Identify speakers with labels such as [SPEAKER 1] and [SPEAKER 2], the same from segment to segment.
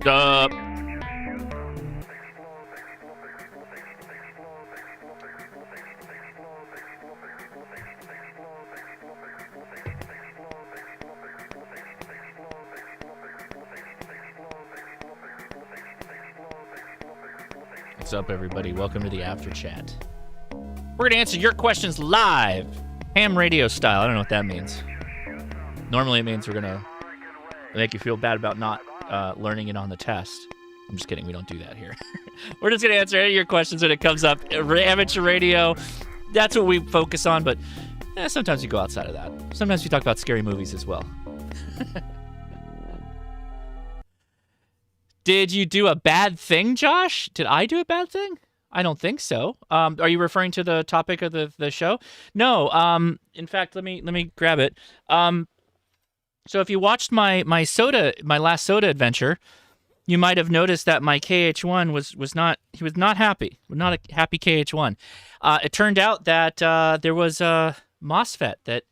[SPEAKER 1] Duh. What's up, everybody? Welcome to the After Chat. We're going to answer your questions live, ham radio style. I don't know what that means. Normally it means we're going to make you feel bad about not learning it on the test. I'm just kidding. We don't do that here. We're just going to answer any of your questions when it comes up. Amateur radio, that's what we focus on, but sometimes we go outside of that. Sometimes we talk about scary movies as well. Did you do a bad thing, Josh? Did I do a bad thing? I don't think so. Are you referring to the topic of the show? No. In fact, let me grab it. So if you watched my last soda adventure, you might have noticed that my KH-1 was not happy. Not a happy KH-1. It turned out that there was a MOSFET that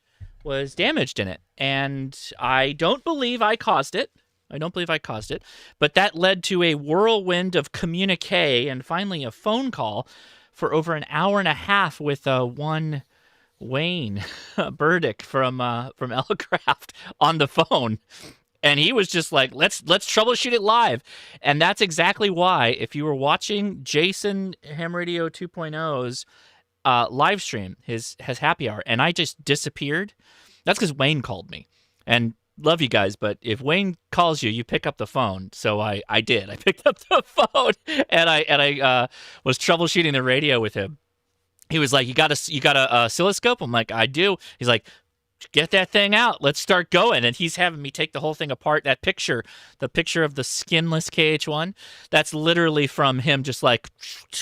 [SPEAKER 1] was damaged in it, and I don't believe I caused it. But that led to a whirlwind of communique and finally a phone call for over an hour and a half with one Wayne Burdick from Elcraft on the phone. And he was just like, let's troubleshoot it live. And that's exactly why, if you were watching Jason Ham Radio 2.0's live stream, his happy hour, and I just disappeared, that's because Wayne called me. And love you guys, but if Wayne calls you, you pick up the phone. So I did. I picked up the phone and I was troubleshooting the radio with him. He was like, "You got a oscilloscope?" I'm like, "I do." He's like, "Get that thing out. Let's start going." And he's having me take the whole thing apart. That picture, the picture of the skinless KH-1, that's literally from him. Just like,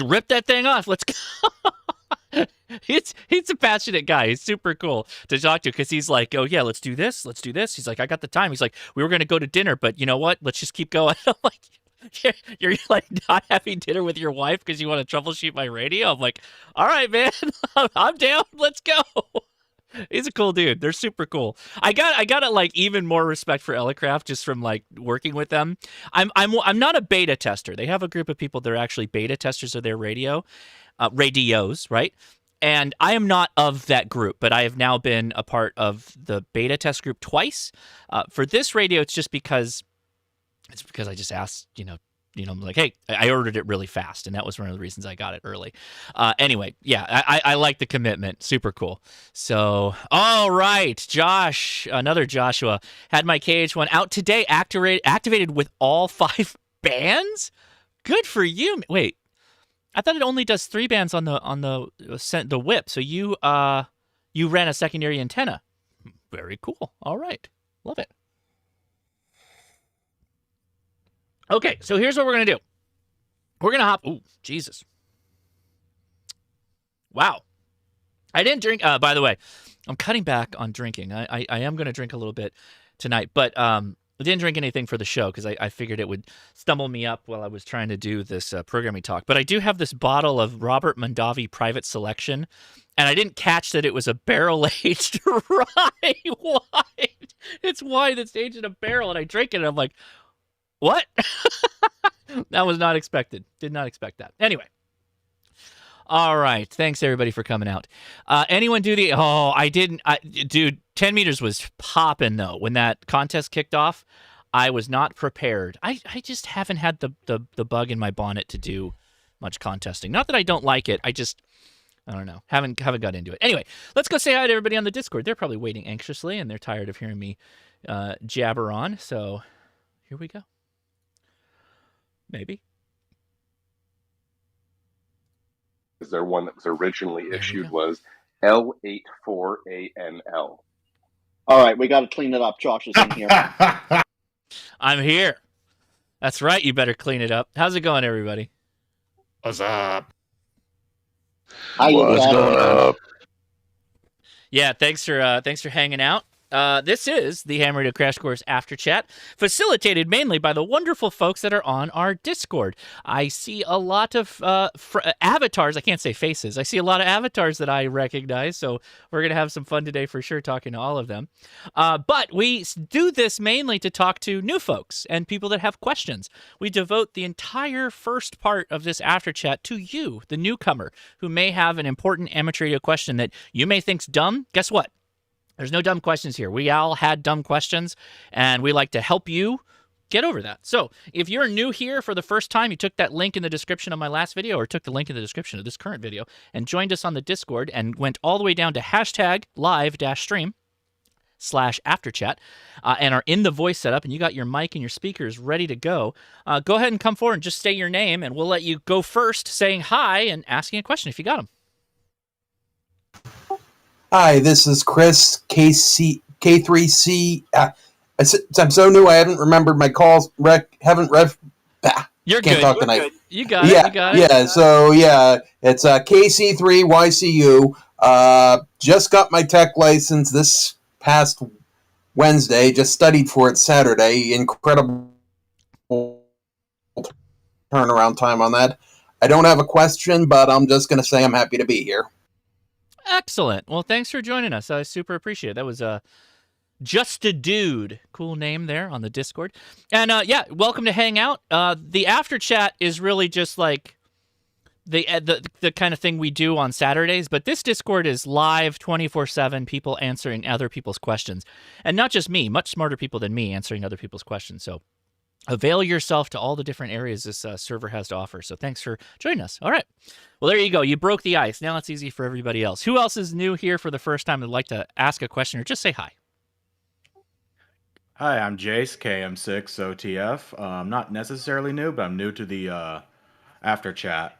[SPEAKER 1] rip that thing off. Let's go. He's a passionate guy. He's super cool to talk to because he's like, "Oh yeah, let's do this. He's like, "I got the time." He's like, "We were going to go to dinner, but you know what? Let's just keep going." I'm like, you're like not having dinner with your wife because you want to troubleshoot my radio? I'm like, all right, man, I'm down. Let's go. He's a cool dude. They're super cool. I got like even more respect for Elcraft just from like working with them. I'm not a beta tester. They have a group of people that are actually beta testers of their radios, right? And I am not of that group, but I have now been a part of the beta test group twice. For this radio, it's because I just asked, I'm like, hey, I ordered it really fast, and that was one of the reasons I got it early. Anyway, yeah, I like the commitment. Super cool. So, all right, Josh, another Joshua, had my KH-1 out today, activated with all 5 bands? Good for you. Wait. I thought it only does 3 bands on the whip. So you ran a secondary antenna. Very cool. All right, love it. Okay, so here's what we're gonna do. We're gonna hop. Ooh, Jesus! Wow, I didn't drink. By the way, I'm cutting back on drinking. I am gonna drink a little bit tonight, but I didn't drink anything for the show because I figured it would stumble me up while I was trying to do this programming talk. But I do have this bottle of Robert Mondavi Private Selection, and I didn't catch that it was a barrel-aged rye wine. It's wine that's aged in a barrel, and I drank it, and I'm like, what? That was not expected. Did not expect that. Anyway. All right. Thanks, everybody, for coming out. Anyone do the... Oh, I didn't... Dude, 10 meters was popping, though. When that contest kicked off, I was not prepared. I just haven't had the bug in my bonnet to do much contesting. Not that I don't like it. I don't know. Haven't got into it. Anyway, let's go say hi to everybody on the Discord. They're probably waiting anxiously, and they're tired of hearing me jabber on. So here we go. Maybe.
[SPEAKER 2] Is there one that was originally issued was L84ANL.
[SPEAKER 3] All right, we got to clean it up. Josh is in here.
[SPEAKER 1] I'm here. That's right. You better clean it up. How's it going, everybody?
[SPEAKER 4] What's up?
[SPEAKER 3] What's
[SPEAKER 2] going up?
[SPEAKER 1] Yeah, thanks for hanging out. This is the Ham Radio Crash Course After Chat, facilitated mainly by the wonderful folks that are on our Discord. I see a lot of avatars. I can't say faces. I see a lot of avatars that I recognize, so we're going to have some fun today for sure talking to all of them. But we do this mainly to talk to new folks and people that have questions. We devote the entire first part of this After Chat to you, the newcomer, who may have an important amateur radio question that you may think's dumb. Guess what? There's no dumb questions here. We all had dumb questions, and we like to help you get over that. So if you're new here for the first time, you took that link in the description of my last video or took the link in the description of this current video and joined us on the Discord and went all the way down to hashtag live-stream/afterchat and are in the voice setup and you got your mic and your speakers ready to go, go ahead and come forward and just say your name, and we'll let you go first saying hi and asking a question if you got them.
[SPEAKER 5] Hi, this is Chris, K3C. I'm so new, I haven't remembered my calls.
[SPEAKER 1] You're
[SPEAKER 5] Can't
[SPEAKER 1] good.
[SPEAKER 5] talk tonight.
[SPEAKER 1] You got it. You got it.
[SPEAKER 5] Yeah, so it's KC3YCU. Just got my tech license this past Wednesday. Just studied for it Saturday. Incredible turnaround time on that. I don't have a question, but I'm just going to say I'm happy to be here.
[SPEAKER 1] Excellent. Well, thanks for joining us. I super appreciate it. That was Just a Dude. Cool name there on the Discord. And welcome to hang out. The After Chat is really just like the kind of thing we do on Saturdays, but this Discord is live 24/7, people answering other people's questions. And not just me, much smarter people than me answering other people's questions. So avail yourself to all the different areas this server has to offer. So thanks for joining us. All right. Well, there you go. You broke the ice. Now it's easy for everybody else. Who else is new here for the first time and would like to ask a question or just say hi?
[SPEAKER 4] Hi, I'm Jace, KM6OTF. I'm not necessarily new, but I'm new to the After Chat.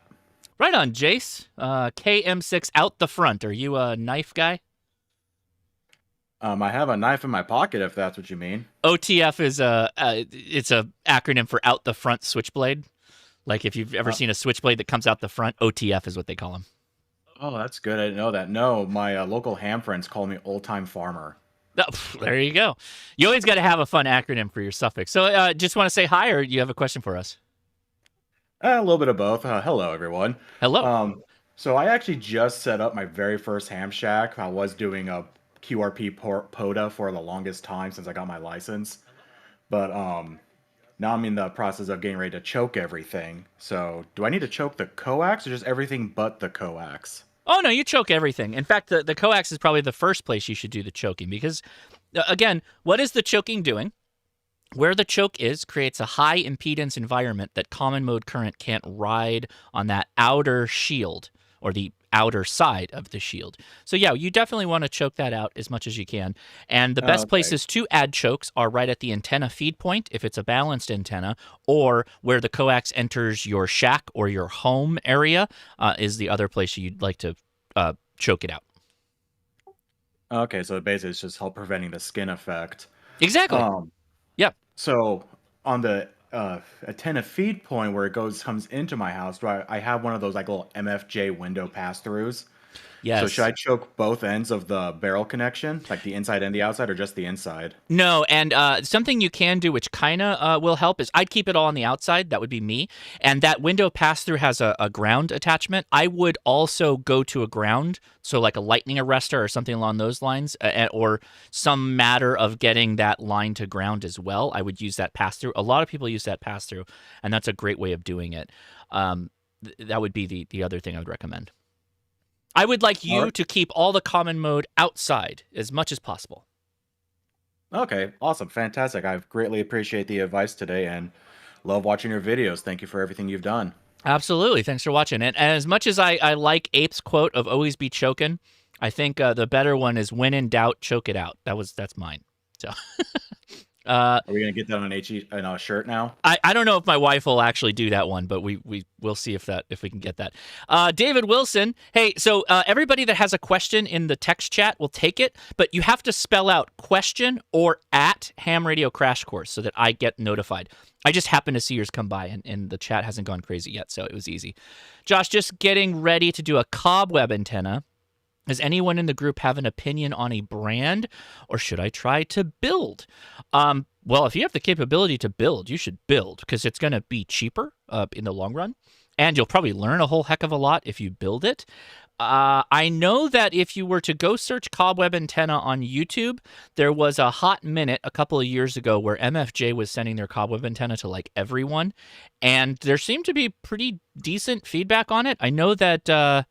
[SPEAKER 1] Right on, Jace. KM6 out the front. Are you a knife guy?
[SPEAKER 4] I have a knife in my pocket, if that's what you mean.
[SPEAKER 1] OTF is it's a acronym for out the front switchblade. Like if you've ever seen a switchblade that comes out the front, OTF is what they call them.
[SPEAKER 4] Oh, that's good. I didn't know that. No, my local ham friends call me Old Time Farmer.
[SPEAKER 1] Oh, there you go. You always got to have a fun acronym for your suffix. So just want to say hi, or you have a question for us?
[SPEAKER 4] A little bit of both. Hello, everyone.
[SPEAKER 1] Hello.
[SPEAKER 4] So I actually just set up my very first ham shack. I was doing a QRP POTA for the longest time since I got my license. But now I'm in the process of getting ready to choke everything. So do I need to choke the coax or just everything but the coax?
[SPEAKER 1] Oh, no, you choke everything. In fact, the coax is probably the first place you should do the choking because, again, what is the choking doing? Where the choke is creates a high impedance environment that common mode current can't ride on that outer shield or the outer side of the shield. So yeah, you definitely want to choke that out as much as you can. And the best places to add chokes are right at the antenna feed point, if it's a balanced antenna, or where the coax enters your shack or your home area is the other place you'd like to choke it out.
[SPEAKER 4] Okay, so basically it's just help preventing the skin effect.
[SPEAKER 1] Exactly. Yep.
[SPEAKER 4] So on the antenna feed point where it comes into my house, I have one of those like little MFJ window pass-throughs.
[SPEAKER 1] Yes.
[SPEAKER 4] So should I choke both ends of the barrel connection, like the inside and the outside, or just the inside?
[SPEAKER 1] No, and something you can do, which kind of will help, is I'd keep it all on the outside. That would be me. And that window pass-through has a ground attachment. I would also go to a ground, so like a lightning arrestor or something along those lines, or some matter of getting that line to ground as well. I would use that pass-through. A lot of people use that pass-through, and that's a great way of doing it. That would be the other thing I would recommend. I would like you to keep all the common mode outside as much as possible.
[SPEAKER 4] Okay, awesome, fantastic. I greatly appreciate the advice today and love watching your videos. Thank you for everything you've done.
[SPEAKER 1] Absolutely. Thanks for watching. And as much as I like Ape's quote of always be choking, I think the better one is when in doubt, choke it out. That's mine. So
[SPEAKER 4] are we going to get that on a shirt now?
[SPEAKER 1] I don't know if my wife will actually do that one, but we'll see if we can get that. David Wilson, hey, so everybody that has a question in the text chat will take it, but you have to spell out question or at Ham Radio Crash Course so that I get notified. I just happened to see yours come by, and the chat hasn't gone crazy yet, so it was easy. Josh, just getting ready to do a cobweb antenna. Does anyone in the group have an opinion on a brand, or should I try to build? Well, if you have the capability to build, you should build because it's going to be cheaper in the long run, and you'll probably learn a whole heck of a lot if you build it. I know that if you were to go search cobweb antenna on YouTube, there was a hot minute a couple of years ago where MFJ was sending their cobweb antenna to like everyone, and there seemed to be pretty decent feedback on it. I know that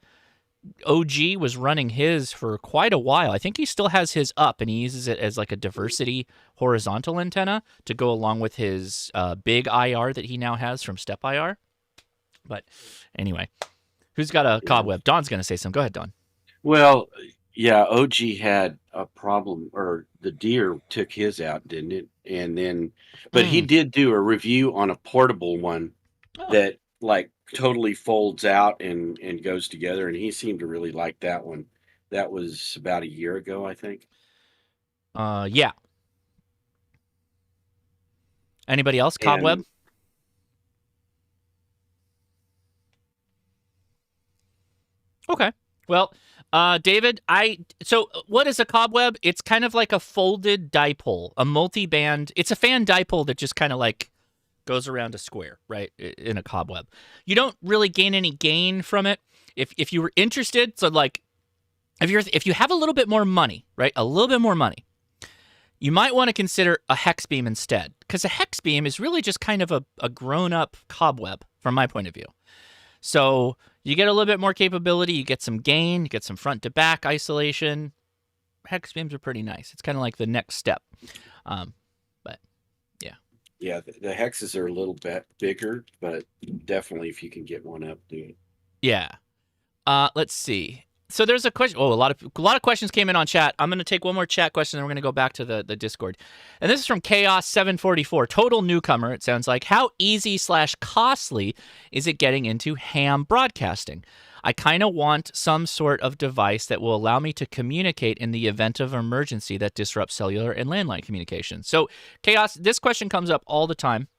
[SPEAKER 1] OG was running his for quite a while. I think he still has his up, and he uses it as like a diversity horizontal antenna to go along with his big IR that he now has from Step IR. But anyway, who's got a cobweb? Don's going to say something. Go ahead, Don.
[SPEAKER 6] Well, yeah, OG had a problem, or the deer took his out, didn't it? And then, but he did do a review on a portable one that like totally folds out and goes together, and he seemed to really like that one. That was about a year ago, I think.
[SPEAKER 1] Yeah. Anybody else? Cobweb?
[SPEAKER 6] And
[SPEAKER 1] Okay. Well, David, so what is a cobweb? It's kind of like a folded dipole, a multi-band. It's a fan dipole that just kind of like goes around a square, right? In a cobweb. You don't really gain any gain from it. If you were interested, so like if you have a little bit more money, right? A little bit more money, you might want to consider a hex beam instead, because a hex beam is really just kind of a grown-up cobweb from my point of view. So you get a little bit more capability, you get some gain, you get some front to back isolation. Hex beams are pretty nice. It's kind of like the next step. But yeah.
[SPEAKER 6] yeah, the hexes are a little bit bigger, but definitely if you can get one up, do it.
[SPEAKER 1] Yeah. Let's see. So there's a question. Oh, a lot of questions came in on chat. I'm going to take one more chat question, and we're going to go back to the Discord. And this is from Chaos744, total newcomer. It sounds like, how easy/costly is it getting into ham broadcasting? I kind of want some sort of device that will allow me to communicate in the event of emergency that disrupts cellular and landline communication. So Chaos, this question comes up all the time.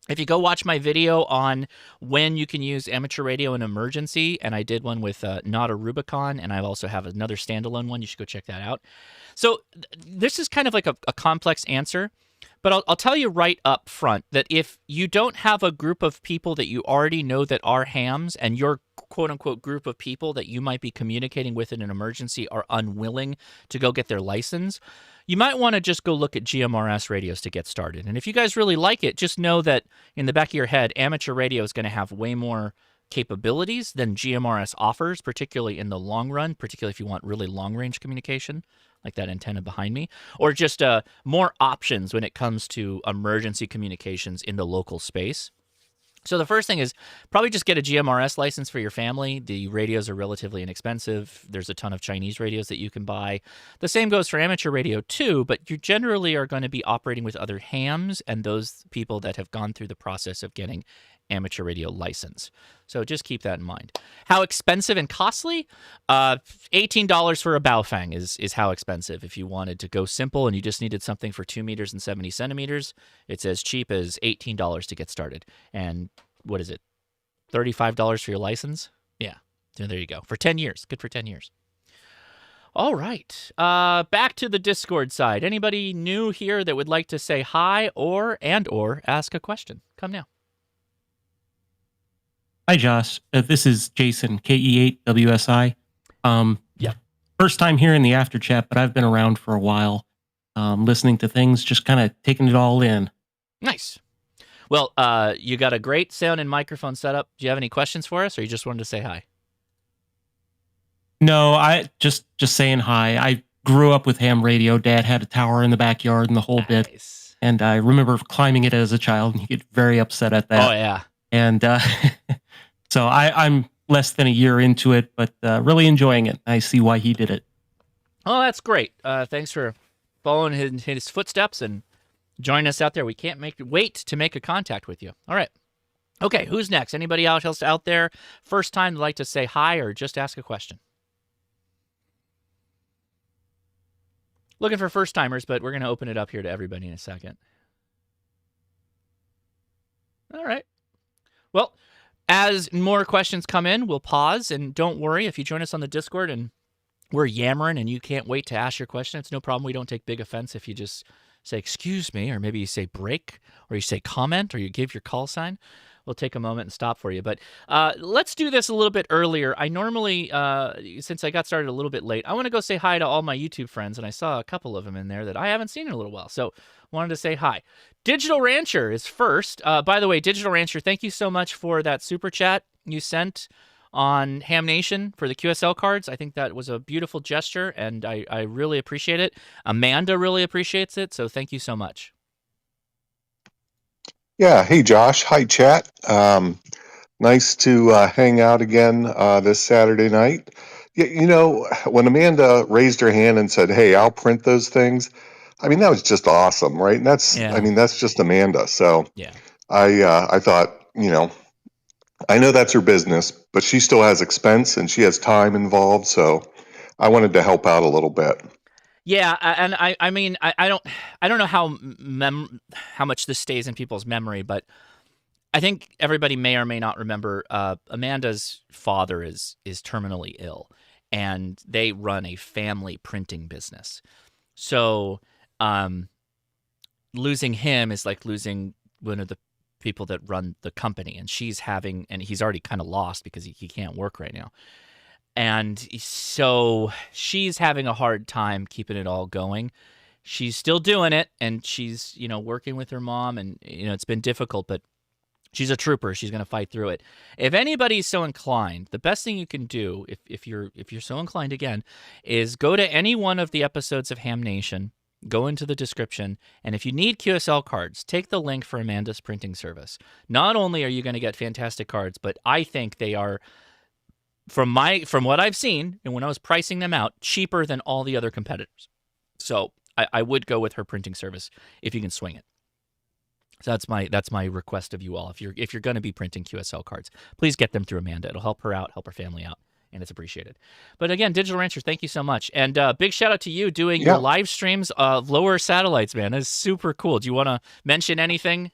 [SPEAKER 1] If you go watch my video on when you can use amateur radio in emergency, and I did one with Not a Rubicon, and I also have another standalone one. You should go check that out. So this is kind of like a complex answer, but I'll tell you right up front that if you don't have a group of people that you already know that are hams, and your quote-unquote group of people that you might be communicating with in an emergency are unwilling to go get their license, you might want to just go look at GMRS radios to get started. And if you guys really like it, just know that in the back of your head, amateur radio is going to have way more capabilities than GMRS offers, particularly in the long run, particularly if you want really long-range communication, like that antenna behind me, or just more options when it comes to emergency communications in the local space. So the first thing is probably just get a GMRS license for your family. The radios are relatively inexpensive. There's a ton of Chinese radios that you can buy. The same goes for amateur radio too, but you generally are going to be operating with other hams and those people that have gone through the process of getting amateur radio license. So just keep that in mind. How expensive and costly? $18 for a Baofeng is how expensive. If you wanted to go simple and you just needed something for 2 meters and 70 centimeters, it's as cheap as $18 to get started. And what is it? $35 for your license? Yeah. So there you go. For 10 years. Good for 10 years. All right. Back to the Discord side. Anybody new here that would like to say hi or ask a question? Come now.
[SPEAKER 7] Hi, Josh. This is Jason, KE8WSI.
[SPEAKER 1] Yeah.
[SPEAKER 7] First time here in the after chat, but I've been around for a while, listening to things, just kind of taking it all in.
[SPEAKER 1] Nice. Well, you got a great sound and microphone setup. Do you have any questions for us, or you just wanted to say hi?
[SPEAKER 7] No, I just saying hi. I grew up with ham radio. Dad had a tower in the backyard and the whole bit. And I remember climbing it as a child, and he get very upset at that.
[SPEAKER 1] Oh, yeah.
[SPEAKER 7] And so I'm less than a year into it, but really enjoying it. I see why he did it.
[SPEAKER 1] Oh, that's great. Thanks for following his footsteps and joining us out there. We can't wait to make a contact with you. All right. Okay, who's next? Anybody else out there? First time like to say hi or just ask a question? Looking for first timers, but we're going to open it up here to everybody in a second. All right. Well, as more questions come in, we'll pause, and don't worry if you join us on the Discord and we're yammering and you can't wait to ask your question, it's no problem. We don't take big offense if you just say, excuse me, or maybe you say break, or you say comment, or you give your call sign. We'll take a moment and stop for you. But let's do this a little bit earlier. I normally, since I got started a little bit late, I want to go say hi to all my YouTube friends, and I saw a couple of them in there that I haven't seen in a little while. So wanted to say hi. Digital Rancher is first. By the way, Digital Rancher, thank you so much for that super chat you sent on Ham Nation for the QSL cards. I think that was a beautiful gesture, and I really appreciate it. Amanda really appreciates it, so thank you so much.
[SPEAKER 2] Yeah. Hey, Josh. Hi, chat. Nice to hang out again this Saturday night. Yeah, you know, when Amanda raised her hand and said, "Hey, I'll print those things," I mean, that was just awesome, right? And that's,
[SPEAKER 1] Yeah.
[SPEAKER 2] I mean, that's just Amanda. So
[SPEAKER 1] Yeah.
[SPEAKER 2] I thought, you know, I know that's her business, but she still has expense and she has time involved. So I wanted to help out a little bit.
[SPEAKER 1] Yeah, and I mean, I don't know how much this stays in people's memory, but I think everybody may or may not remember Amanda's father is terminally ill, and they run a family printing business. So losing him is like losing one of the people that run the company, and he's already kind of lost because he can't work right now. And so she's having a hard time keeping it all going. She's still doing it, and she's, working with her mom, and, it's been difficult, but she's a trooper. She's going to fight through it. If anybody's so inclined, the best thing you can do, if you're so inclined again, is go to any one of the episodes of Ham Nation, go into the description, and if you need QSL cards, take the link for Amanda's printing service. Not only are you going to get fantastic cards, but I think they are, from what I've seen, and when I was pricing them out, cheaper than all the other competitors. So I would go with her printing service if you can swing it. So that's my request of you all. If you're going to be printing QSL cards, please get them through Amanda. It'll help her out, help her family out, and it's appreciated. But again, Digital Rancher, thank you so much, and big shout out to you doing your live streams of lower satellites, man. That's super cool. Do you want to mention anything?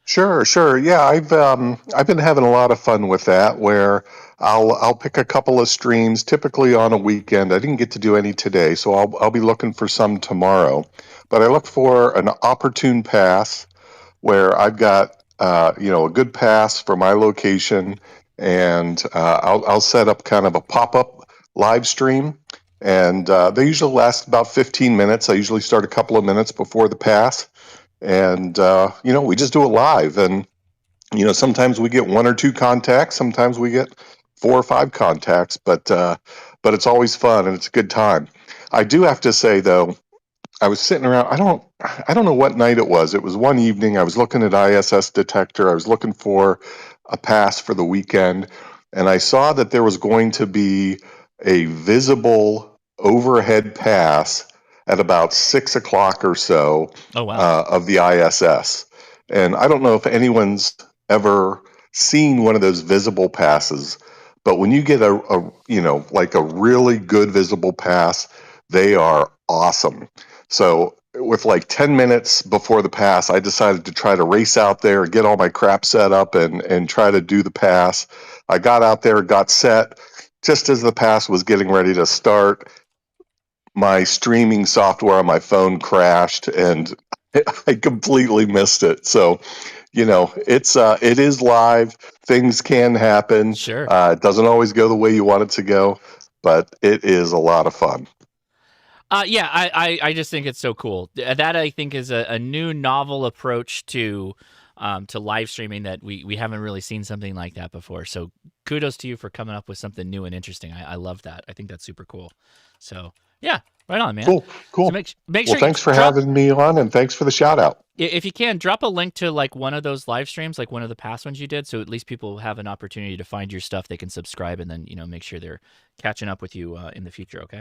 [SPEAKER 2] Sure. Yeah, I've been having a lot of fun with that. Where I'll pick a couple of streams, typically on a weekend. I didn't get to do any today, so I'll be looking for some tomorrow. But I look for an opportune pass where I've got a good pass for my location, and I'll set up kind of a pop-up live stream, and they usually last about 15 minutes. I usually start a couple of minutes before the pass. And we just do it live, and sometimes we get one or two contacts, sometimes we get 4 or 5 contacts, but it's always fun and it's a good time. I do have to say though, I was sitting around, I don't know what night it was. It was one evening. I was looking at ISS Detector. I was looking for a pass for the weekend, and I saw that there was going to be a visible overhead pass at about 6 o'clock or so.
[SPEAKER 1] Oh, wow.
[SPEAKER 2] Of the ISS. And I don't know if anyone's ever seen one of those visible passes, but when you get a like a really good visible pass, they are awesome. So with like 10 minutes before the pass, I decided to try to race out there, get all my crap set up, and try to do the pass. I got out there, got set. Just as the pass was getting ready to start, my streaming software on my phone crashed, and I completely missed it. So, it is live. Things can happen.
[SPEAKER 1] Sure.
[SPEAKER 2] It doesn't always go the way you want it to go, but it is a lot of fun.
[SPEAKER 1] Yeah, I just think it's so cool. That I think is a new novel approach to live streaming that we haven't really seen something like that before. So kudos to you for coming up with something new and interesting. I love that. I think that's super cool. So yeah, right on, man.
[SPEAKER 2] Cool.
[SPEAKER 1] So make sure.
[SPEAKER 2] Thanks for having me on, and thanks for the shout out.
[SPEAKER 1] If you can, drop a link to like one of those live streams, like one of the past ones you did, so at least people have an opportunity to find your stuff. They can subscribe, and then make sure they're catching up with you in the future. Okay.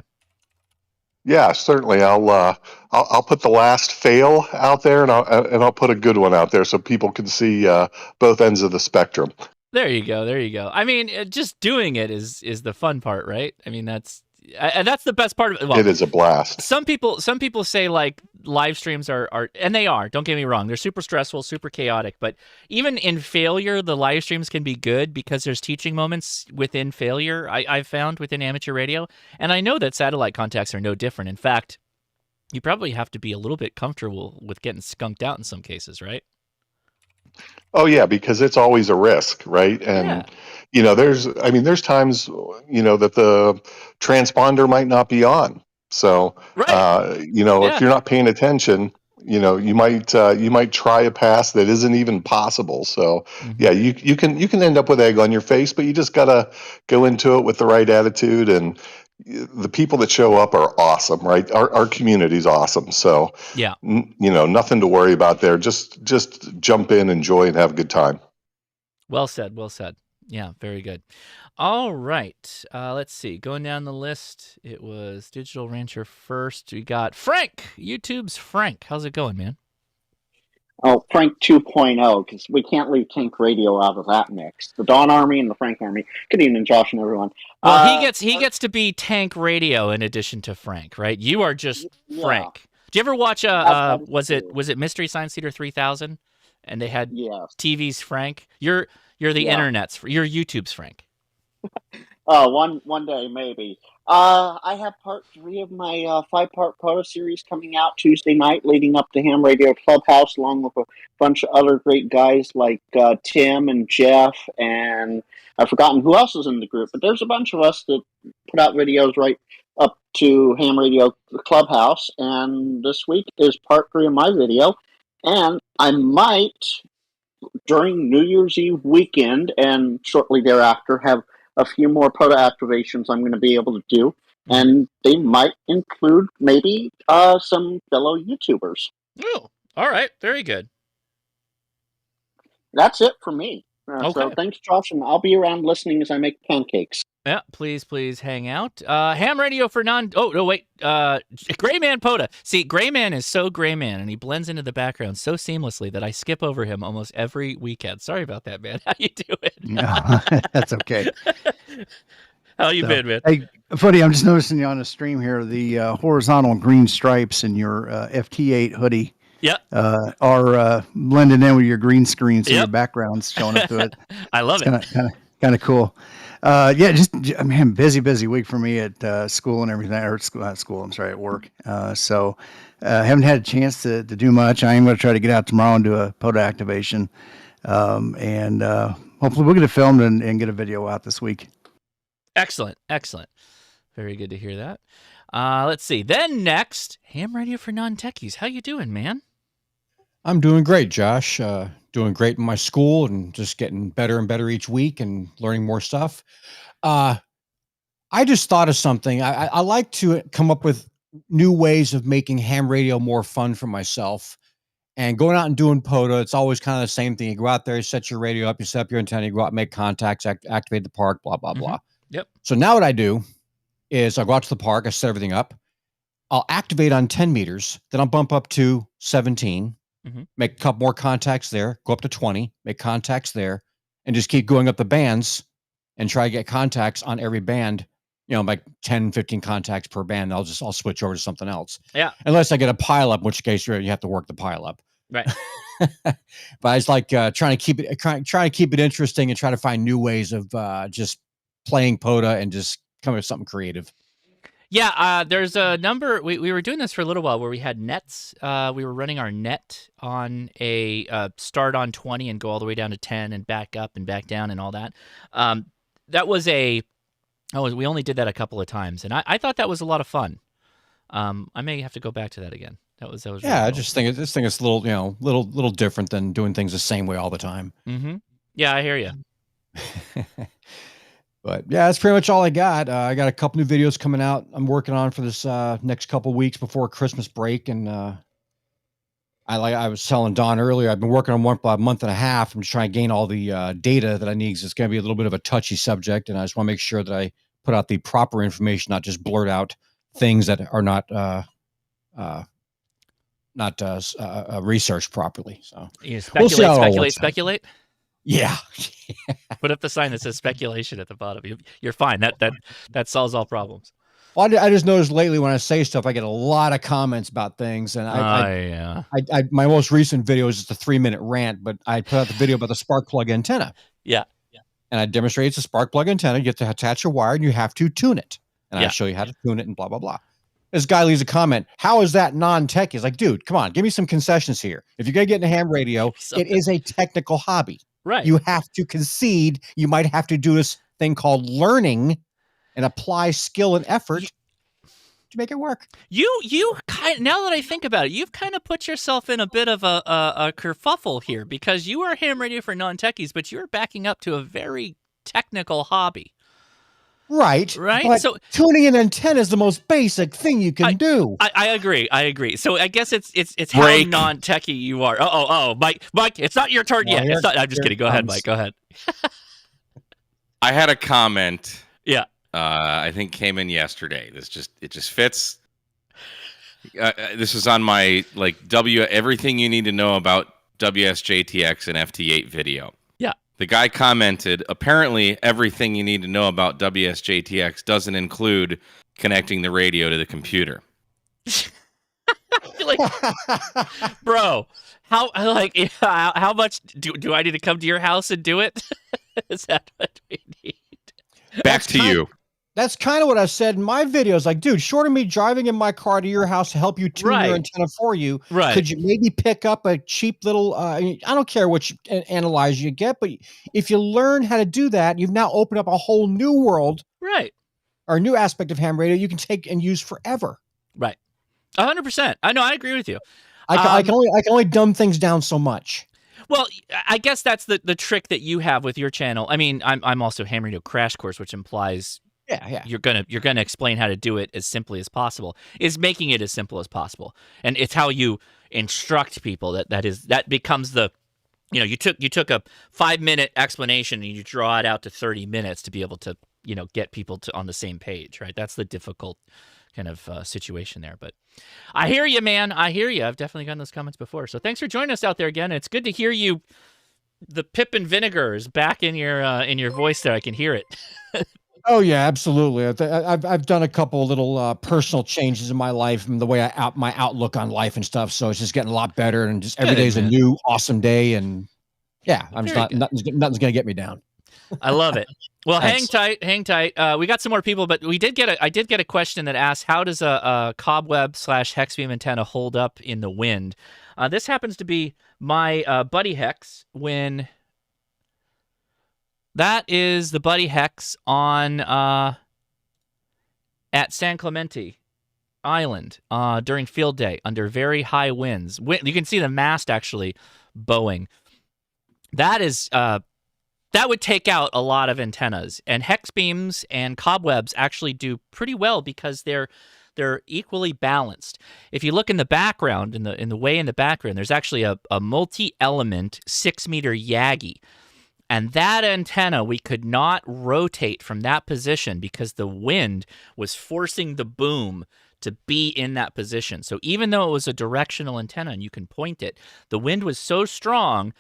[SPEAKER 2] Yeah, certainly. I'll put the last fail out there, and I'll put a good one out there so people can see both ends of the spectrum.
[SPEAKER 1] There you go. I mean, just doing it is the fun part, right? I mean, that's the best part of it. Well,
[SPEAKER 2] it is a blast.
[SPEAKER 1] Some people say like live streams are, and they are, don't get me wrong, they're super stressful, super chaotic, but even in failure, the live streams can be good because there's teaching moments within failure, I've found within amateur radio. And I know that satellite contacts are no different. In fact, you probably have to be a little bit comfortable with getting skunked out in some cases, right?
[SPEAKER 2] Oh yeah, because it's always a risk, right? And there's times that the transponder might not be on. So
[SPEAKER 1] right.
[SPEAKER 2] if you're not paying attention, you might try a pass that isn't even possible. So yeah, you can end up with egg on your face, but you just gotta go into it with the right attitude. And the people that show up are awesome, right? Our community's awesome. So
[SPEAKER 1] yeah,
[SPEAKER 2] nothing to worry about there. Just jump in, enjoy, and have a good time.
[SPEAKER 1] Well said. Well said. Yeah, very good. All right. Let's see. Going down the list, it was Digital Rancher first. We got Frank. YouTube's Frank. How's it going, man?
[SPEAKER 3] Oh, Frank 2.0, because we can't leave Tank Radio out of that mix. The Dawn Army and the Frank Army. Good evening, Josh and everyone.
[SPEAKER 1] Well, he gets to be Tank Radio in addition to Frank, right? You are just Frank. Do you ever watch was it Mystery Science Theater 3000? And they had TV's Frank. You're the internet's. You're YouTube's Frank.
[SPEAKER 3] One day maybe. I have part 3 of my 5-part photo series coming out Tuesday night, leading up to Ham Radio Clubhouse, along with a bunch of other great guys like Tim and Jeff, and I've forgotten who else is in the group, but there's a bunch of us that put out videos right up to Ham Radio Clubhouse, and this week is part 3 of my video, and I might, during New Year's Eve weekend and shortly thereafter, have a few more POTA activations I'm going to be able to do, and they might include maybe some fellow YouTubers.
[SPEAKER 1] Oh, all right. Very good.
[SPEAKER 3] That's it for me. So thanks, Josh, and I'll be around listening as I make pancakes.
[SPEAKER 1] Yeah, please hang out. Ham Radio for non... Oh, no, wait. Gray Man POTA. See, Gray Man is so Gray Man, and he blends into the background so seamlessly that I skip over him almost every weekend. Sorry about that, man. How you doing?
[SPEAKER 8] No, that's okay.
[SPEAKER 1] How you been, man?
[SPEAKER 8] Hey, Footy, I'm just noticing you on the stream here, the horizontal green stripes in your FT8 hoodie. Are blended in with your green screen, so your background's showing up to it.
[SPEAKER 1] I love it.
[SPEAKER 8] Kind of cool. Busy week for me at school and everything. Or not school, I'm sorry, at work. So haven't had a chance to do much. I am going to try to get out tomorrow and do a POTA activation. And hopefully we'll get it filmed and get a video out this week.
[SPEAKER 1] Excellent. Very good to hear that. Let's see. Then next, Ham Radio for non-techies. How you doing, man?
[SPEAKER 9] I'm doing great, Josh. Doing great in my school and just getting better and better each week and learning more stuff. I just thought of something. I like to come up with new ways of making ham radio more fun for myself. And going out and doing POTA, it's always kind of the same thing. You go out there, you set your radio up, you set up your antenna, you go out and make contacts, activate the park, blah, blah, blah.
[SPEAKER 1] Yep.
[SPEAKER 9] So now what I do is I'll go out to the park, I set everything up. I'll activate on 10 meters, then I'll bump up to 17, make a couple more contacts there, go up to 20, make contacts there, and just keep going up the bands and try to get contacts on every band, like 10, 15 contacts per band. I'll switch over to something else.
[SPEAKER 1] Yeah.
[SPEAKER 9] Unless I get a pile up, in which case you have to work the pile up.
[SPEAKER 1] Right.
[SPEAKER 9] But I just like trying to keep it interesting and try to find new ways of just playing POTA and just coming up with something creative.
[SPEAKER 1] Yeah, there's a number. We were doing this for a little while where we had nets. We were running our net on a start on 20 and go all the way down to 10 and back up and back down and all that. That was we only did that a couple of times, and I thought that was a lot of fun. I may have to go back to that again. That was really
[SPEAKER 9] I
[SPEAKER 1] cool.
[SPEAKER 9] just think this thing is a little different than doing things the same way all the time.
[SPEAKER 1] Mm-hmm. Yeah, I hear you.
[SPEAKER 9] But yeah, that's pretty much all I got. I got a couple new videos coming out I'm working on for this next couple weeks before Christmas break. And I was telling Don earlier, I've been working on one for a month and a half. I'm just trying to gain all the data that I need, because it's going to be a little bit of a touchy subject. And I just want to make sure that I put out the proper information, not just blurt out things that are not researched properly. So
[SPEAKER 1] Speculate.
[SPEAKER 9] Yeah.
[SPEAKER 1] Put up the sign that says speculation at the bottom. You're fine. That solves all problems.
[SPEAKER 9] Well, I just noticed lately when I say stuff, I get a lot of comments about things, and my most recent video is just a 3-minute rant, but I put out the video about the spark plug antenna.
[SPEAKER 1] Yeah.
[SPEAKER 9] And I demonstrate it's a spark plug antenna. You have to attach a wire, and you have to tune it. And I show you how to tune it, and blah blah blah. This guy leaves a comment. How is that non-tech? He's like, dude, come on, give me some concessions here. If you're gonna get into ham radio, it is a technical hobby.
[SPEAKER 1] Right.
[SPEAKER 9] You have to concede. You might have to do this thing called learning and apply skill and effort to make it work.
[SPEAKER 1] You kind, now that I think about it, you've kind of put yourself in a bit of a kerfuffle here, because you are ham radio for non-techies, but you're backing up to a very technical hobby.
[SPEAKER 9] Right.
[SPEAKER 1] But so
[SPEAKER 9] tuning an antenna is the most basic thing you can do.
[SPEAKER 1] I agree. So I guess it's how non-techie you are. Mike, it's not your turn yet. I'm just kidding. Go ahead, Mike. Go ahead.
[SPEAKER 10] I had a comment.
[SPEAKER 1] Yeah.
[SPEAKER 10] I think came in yesterday. It just fits. This is on my everything you need to know about WSJTX and FT8 video.
[SPEAKER 1] Yeah.
[SPEAKER 10] The guy commented, apparently everything you need to know about WSJTX doesn't include connecting the radio to the computer.
[SPEAKER 1] Bro, how much do I need to come to your house and do it? Is that what we need?
[SPEAKER 10] Back to you.
[SPEAKER 9] That's kind of what I said in my videos. Like, dude, short of me driving in my car to your house to help you tune your antenna for you, could you maybe pick up a cheap little, I don't care which analyzer you get, but if you learn how to do that, you've now opened up a whole new world.
[SPEAKER 1] Right.
[SPEAKER 9] Or a new aspect of ham radio you can take and use forever.
[SPEAKER 1] Right. 100%. I know, I agree with you.
[SPEAKER 9] I can only dumb things down so much.
[SPEAKER 1] Well, I guess that's the trick that you have with your channel. I mean, I'm also ham radio crash course, which implies you're gonna explain how to do it as simply as possible. Is making it as simple as possible, and it's how you instruct people that becomes the, you took a 5-minute explanation and you draw it out to 30 minutes to be able to get people on the same page, right? That's the difficult kind of situation there. But I hear you, man. I hear you. I've definitely gotten those comments before. So thanks for joining us out there again. It's good to hear you. The pip and vinegar is back in your voice there. I can hear it.
[SPEAKER 9] Oh yeah, absolutely. I've done a couple little personal changes in my life and the way my outlook on life and stuff. So it's just getting a lot better, and just every day's a new awesome day. And yeah, nothing's gonna get me down.
[SPEAKER 1] I love it. Well, hang tight. We got some more people, but I did get a question that asked, how does a cobweb / hex beam antenna hold up in the wind? This happens to be my buddy Hex. When that is the buddy Hex on at San Clemente Island during field day under very high winds. You can see the mast actually bowing. That is that would take out a lot of antennas, and hex beams and cobwebs actually do pretty well because they're equally balanced. If you look in the background, in the background, there's actually a multi-element 6-meter Yagi. And that antenna, we could not rotate from that position because the wind was forcing the boom to be in that position. So even though it was a directional antenna and you can point it, the wind was so strong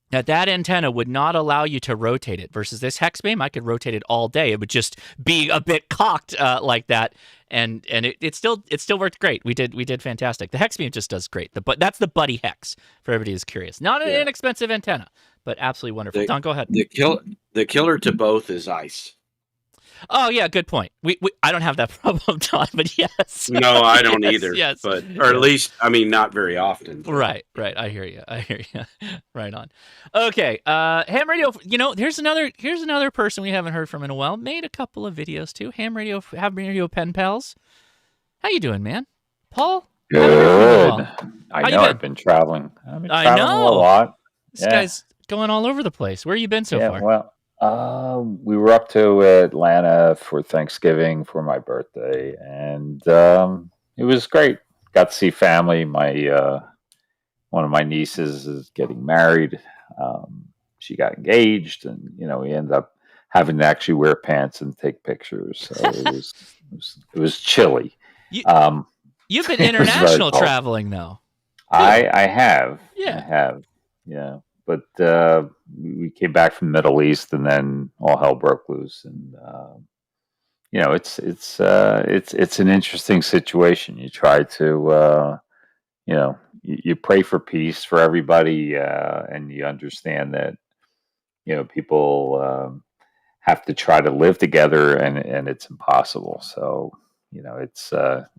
[SPEAKER 1] that antenna would not allow you to rotate it. Versus this hex beam, I could rotate it all day. It would just be a bit cocked like that, and it still worked great. We did fantastic. The hex beam just does great. But that's the Buddy Hex for everybody who's curious. Not an inexpensive antenna, but absolutely wonderful. Don, go ahead.
[SPEAKER 6] The killer to both is ice.
[SPEAKER 1] Oh yeah, good point. We I don't have that problem, Don, but yes.
[SPEAKER 6] No, I don't either.
[SPEAKER 1] Yes,
[SPEAKER 6] but at least not very often.
[SPEAKER 1] Right. I hear you. Right on. Okay, ham radio. Here's another person we haven't heard from in a while. Made a couple of videos too. Ham radio pen pals. How you doing, man? Paul?
[SPEAKER 11] Good. I know. I've been traveling. I've been traveling a lot.
[SPEAKER 1] This guy's going all over the place. Where you been so far?
[SPEAKER 11] Well, we were up to Atlanta for Thanksgiving for my birthday, and it was great. Got to see family. My one of my nieces is getting married. She got engaged, and we ended up having to actually wear pants and take pictures. So it was chilly.
[SPEAKER 1] You've been international traveling, though.
[SPEAKER 11] I have.
[SPEAKER 1] Yeah.
[SPEAKER 11] I have. Yeah. But we came back from the Middle East, and then all hell broke loose. And it's an interesting situation. You try to you pray for peace for everybody, and you understand that people have to try to live together, and it's impossible. So it's a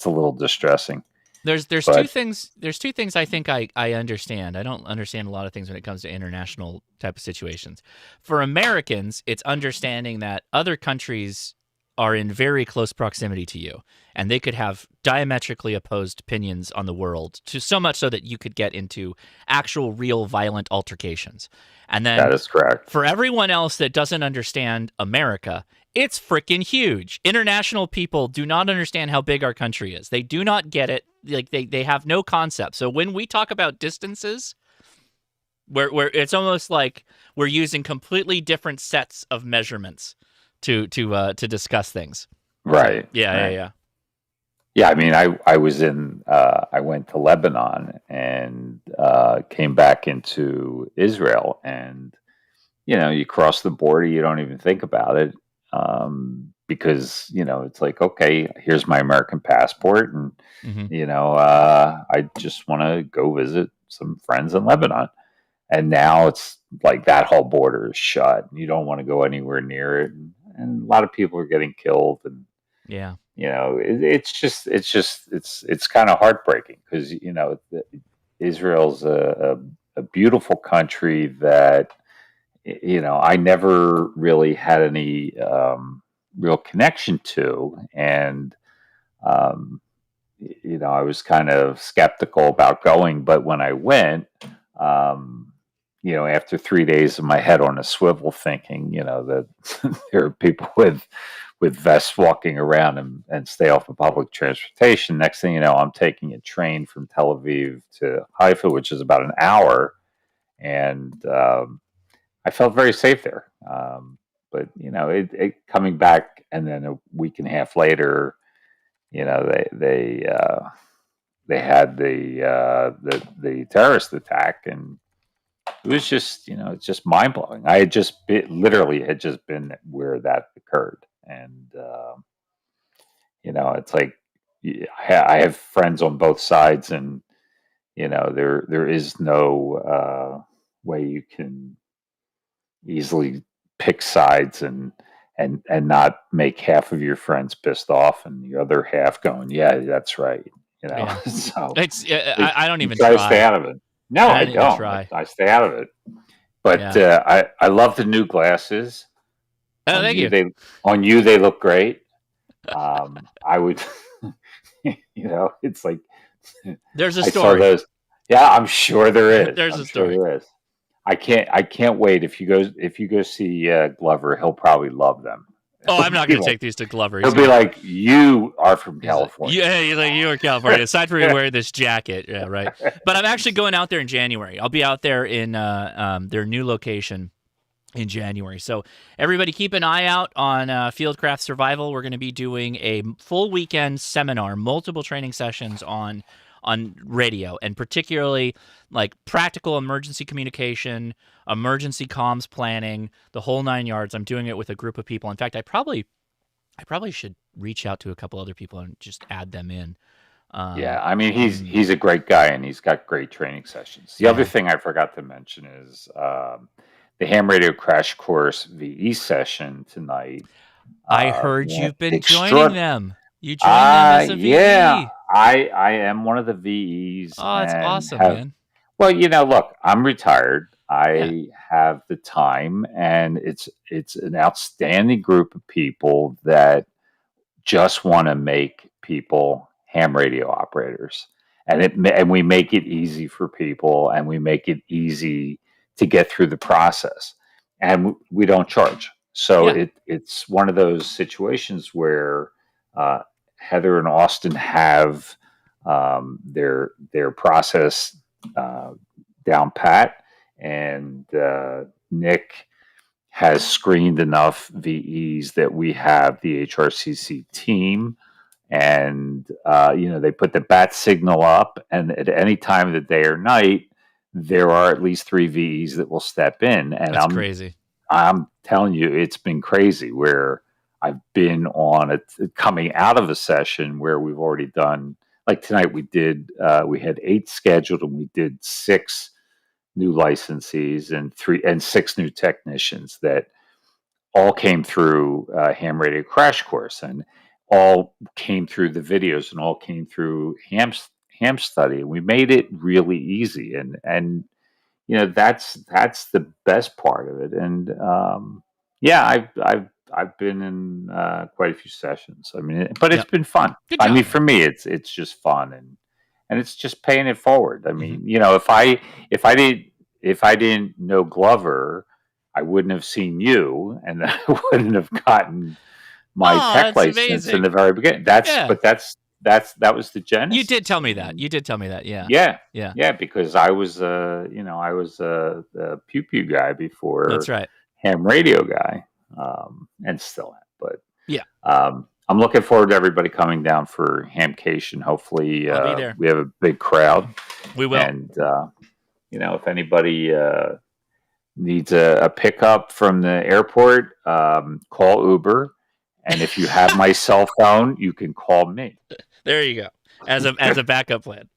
[SPEAKER 11] little distressing.
[SPEAKER 1] There's two
[SPEAKER 11] But
[SPEAKER 1] things. There's two things I think I understand. I don't understand a lot of things when it comes to international type of situations. For Americans, it's understanding that other countries are in very close proximity to you, and they could have diametrically opposed opinions on the world, to so much so that you could get into actual, real, violent altercations. And then
[SPEAKER 11] that is correct.
[SPEAKER 1] for everyone else that doesn't understand America, it's freaking huge. International people do not understand how big our country is. They do not get it. Like they have no concept. So when we talk about distances, where it's almost like we're using completely different sets of measurements to discuss things.
[SPEAKER 11] Right.
[SPEAKER 1] Yeah.
[SPEAKER 11] Yeah, I mean, I was I went to Lebanon and came back into Israel, and you cross the border, you don't even think about it, because it's like, okay, here's my American passport, and I just want to go visit some friends in Lebanon, and now it's like that whole border is shut. You don't want to go anywhere near it, and a lot of people are getting killed, and
[SPEAKER 1] yeah.
[SPEAKER 11] It's kind of heartbreaking because Israel's a beautiful country that I never really had any real connection to, and I was kind of skeptical about going, but when I went, after 3 days of my head on a swivel, thinking that there are people with vests walking around and stay off of public transportation. Next thing you know, I'm taking a train from Tel Aviv to Haifa, which is about an hour, and I felt very safe there. But it coming back, and then a week and a half later, they had the terrorist attack, and it was just it's just mind blowing. I had literally had just been where that occurred, and it's like I have friends on both sides, and there is no way you can easily pick sides and not make half of your friends pissed off and the other half going, yeah, that's right.
[SPEAKER 1] Yeah.
[SPEAKER 11] So
[SPEAKER 1] It's I don't even
[SPEAKER 11] try to
[SPEAKER 1] try.
[SPEAKER 11] stay out of it. No, I
[SPEAKER 1] don't even
[SPEAKER 11] don't.
[SPEAKER 1] try.
[SPEAKER 11] I stay out of it. But I love the new glasses.
[SPEAKER 1] Oh, thank you.
[SPEAKER 11] On you, they look great. I would, it's like
[SPEAKER 1] there's a
[SPEAKER 11] I
[SPEAKER 1] story.
[SPEAKER 11] saw those. Yeah, I'm sure there is.
[SPEAKER 1] There's a story.
[SPEAKER 11] Sure there is. I can't wait. If you go see Glover, he'll probably love them.
[SPEAKER 1] Oh, I'm not going to take these to Glover.
[SPEAKER 11] He'll be like, "You are from California."
[SPEAKER 1] Yeah, you are California. Aside from wearing this jacket, yeah, right. But I'm actually going out there in January. I'll be out there in their new location in January. So everybody keep an eye out on Fieldcraft Survival. We're going to be doing a full weekend seminar, multiple training sessions on radio, and particularly like practical emergency communication, emergency comms planning, the whole 9 yards. I'm doing it with a group of people. In fact, I probably should reach out to a couple other people and just add them in.
[SPEAKER 11] Yeah, I mean, he's a great guy, and he's got great training sessions. The other thing I forgot to mention is the Ham Radio Crash Course VE session tonight.
[SPEAKER 1] I heard you've been joining them. You joined them as a VE.
[SPEAKER 11] Yeah, I am one of the VEs.
[SPEAKER 1] Oh, that's awesome, man.
[SPEAKER 11] Well, look, I'm retired. I have the time, and it's an outstanding group of people that just want to make people ham radio operators, and we make it easy for people, and we make it easy to get through the process, and we don't charge. So it's one of those situations where Heather and Austin have their process down pat, and Nick has screened enough VEs that we have the HRCC team, and they put the bat signal up, and at any time of the day or night, there are at least 3 VEs that will step in, and
[SPEAKER 1] that's crazy.
[SPEAKER 11] I'm telling you, it's been crazy where I've been on it coming out of a session where we've already done, like tonight we had 8 scheduled and we did 6 new licensees and 6 new technicians that all came through Ham Radio Crash Course, and all came through the videos and all came through ham study. We made it really easy, and that's the best part of it. And yeah, I've been in quite a few sessions. I mean, but it's been fun.
[SPEAKER 1] Good
[SPEAKER 11] I
[SPEAKER 1] job.
[SPEAKER 11] mean, for me, it's just fun, and it's just paying it forward. I mean, if I didn't know Glover, I wouldn't have seen you, and I wouldn't have gotten my tech
[SPEAKER 1] that's
[SPEAKER 11] license
[SPEAKER 1] amazing.
[SPEAKER 11] in the very beginning. That was the genesis.
[SPEAKER 1] You did tell me that. Yeah.
[SPEAKER 11] Yeah. Because I was a pew pew guy before.
[SPEAKER 1] That's right.
[SPEAKER 11] Ham radio guy, and still am. But
[SPEAKER 1] yeah,
[SPEAKER 11] I'm looking forward to everybody coming down for Hamcation. Hopefully,
[SPEAKER 1] I'll be there.
[SPEAKER 11] We have a big crowd.
[SPEAKER 1] We will.
[SPEAKER 11] And if anybody needs a pickup from the airport, call Uber. And if you have my cell phone, you can call me.
[SPEAKER 1] There you go. As a backup plan.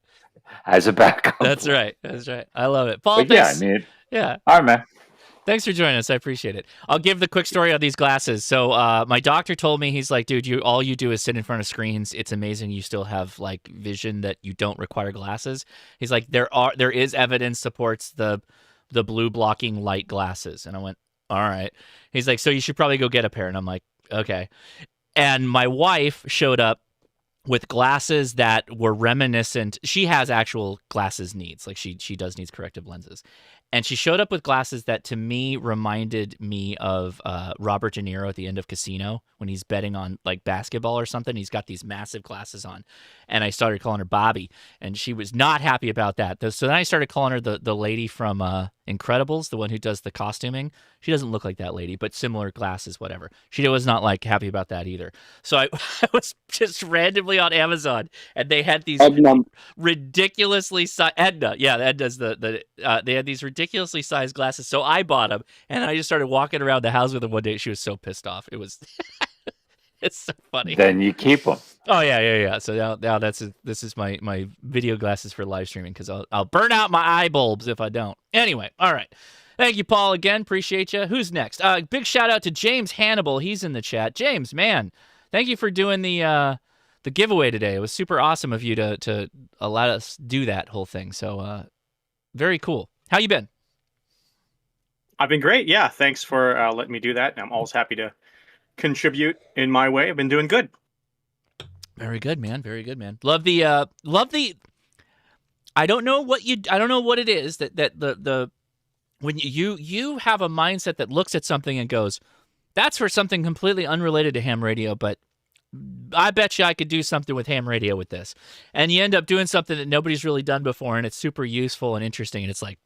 [SPEAKER 11] As a backup.
[SPEAKER 1] That's
[SPEAKER 11] plan.
[SPEAKER 1] right. I love it. Paul,
[SPEAKER 11] but yeah, I mean,
[SPEAKER 1] yeah.
[SPEAKER 11] All right, man.
[SPEAKER 1] Thanks for joining us. I appreciate it. I'll give the quick story on these glasses. So my doctor told me, he's like, dude, all you do is sit in front of screens. It's amazing you still have like vision that you don't require glasses. He's like, there is evidence supports the blue blocking light glasses. And I went, all right. He's like, so you should probably go get a pair. And I'm like, okay. And my wife showed up with glasses that were reminiscent. She has actual glasses needs. Like she does needs corrective lenses. And she showed up with glasses that to me reminded me of Robert De Niro at the end of Casino when he's betting on like basketball or something. He's got these massive glasses on. And I started calling her Bobby, and she was not happy about that. So then I started calling her the lady from Incredibles, the one who does the costuming. She doesn't look like that lady, but similar glasses, whatever. She was not like happy about that either. So I was just randomly on Amazon, and they had these ridiculously sized Edna. Yeah, Edna's they had these ridiculously sized glasses. So I bought them, and I just started walking around the house with them one day. She was so pissed off. It was it's so funny.
[SPEAKER 11] Then you keep them.
[SPEAKER 1] Oh yeah. So now this is my video glasses for live streaming, because I'll burn out my eye bulbs if I don't. Anyway, all right. Thank you, Paul, again. Appreciate you. Who's next? Big shout out to James Hannibal. He's in the chat. James, man, thank you for doing the giveaway today. It was super awesome of you to allow us do that whole thing. So very cool. How you been?
[SPEAKER 12] I've been great. Yeah, thanks for letting me do that. I'm always happy to contribute in my way. I've been doing good.
[SPEAKER 1] Very good, man. Very good, man. Love the I don't know what it is that the when you have a mindset that looks at something and goes, that's for something completely unrelated to ham radio, but I bet you I could do something with ham radio with this. And you end up doing something that nobody's really done before, and it's super useful and interesting, and it's like,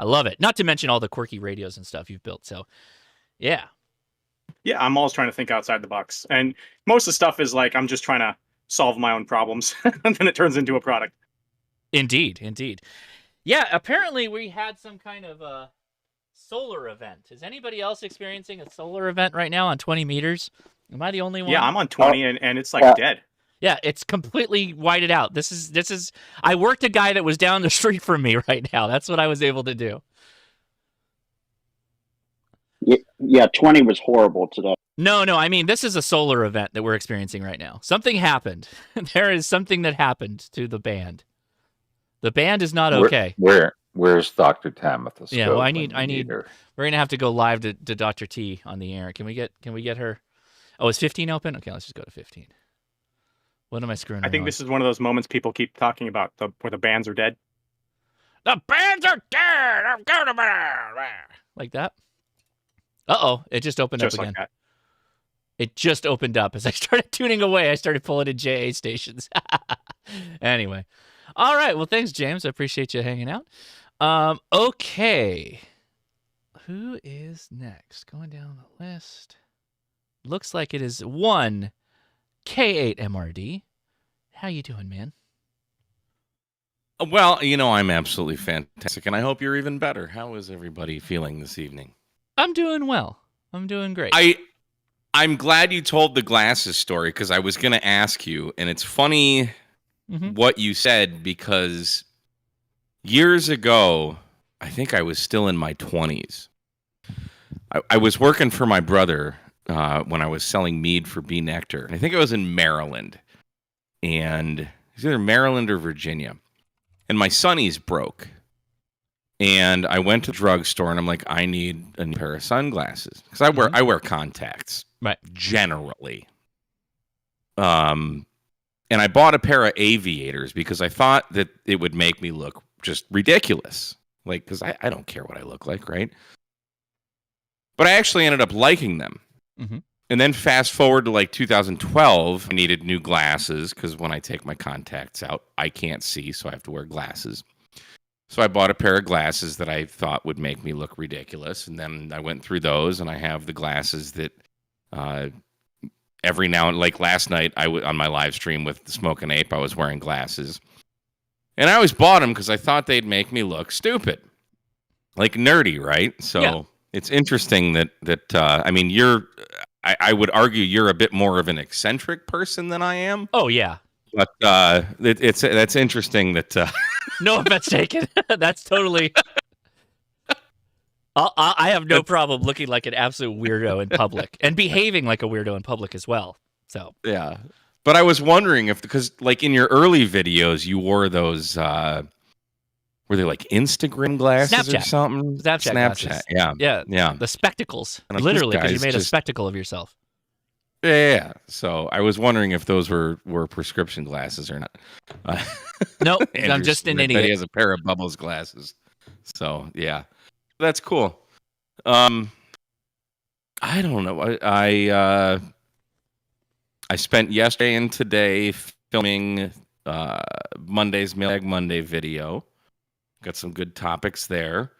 [SPEAKER 1] I love it. Not to mention all the quirky radios and stuff you've built. So, yeah.
[SPEAKER 12] Yeah, I'm always trying to think outside the box. And most of the stuff is like, I'm just trying to solve my own problems, and then it turns into a product.
[SPEAKER 1] Indeed. Yeah, apparently we had some kind of a solar event. Is anybody else experiencing a solar event right now on 20 meters? Am I the only one?
[SPEAKER 12] Yeah, I'm on 20 and it's like dead.
[SPEAKER 1] Yeah, it's completely whited out. This is I worked a guy that was down the street from me right now. That's what I was able to do.
[SPEAKER 3] Yeah, 20 was horrible today.
[SPEAKER 1] No, I mean, this is a solar event that we're experiencing right now. Something happened. There is something that happened to the band. The band is not okay.
[SPEAKER 11] Where's Dr. Tamitha?
[SPEAKER 1] Yeah, well, I need her. We're going to have to go live to Dr. T on the air. Can we get her? Oh, is 15 open? Okay, let's just go to 15. What am I screwing
[SPEAKER 12] I think this is one of those moments people keep talking about, where the bands are dead.
[SPEAKER 1] The bands are dead! I'm going to bed! Like that? Uh-oh, it just opened up again.
[SPEAKER 12] Like
[SPEAKER 1] it just opened up. As I started tuning away, I started pulling in JA stations. Anyway. All right, well, thanks, James. I appreciate you hanging out. Okay. Who is next? Going down the list. Looks like it is one K8MRD. How you doing, man?
[SPEAKER 10] Well, I'm absolutely fantastic, and I hope you're even better. How is everybody feeling this evening?
[SPEAKER 1] I'm doing well. I'm doing great.
[SPEAKER 10] I I'm glad you told the glasses story because I was going to ask you, and it's funny what you said because years ago, I think I was still in my 20s. I was working for my brother when I was selling mead for Bee Nectar. And I think I was in Maryland. And it's either Maryland or Virginia. And my sunnies broke. And I went to the drugstore and I'm like, I need a new pair of sunglasses. Because I wear contacts.
[SPEAKER 1] Right.
[SPEAKER 10] Generally. And I bought a pair of aviators because I thought that it would make me look just ridiculous. Like, because I don't care what I look like, right? But I actually ended up liking them.
[SPEAKER 1] Mm-hmm.
[SPEAKER 10] And then fast forward to like 2012, I needed new glasses because when I take my contacts out, I can't see, so I have to wear glasses. So I bought a pair of glasses that I thought would make me look ridiculous. And then I went through those, and I have the glasses that every now and like last night, on my live stream with the Smokin' Ape, I was wearing glasses. And I always bought them because I thought they'd make me look stupid. Like nerdy, right? So it's interesting that I mean, I would argue you're a bit more of an eccentric person than I am.
[SPEAKER 1] Oh, yeah.
[SPEAKER 10] But that's interesting that...
[SPEAKER 1] No offense taken. That's totally... I have no problem looking like an absolute weirdo in public and behaving like a weirdo in public as well. So
[SPEAKER 10] yeah. But I was wondering if, because like in your early videos, you wore those... were they like Instagram glasses or something?
[SPEAKER 1] Snapchat glasses.
[SPEAKER 10] Yeah.
[SPEAKER 1] The spectacles.
[SPEAKER 10] Like,
[SPEAKER 1] literally, because you made a spectacle of yourself.
[SPEAKER 10] Yeah. So I was wondering if those were prescription glasses or not.
[SPEAKER 1] No, I'm just an idiot.
[SPEAKER 10] He has a pair of Bubbles glasses. So yeah, that's cool. I don't know. I spent yesterday and today filming Monday's Mailbag Monday video. Got some good topics there.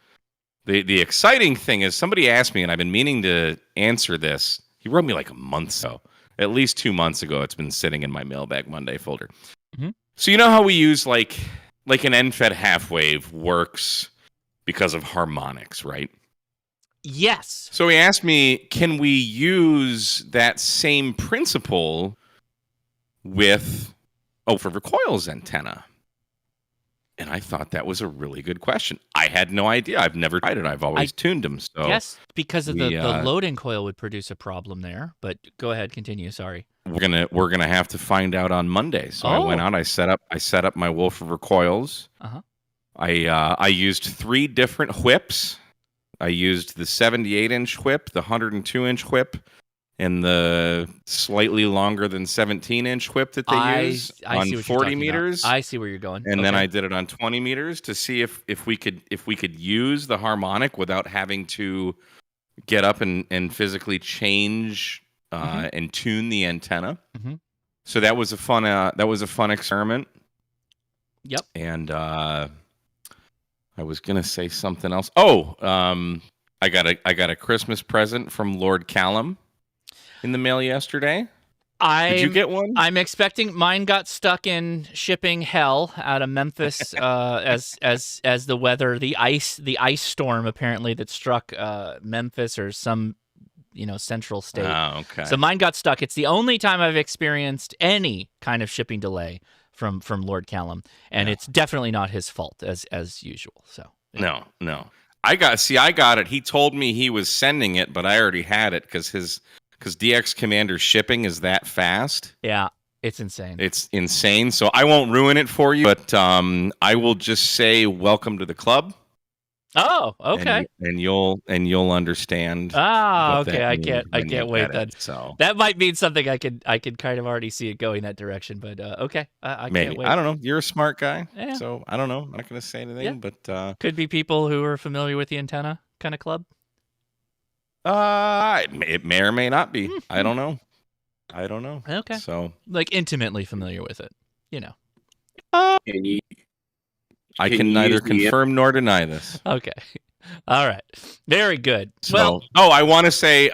[SPEAKER 10] The exciting thing is somebody asked me, and I've been meaning to answer this. He wrote me like a month ago, at least 2 months ago. It's been sitting in my Mailbag Monday folder.
[SPEAKER 1] Mm-hmm.
[SPEAKER 10] So you know how we use like an end-fed half wave works because of harmonics, right?
[SPEAKER 1] Yes.
[SPEAKER 10] So he asked me, can we use that same principle with for recoils antenna? And I thought that was a really good question. I had no idea. I've never tried it. I've always tuned them. So
[SPEAKER 1] yes, because of the loading coil would produce a problem there. But go ahead, continue. Sorry.
[SPEAKER 10] We're gonna have to find out on Monday. So I went out. I set up my Wolf River coils.
[SPEAKER 1] Uh-huh.
[SPEAKER 10] I used 3 different whips. I used the 78-inch whip, the 102-inch whip, and the slightly longer than 17-inch whip that they use on 40 meters.
[SPEAKER 1] I see where you're going.
[SPEAKER 10] And then I did it on 20 meters to see if we could use the harmonic without having to get up and physically change and tune the antenna.
[SPEAKER 1] Mm-hmm.
[SPEAKER 10] So that was a fun experiment.
[SPEAKER 1] Yep.
[SPEAKER 10] And I was gonna say something else. I got a Christmas present from Lord Callum in the mail yesterday. Did you get one?
[SPEAKER 1] I'm expecting. Mine got stuck in shipping hell out of Memphis as the weather, the ice storm apparently that struck Memphis or some central state.
[SPEAKER 10] Oh, okay.
[SPEAKER 1] So mine got stuck. It's the only time I've experienced any kind of shipping delay from Lord Callum, and it's definitely not his fault as usual. So
[SPEAKER 10] no. I got it. He told me he was sending it, but I already had it because DX Commander shipping is that fast.
[SPEAKER 1] Yeah, it's insane.
[SPEAKER 10] It's insane. So I won't ruin it for you, but I will just say welcome to the club.
[SPEAKER 1] Oh, okay.
[SPEAKER 10] And you'll understand.
[SPEAKER 1] Ah, okay. I can't wait then.
[SPEAKER 10] So
[SPEAKER 1] that might mean something. I could kind of already see it going that direction. But okay, I
[SPEAKER 10] maybe.
[SPEAKER 1] can't wait.
[SPEAKER 10] I don't know. You're a smart guy,
[SPEAKER 1] yeah.
[SPEAKER 10] So I don't know. I'm not going to say anything, but
[SPEAKER 1] could be people who are familiar with the antenna kind of club.
[SPEAKER 10] It may or may not be. I don't know.
[SPEAKER 1] Okay.
[SPEAKER 10] So
[SPEAKER 1] like intimately familiar with it,
[SPEAKER 10] I can neither confirm nor deny this.
[SPEAKER 1] Okay. All right. Very good.
[SPEAKER 10] So, I want to say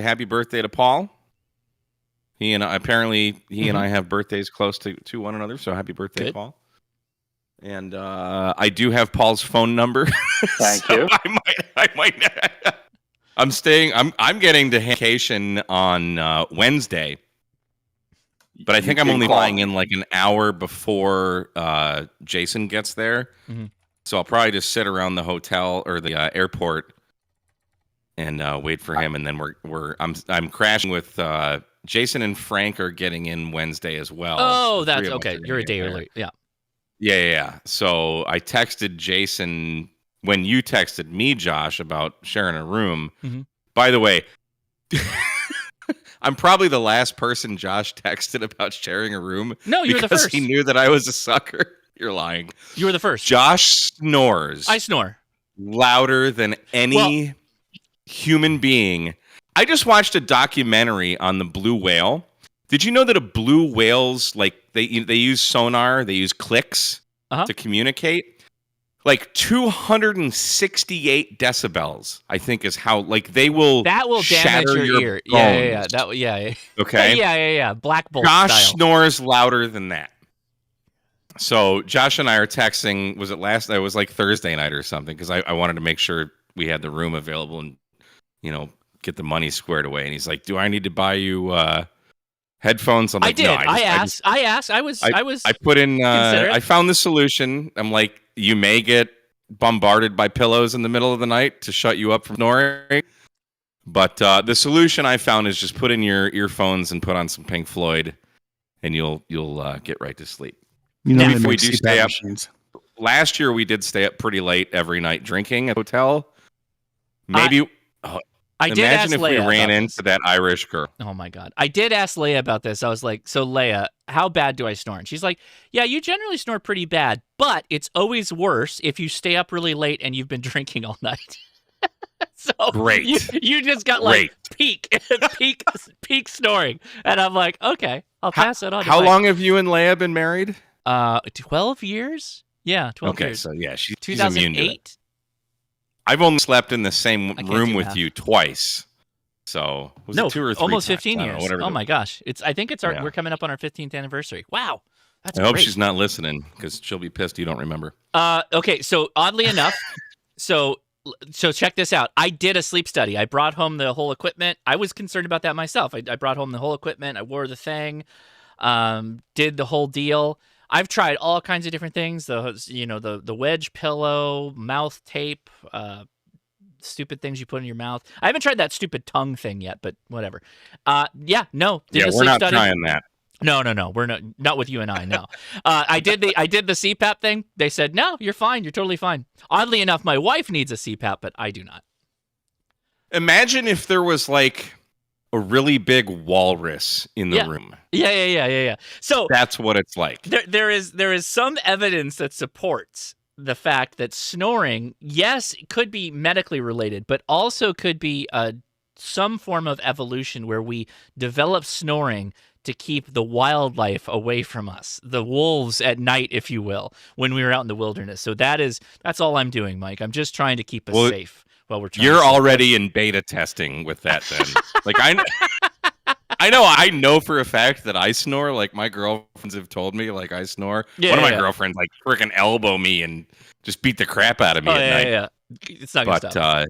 [SPEAKER 10] happy birthday to Paul. He and I have birthdays close to one another. So happy birthday, Paul. And I do have Paul's phone number.
[SPEAKER 11] Thank you.
[SPEAKER 10] I might I'm getting to vacation on Wednesday, but I think I'm only flying in like an hour before Jason gets there.
[SPEAKER 1] Mm-hmm.
[SPEAKER 10] So I'll probably just sit around the hotel or the airport and wait for him. And then I'm crashing with Jason and Frank are getting in Wednesday as well.
[SPEAKER 1] Oh, that's okay. You're a day early. Yeah.
[SPEAKER 10] Yeah. So I texted Jason when you texted me, Josh, about sharing a room.
[SPEAKER 1] Mm-hmm.
[SPEAKER 10] By the way, I'm probably the last person Josh texted about sharing a room.
[SPEAKER 1] No, you were the
[SPEAKER 10] because
[SPEAKER 1] first.
[SPEAKER 10] He knew that I was a sucker. You're lying.
[SPEAKER 1] You were the first.
[SPEAKER 10] Josh snores.
[SPEAKER 1] I snore
[SPEAKER 10] louder than any human being. I just watched a documentary on the blue whale. Did you know that a blue whale's like they use sonar, they use clicks to communicate? Like 268 decibels, I think, is how that will
[SPEAKER 1] damage your ear.
[SPEAKER 10] Bones.
[SPEAKER 1] Yeah.
[SPEAKER 10] Okay.
[SPEAKER 1] Yeah. Black Bolt
[SPEAKER 10] Josh
[SPEAKER 1] style.
[SPEAKER 10] snores louder than that. So Josh and I are texting. Was it last night? It was like Thursday night or something because I wanted to make sure we had the room available and get the money squared away. And he's like, "Do I need to buy you headphones?" I'm like,
[SPEAKER 1] I did.
[SPEAKER 10] No,
[SPEAKER 1] I asked. I
[SPEAKER 10] put in. I found the solution. I'm like, you may get bombarded by pillows in the middle of the night to shut you up from snoring. But the solution I found is just put in your earphones and put on some Pink Floyd, and you'll get right to sleep. If we do stay up. Last year we did stay up pretty late every night drinking at the hotel. Maybe. Imagine if we ran into that Irish girl.
[SPEAKER 1] Oh my God. I did ask Leia about this. I was like, so Leia, how bad do I snore? And she's like, yeah, you generally snore pretty bad, but it's always worse if you stay up really late and you've been drinking all night. So
[SPEAKER 10] great.
[SPEAKER 1] You just got like peak snoring. And I'm like, okay, I'll pass it on.
[SPEAKER 10] How long have you and Leia been married?
[SPEAKER 1] 12 years. Yeah, 12 years.
[SPEAKER 10] Okay, so yeah, she's
[SPEAKER 1] 2008.
[SPEAKER 10] immune to it. I've only slept in the same room with you twice. So was it 2 or 3
[SPEAKER 1] almost
[SPEAKER 10] times?
[SPEAKER 1] 15 years. Oh my gosh. I think it's we're coming up on our 15th anniversary. Wow. That's
[SPEAKER 10] I hope she's not listening because she'll be pissed you don't remember.
[SPEAKER 1] Okay, so oddly enough, so check this out. I did a sleep study. I brought home the whole equipment. I was concerned about that myself. I brought home the whole equipment. I wore the thing, did the whole deal. I've tried all kinds of different things. The wedge pillow, mouth tape, stupid things you put in your mouth. I haven't tried that stupid tongue thing yet, but whatever.
[SPEAKER 10] We're not trying that.
[SPEAKER 1] No, we're not with you and I. No, I did the CPAP thing. They said no, you're fine. You're totally fine. Oddly enough, my wife needs a CPAP, but I do not.
[SPEAKER 10] Imagine if there was like a really big walrus in the room.
[SPEAKER 1] Yeah. So
[SPEAKER 10] that's what it's like.
[SPEAKER 1] There is some evidence that supports the fact that snoring, yes, it could be medically related, but also could be some form of evolution where we develop snoring to keep the wildlife away from us, the wolves at night, if you will, when we were out in the wilderness. So that's all I'm doing, Mike. I'm just trying to keep us safe while we're trying.
[SPEAKER 10] You're already in beta testing with that, then. Like I know for a fact that I snore. Like my girlfriends have told me, like I snore. One of my girlfriends like freaking elbow me and just beat the crap out of me at night.
[SPEAKER 1] Yeah. It's not gonna stop.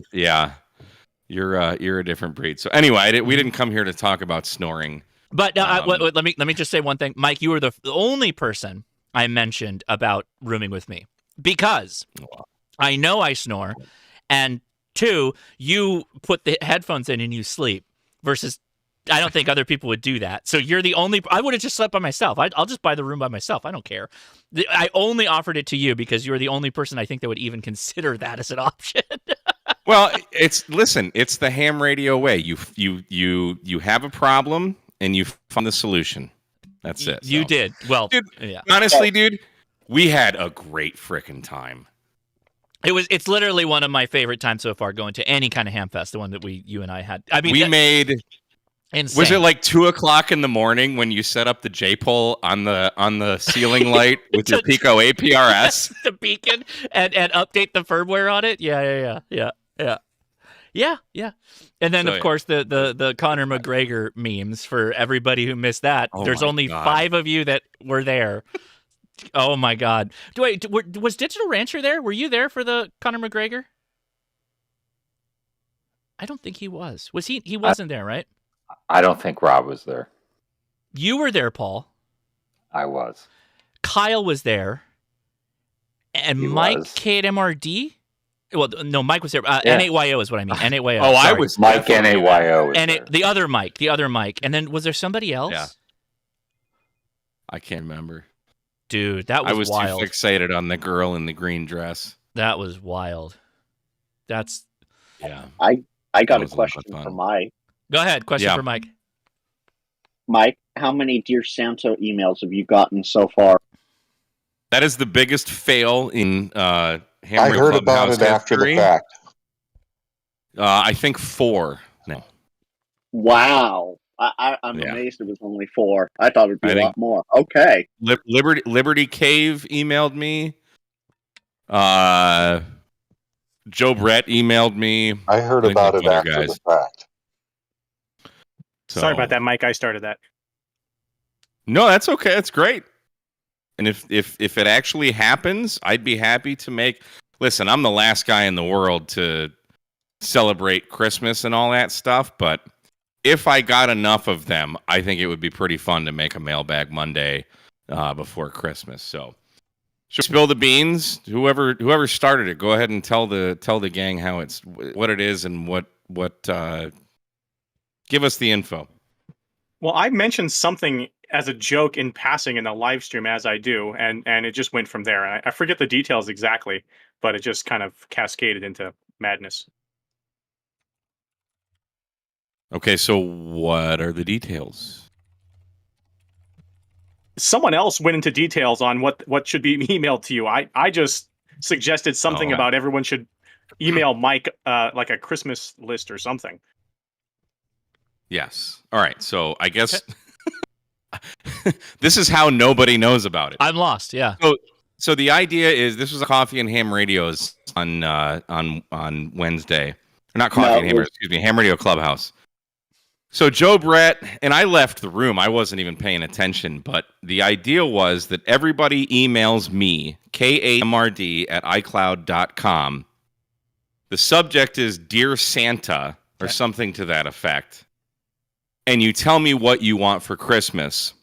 [SPEAKER 10] You're a different breed. So anyway, we didn't come here to talk about snoring.
[SPEAKER 1] But let me just say one thing, Mike. You were the only person I mentioned about rooming with me because I know I snore, and 2, you put the headphones in and you sleep. Versus, I don't think other people would do that. So you're the only. I would have just slept by myself. I'll just buy the room by myself. I don't care. I only offered it to you because you're the only person I think that would even consider that as an option.
[SPEAKER 10] Well, it's the ham radio way. You have a problem. And you found the solution. That's it.
[SPEAKER 1] You did. Well,
[SPEAKER 10] dude, honestly, dude, we had a great freaking time.
[SPEAKER 1] It's literally one of my favorite times so far going to any kind of ham fest, the one that you and I had. I mean,
[SPEAKER 10] we made
[SPEAKER 1] insane.
[SPEAKER 10] Was it like 2:00 in the morning when you set up the J-pole on the ceiling light with your Pico APRS?
[SPEAKER 1] The beacon and update the firmware on it? Yeah. And then, of course, the Conor McGregor memes for everybody who missed that. There's only 5 of you that were there. Oh, my God. Was Digital Rancher there? Were you there for the Conor McGregor? I don't think he was. Was he? He wasn't there, right?
[SPEAKER 11] I don't think Rob was there.
[SPEAKER 1] You were there, Paul.
[SPEAKER 11] I was.
[SPEAKER 1] Kyle was there. And
[SPEAKER 11] He
[SPEAKER 1] Mike
[SPEAKER 11] was.
[SPEAKER 1] KMRD? Well, no, Mike was there.
[SPEAKER 11] Yeah.
[SPEAKER 1] N8YO is what I mean. N8YO.
[SPEAKER 10] Oh, I
[SPEAKER 1] sorry.
[SPEAKER 10] was
[SPEAKER 11] Mike
[SPEAKER 10] definitely
[SPEAKER 11] NAYO was
[SPEAKER 1] And
[SPEAKER 11] there.
[SPEAKER 1] the other Mike. And then was there somebody else?
[SPEAKER 10] Yeah. I can't remember.
[SPEAKER 1] Dude, that was
[SPEAKER 10] I was
[SPEAKER 1] wild.
[SPEAKER 10] too fixated on the girl in the green dress.
[SPEAKER 1] That was wild. That's
[SPEAKER 10] Yeah.
[SPEAKER 3] I got
[SPEAKER 10] That
[SPEAKER 3] a
[SPEAKER 10] was a lot of
[SPEAKER 3] question
[SPEAKER 10] fun.
[SPEAKER 3] for Mike.
[SPEAKER 1] Go ahead. Question
[SPEAKER 10] Yeah.
[SPEAKER 1] for Mike.
[SPEAKER 3] Mike, how many Dear Santa emails have you gotten so far?
[SPEAKER 10] That is the biggest fail in
[SPEAKER 2] I
[SPEAKER 10] Hammer
[SPEAKER 2] heard about
[SPEAKER 10] Clubhouse
[SPEAKER 2] it after the
[SPEAKER 10] history.
[SPEAKER 2] fact.
[SPEAKER 10] I think 4 now.
[SPEAKER 3] Wow. I'm
[SPEAKER 10] Yeah.
[SPEAKER 3] amazed it was only 4. I thought it would be
[SPEAKER 10] I
[SPEAKER 3] a
[SPEAKER 10] think-
[SPEAKER 3] lot more. Okay.
[SPEAKER 10] Liberty Cave emailed me. Joe Brett emailed me.
[SPEAKER 2] I heard
[SPEAKER 10] I think
[SPEAKER 2] about
[SPEAKER 10] a
[SPEAKER 2] it
[SPEAKER 10] couple
[SPEAKER 2] after
[SPEAKER 10] other
[SPEAKER 2] the
[SPEAKER 10] guys.
[SPEAKER 2] fact.
[SPEAKER 12] Sorry
[SPEAKER 10] So-
[SPEAKER 12] about that, Mike. I started that.
[SPEAKER 10] No, that's okay. That's great. And if it actually happens, I'd be happy to make. Listen, I'm the last guy in the world to celebrate Christmas and all that stuff, but if I got enough of them, I think it would be pretty fun to make a Mailbag Monday before Christmas. So, spill the beans. Whoever started it, go ahead and tell the gang how what it is and what give us the info.
[SPEAKER 12] Well, I mentioned something as a joke in passing in the live stream, as I do, and it just went from there. I forget the details exactly, but it just kind of cascaded into madness.
[SPEAKER 10] Okay, so what are the details?
[SPEAKER 12] Someone else went into details on what should be emailed to you. I just suggested something
[SPEAKER 10] Oh.
[SPEAKER 12] about everyone should email Mike like a Christmas list or something.
[SPEAKER 10] Yes. All right. So I guess this is how nobody knows about it.
[SPEAKER 1] I'm lost. Yeah.
[SPEAKER 10] So the idea is this was a Coffee and Ham Radios on Wednesday. Or not Coffee
[SPEAKER 3] No,
[SPEAKER 10] and Ham,
[SPEAKER 3] it was-
[SPEAKER 10] excuse me, Ham Radio Clubhouse. So Joe Brett, and I left the room. I wasn't even paying attention, but the idea was that everybody emails me, KAMRD@iCloud.com. The subject is Dear Santa or something to that effect. And you tell me what you want for Christmas.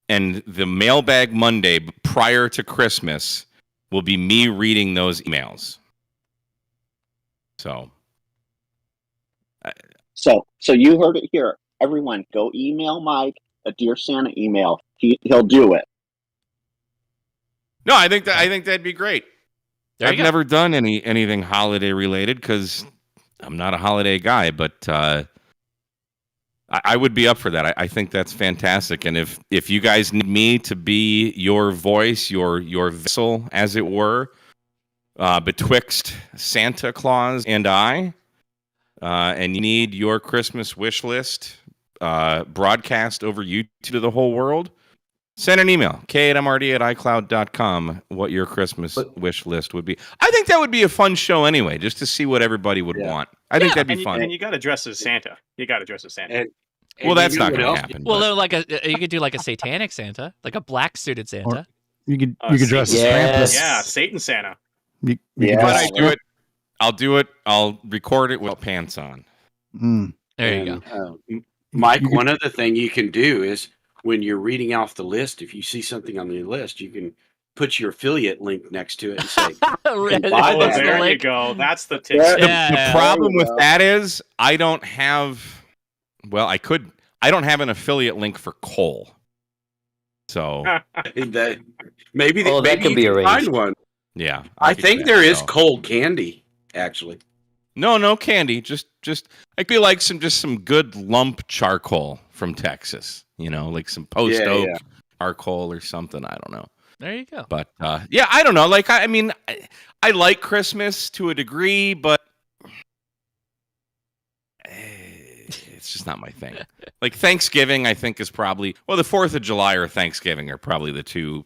[SPEAKER 10] And the Mailbag Monday prior to Christmas will be me reading those emails. So
[SPEAKER 3] So you heard it here. Everyone, go email Mike a Dear Santa email. He'll do it.
[SPEAKER 10] no, I think that'd be great.
[SPEAKER 1] There you
[SPEAKER 10] I've
[SPEAKER 1] go.
[SPEAKER 10] never done anything holiday related because I'm not a holiday guy, but I would be up for that. I think that's fantastic. And if you guys need me to be your voice, your vessel, as it were, betwixt Santa Claus and I, and you need your Christmas wish list broadcast over YouTube to the whole world, send an email, KAMRD@iCloud.com, what your Christmas wish list would be. I think that would be a fun show anyway, just to see what everybody would want. I think that'd be fun.
[SPEAKER 12] And you got to dress as Santa. You got to dress as Santa.
[SPEAKER 10] Well, that's not going to happen.
[SPEAKER 1] Well,
[SPEAKER 10] but-
[SPEAKER 1] no, like you could do like a satanic Santa, like a black suited Santa.
[SPEAKER 8] You could dress as
[SPEAKER 12] Satan-
[SPEAKER 8] Krampus.
[SPEAKER 12] Yeah, Satan Santa.
[SPEAKER 8] You
[SPEAKER 3] Yeah.
[SPEAKER 8] could
[SPEAKER 10] But
[SPEAKER 8] dress-
[SPEAKER 10] I do it. I'll do it. I'll record it with pants on.
[SPEAKER 1] There you go.
[SPEAKER 6] Mike, one other thing you can do is when you're reading off the list, if you see something on the list, you can put your affiliate link next to it and say,
[SPEAKER 1] Right,
[SPEAKER 12] Oh,
[SPEAKER 1] that's the
[SPEAKER 12] there you
[SPEAKER 1] link.
[SPEAKER 12] go. That's the tip.
[SPEAKER 3] Yeah.
[SPEAKER 10] The problem with
[SPEAKER 3] go.
[SPEAKER 10] that is I don't have. Well, I could. I don't have an affiliate link for coal. So
[SPEAKER 6] that, maybe
[SPEAKER 13] Oh, that
[SPEAKER 6] maybe
[SPEAKER 13] could
[SPEAKER 6] you
[SPEAKER 13] be
[SPEAKER 6] can
[SPEAKER 13] arranged.
[SPEAKER 6] find one.
[SPEAKER 10] yeah,
[SPEAKER 6] I
[SPEAKER 10] could
[SPEAKER 6] think
[SPEAKER 10] do
[SPEAKER 6] there
[SPEAKER 10] that,
[SPEAKER 6] is
[SPEAKER 10] so.
[SPEAKER 6] cold candy, actually.
[SPEAKER 10] No candy. Just I feel like some good lump charcoal from Texas. Like some post oak charcoal or something. I don't know.
[SPEAKER 1] There you go.
[SPEAKER 10] But yeah, I don't know. Like I mean, I like Christmas to a degree, but it's just not my thing. Like Thanksgiving, I think is probably the 4th of July or Thanksgiving are probably the two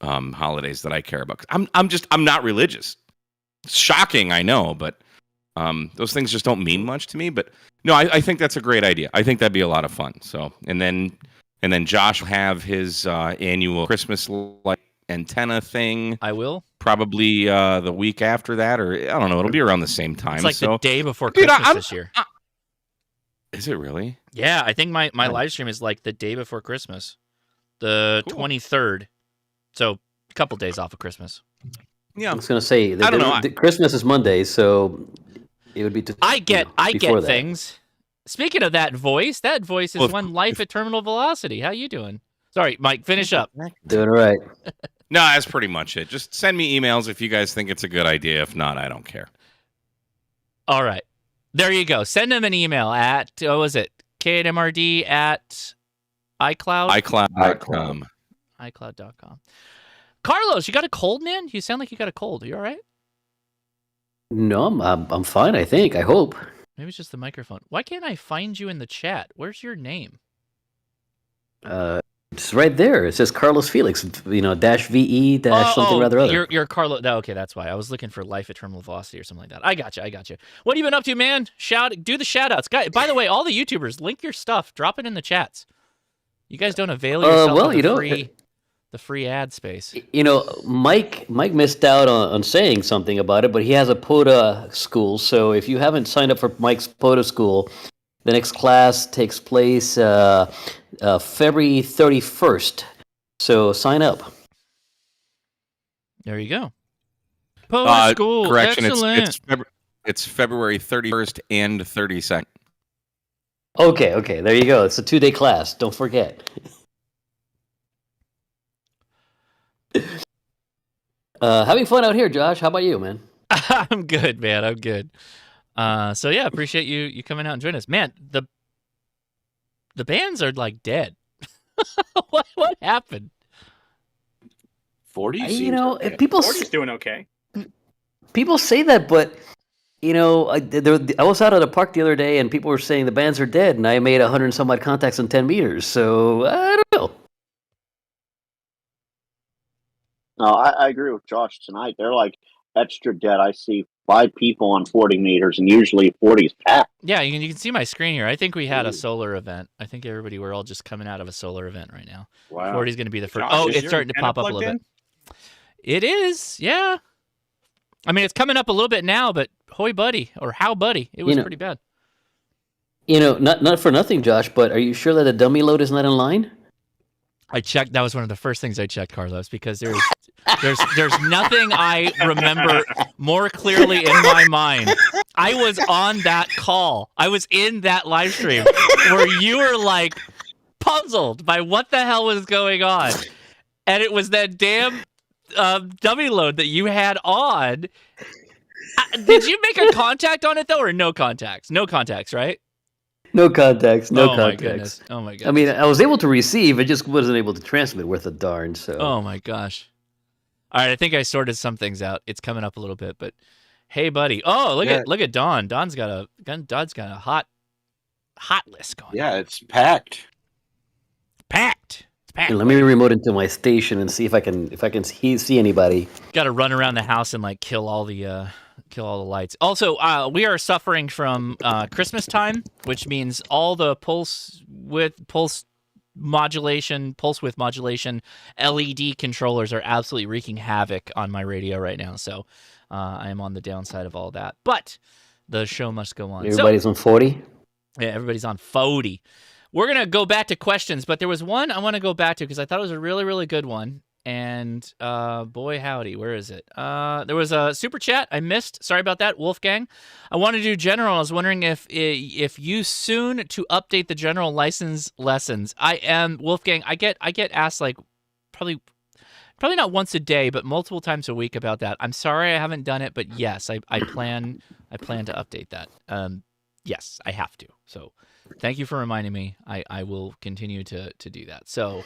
[SPEAKER 10] holidays that I care about. I'm not religious. It's shocking, I know, but those things just don't mean much to me. But no, I think that's a great idea. I think that'd be a lot of fun. So and then Josh will have his annual Christmas light antenna thing.
[SPEAKER 1] I will
[SPEAKER 10] Probably the week after that, or I don't know. It'll be around the same time.
[SPEAKER 1] It's like
[SPEAKER 10] so,
[SPEAKER 1] the day before
[SPEAKER 10] Dude,
[SPEAKER 1] Christmas
[SPEAKER 10] I'm-
[SPEAKER 1] this year.
[SPEAKER 10] Is it really?
[SPEAKER 1] Yeah, I think my live stream is like the day before Christmas, the 23rd. So a couple days off of Christmas.
[SPEAKER 10] Yeah,
[SPEAKER 13] I was going to say
[SPEAKER 10] I don't know.
[SPEAKER 13] Christmas is Monday, so it would be.
[SPEAKER 1] I get
[SPEAKER 13] that.
[SPEAKER 1] things. Speaking of that voice is one life at terminal velocity. How you doing? Sorry, Mike. Finish up.
[SPEAKER 13] Doing all right.
[SPEAKER 10] No, that's pretty much it. Just send me emails if you guys think it's a good idea. If not, I don't care.
[SPEAKER 1] All right. There you go. Send them an email at, what was it? KMRD at iCloud?
[SPEAKER 10] iCloud.com.
[SPEAKER 1] iCloud.com. Carlos, you got a cold, man? You sound like you got a cold. Are you all right?
[SPEAKER 13] No, I'm fine, I think. I hope.
[SPEAKER 1] Maybe it's just the microphone. Why can't I find you in the chat? Where's your name?
[SPEAKER 13] It's right there. It says Carlos Felix, -VE something rather other.
[SPEAKER 1] You're Carlos. Oh, okay, that's why. I was looking for life at terminal velocity or something like that. I got you. What have you been up to, man? Do the shout outs. Guys, by the way, all the YouTubers, link your stuff. Drop it in the chats. You guys don't avail yourself of the free ad space.
[SPEAKER 13] Mike missed out on saying something about it, but he has a POTA school. So if you haven't signed up for Mike's POTA school, the next class takes place February 31st. So sign up.
[SPEAKER 1] There you go. POTA school.
[SPEAKER 10] Correction.
[SPEAKER 1] Excellent.
[SPEAKER 10] It's February 31st and 32nd.
[SPEAKER 13] Okay. There you go. It's a 2-day class. Don't forget. Having fun out here, Josh. How about you, man?
[SPEAKER 1] I'm good, man. I'm good. So yeah, appreciate you coming out and joining us, man. The bands are like dead. what happened?
[SPEAKER 6] 40.
[SPEAKER 13] People
[SPEAKER 12] 40's doing okay.
[SPEAKER 13] People say that, but I was out at a park the other day, and people were saying the bands are dead, and I made 100 and some odd contacts in 10 meters. So I don't know.
[SPEAKER 3] No, I agree with Josh tonight. They're like extra dead. I see 5 people on 40 meters, and usually 40 is packed.
[SPEAKER 1] Yeah, you can see my screen here. I think we had a solar event. I think we're all just coming out of a solar event right now.
[SPEAKER 6] Wow.
[SPEAKER 1] 40's going to be the first.
[SPEAKER 12] Josh,
[SPEAKER 1] It's starting to pop up a little bit. It is, yeah. I mean, it's coming up a little bit now, but hoy buddy, or how buddy, it was pretty bad.
[SPEAKER 13] Not for nothing, Josh, but are you sure that the dummy load is not in line?
[SPEAKER 1] I checked. That was one of the first things I checked, Carlos, because there's nothing I remember more clearly in my mind. I was on that call. I was in that live stream where you were like puzzled by what the hell was going on, and it was that damn dummy load that you had on. Did you make a contact on it though, or no contacts? No contacts, right?
[SPEAKER 13] No contacts. No contacts.
[SPEAKER 1] My goodness. Oh my goodness.
[SPEAKER 13] I mean, I was able to receive. I just wasn't able to transmit worth a darn. So.
[SPEAKER 1] Oh my gosh. All right, I think I sorted some things out. It's coming up a little bit, but hey, buddy. Oh, look at Don. Don's got a hot list going.
[SPEAKER 6] Yeah, it's packed.
[SPEAKER 1] Packed. It's packed.
[SPEAKER 13] Here, let me remote into my station and see if I can see anybody.
[SPEAKER 1] Got to run around the house and like kill all the lights. Also, we are suffering from Christmas time, which means all the pulse width modulation LED controllers are absolutely wreaking havoc on my radio right now. So I am on the downside of all that. But the show must go on.
[SPEAKER 13] Everybody's on 40?
[SPEAKER 1] Yeah, everybody's on 40. We're going to go back to questions, but there was one I want to go back to because I thought it was a really, really good one. And boy, howdy, where is it? There was a super chat I missed. Sorry about that, Wolfgang. I want to do general. I was wondering if you soon to update the general license lessons. I am Wolfgang. I get asked like probably not once a day, but multiple times a week about that. I'm sorry I haven't done it, but yes, I plan to update that. Yes, I have to. So thank you for reminding me. I will continue to do that. So.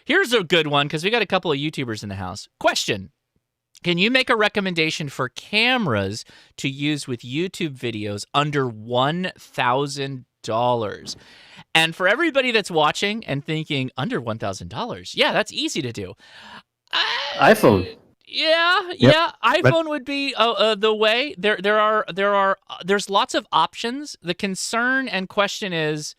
[SPEAKER 1] Here's a good one because we got a couple of YouTubers in the house. Question. Can you make a recommendation for cameras to use with YouTube videos under $1,000? And for everybody that's watching and thinking under $1,000, yeah, that's easy to do.
[SPEAKER 13] iPhone.
[SPEAKER 1] Yeah. iPhone would be the way. There's lots of options. The concern and question is,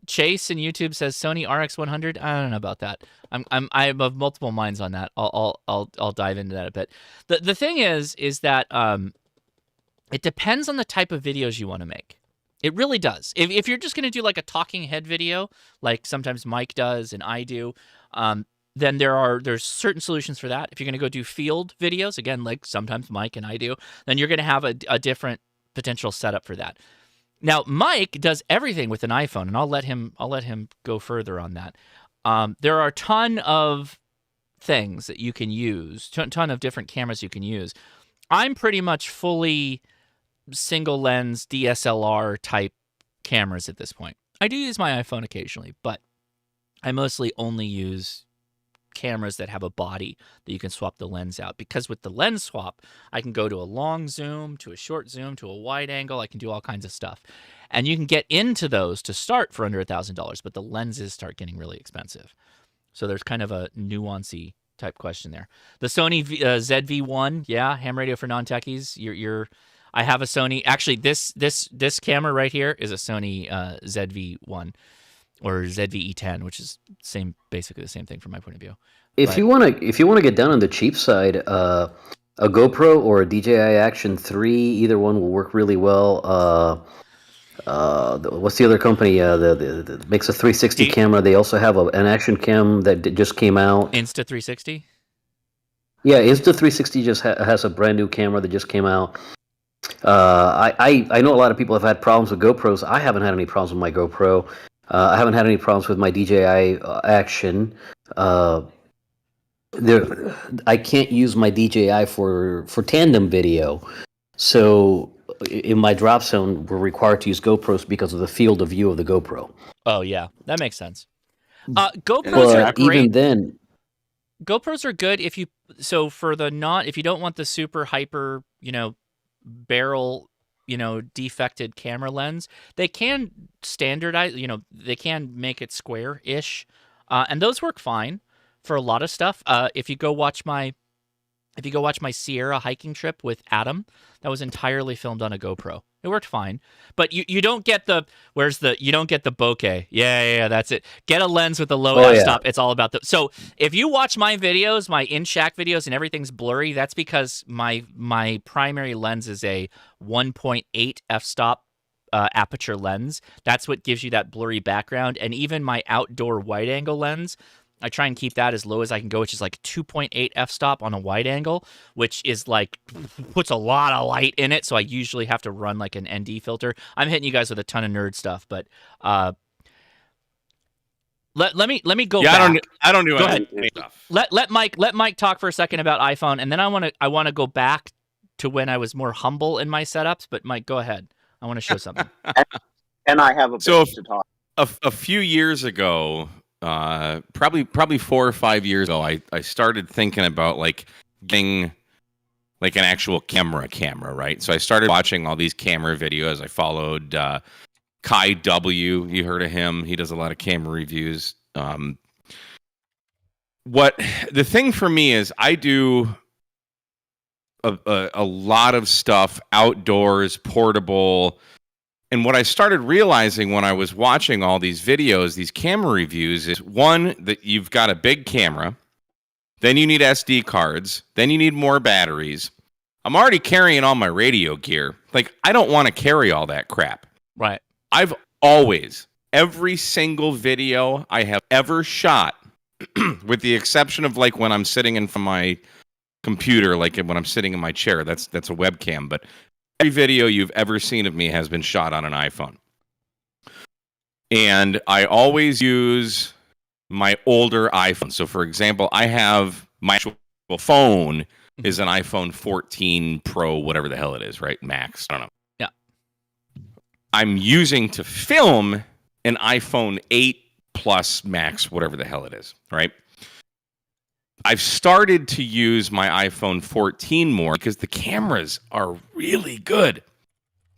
[SPEAKER 1] Chase in YouTube says Sony RX100. I don't know about that. I'm of multiple minds on that. I'll dive into that a bit. The thing is that it depends on the type of videos you want to make. It really does. If you're just going to do like a talking head video, like sometimes Mike does and I do, then there's certain solutions for that. If you're going to go do field videos, again, like sometimes Mike and I do, then you're going to have a different potential setup for that. Now, Mike does everything with an iPhone, and I'll let him go further on that. There are a ton of things that you can use, ton of different cameras you can use. I'm pretty much fully single lens DSLR type cameras at this point. I do use my iPhone occasionally, but I mostly only use cameras that have a body that you can swap the lens out, because with the lens swap I can go to a long zoom, to a short zoom, to a wide angle. I can do all kinds of stuff, and you can get into those to start for under $1,000, but the lenses start getting really expensive. So there's kind of a nuancy type question there. The Sony ZV-1, yeah, ham radio for non-techies. I have a Sony. Actually, this camera right here is a Sony ZV-1 or ZV-E10, which is basically the same thing from my point of view.
[SPEAKER 13] If you want to get down on the cheap side, a GoPro or a DJI Action 3, either one will work really well. What's the other company that makes a 360 camera? They also have an action cam that just came out.
[SPEAKER 1] Insta360?
[SPEAKER 13] Yeah, Insta360 just has a brand new camera that just came out. I know a lot of people have had problems with GoPros. I haven't had any problems with my GoPro. I haven't had any problems with my DJI Action. I can't use my DJI for tandem video. So in my drop zone, we're required to use GoPros because of the field of view of the GoPro.
[SPEAKER 1] Oh, yeah. That makes sense. GoPros are great.
[SPEAKER 13] Even then,
[SPEAKER 1] GoPros are good if you don't want the super hyper, barrel, defected camera lens. They can standardize, they can make it square-ish. And those work fine for a lot of stuff. If you go watch my Sierra hiking trip with Adam, that was entirely filmed on a GoPro. It worked fine, but you don't get the bokeh. Yeah, that's it. Get a lens with a low f-stop. It's all about so if you watch my videos, my in-shack videos, and everything's blurry, that's because my primary lens is a 1.8 f-stop aperture lens. That's what gives you that blurry background. And even my outdoor wide-angle lens, I try and keep that as low as I can go, which is like 2.8 f-stop on a wide angle, which is like puts a lot of light in it. So I usually have to run like an ND filter. I'm hitting you guys with a ton of nerd stuff, but let me go back.
[SPEAKER 10] I don't do
[SPEAKER 1] go
[SPEAKER 10] any
[SPEAKER 1] ahead.
[SPEAKER 10] stuff.
[SPEAKER 1] Let Mike talk for a second about iPhone, and then I want to go back to when I was more humble in my setups. But Mike, go ahead. I want to show something.
[SPEAKER 3] And I have a bit to talk.
[SPEAKER 10] A few years ago, probably 4 or 5 years ago, I started thinking about like getting like an actual camera, right? So I started watching all these camera videos. I followed Kai W. You heard of him? He does a lot of camera reviews. What the thing for me is, I do a lot of stuff outdoors, portable. And what I started realizing when I was watching all these videos, these camera reviews, is one, that you've got a big camera, then you need SD cards, then you need more batteries. I'm already carrying all my radio gear. Like, I don't want to carry all that crap.
[SPEAKER 1] Right.
[SPEAKER 10] I've always, every single video I have ever shot, with the exception of like when I'm sitting in front of my computer, like when I'm sitting in my chair, that's a webcam, but every video you've ever seen of me has been shot on an iPhone. And I always use my older iPhone. So, for example, I have my actual phone is an iPhone 14 Pro, whatever the hell it is, right? Max. I don't know.
[SPEAKER 1] Yeah.
[SPEAKER 10] I'm using to film an iPhone 8 Plus Max, whatever the hell it is, right? I've started to use my iPhone 14 more because the cameras are really good.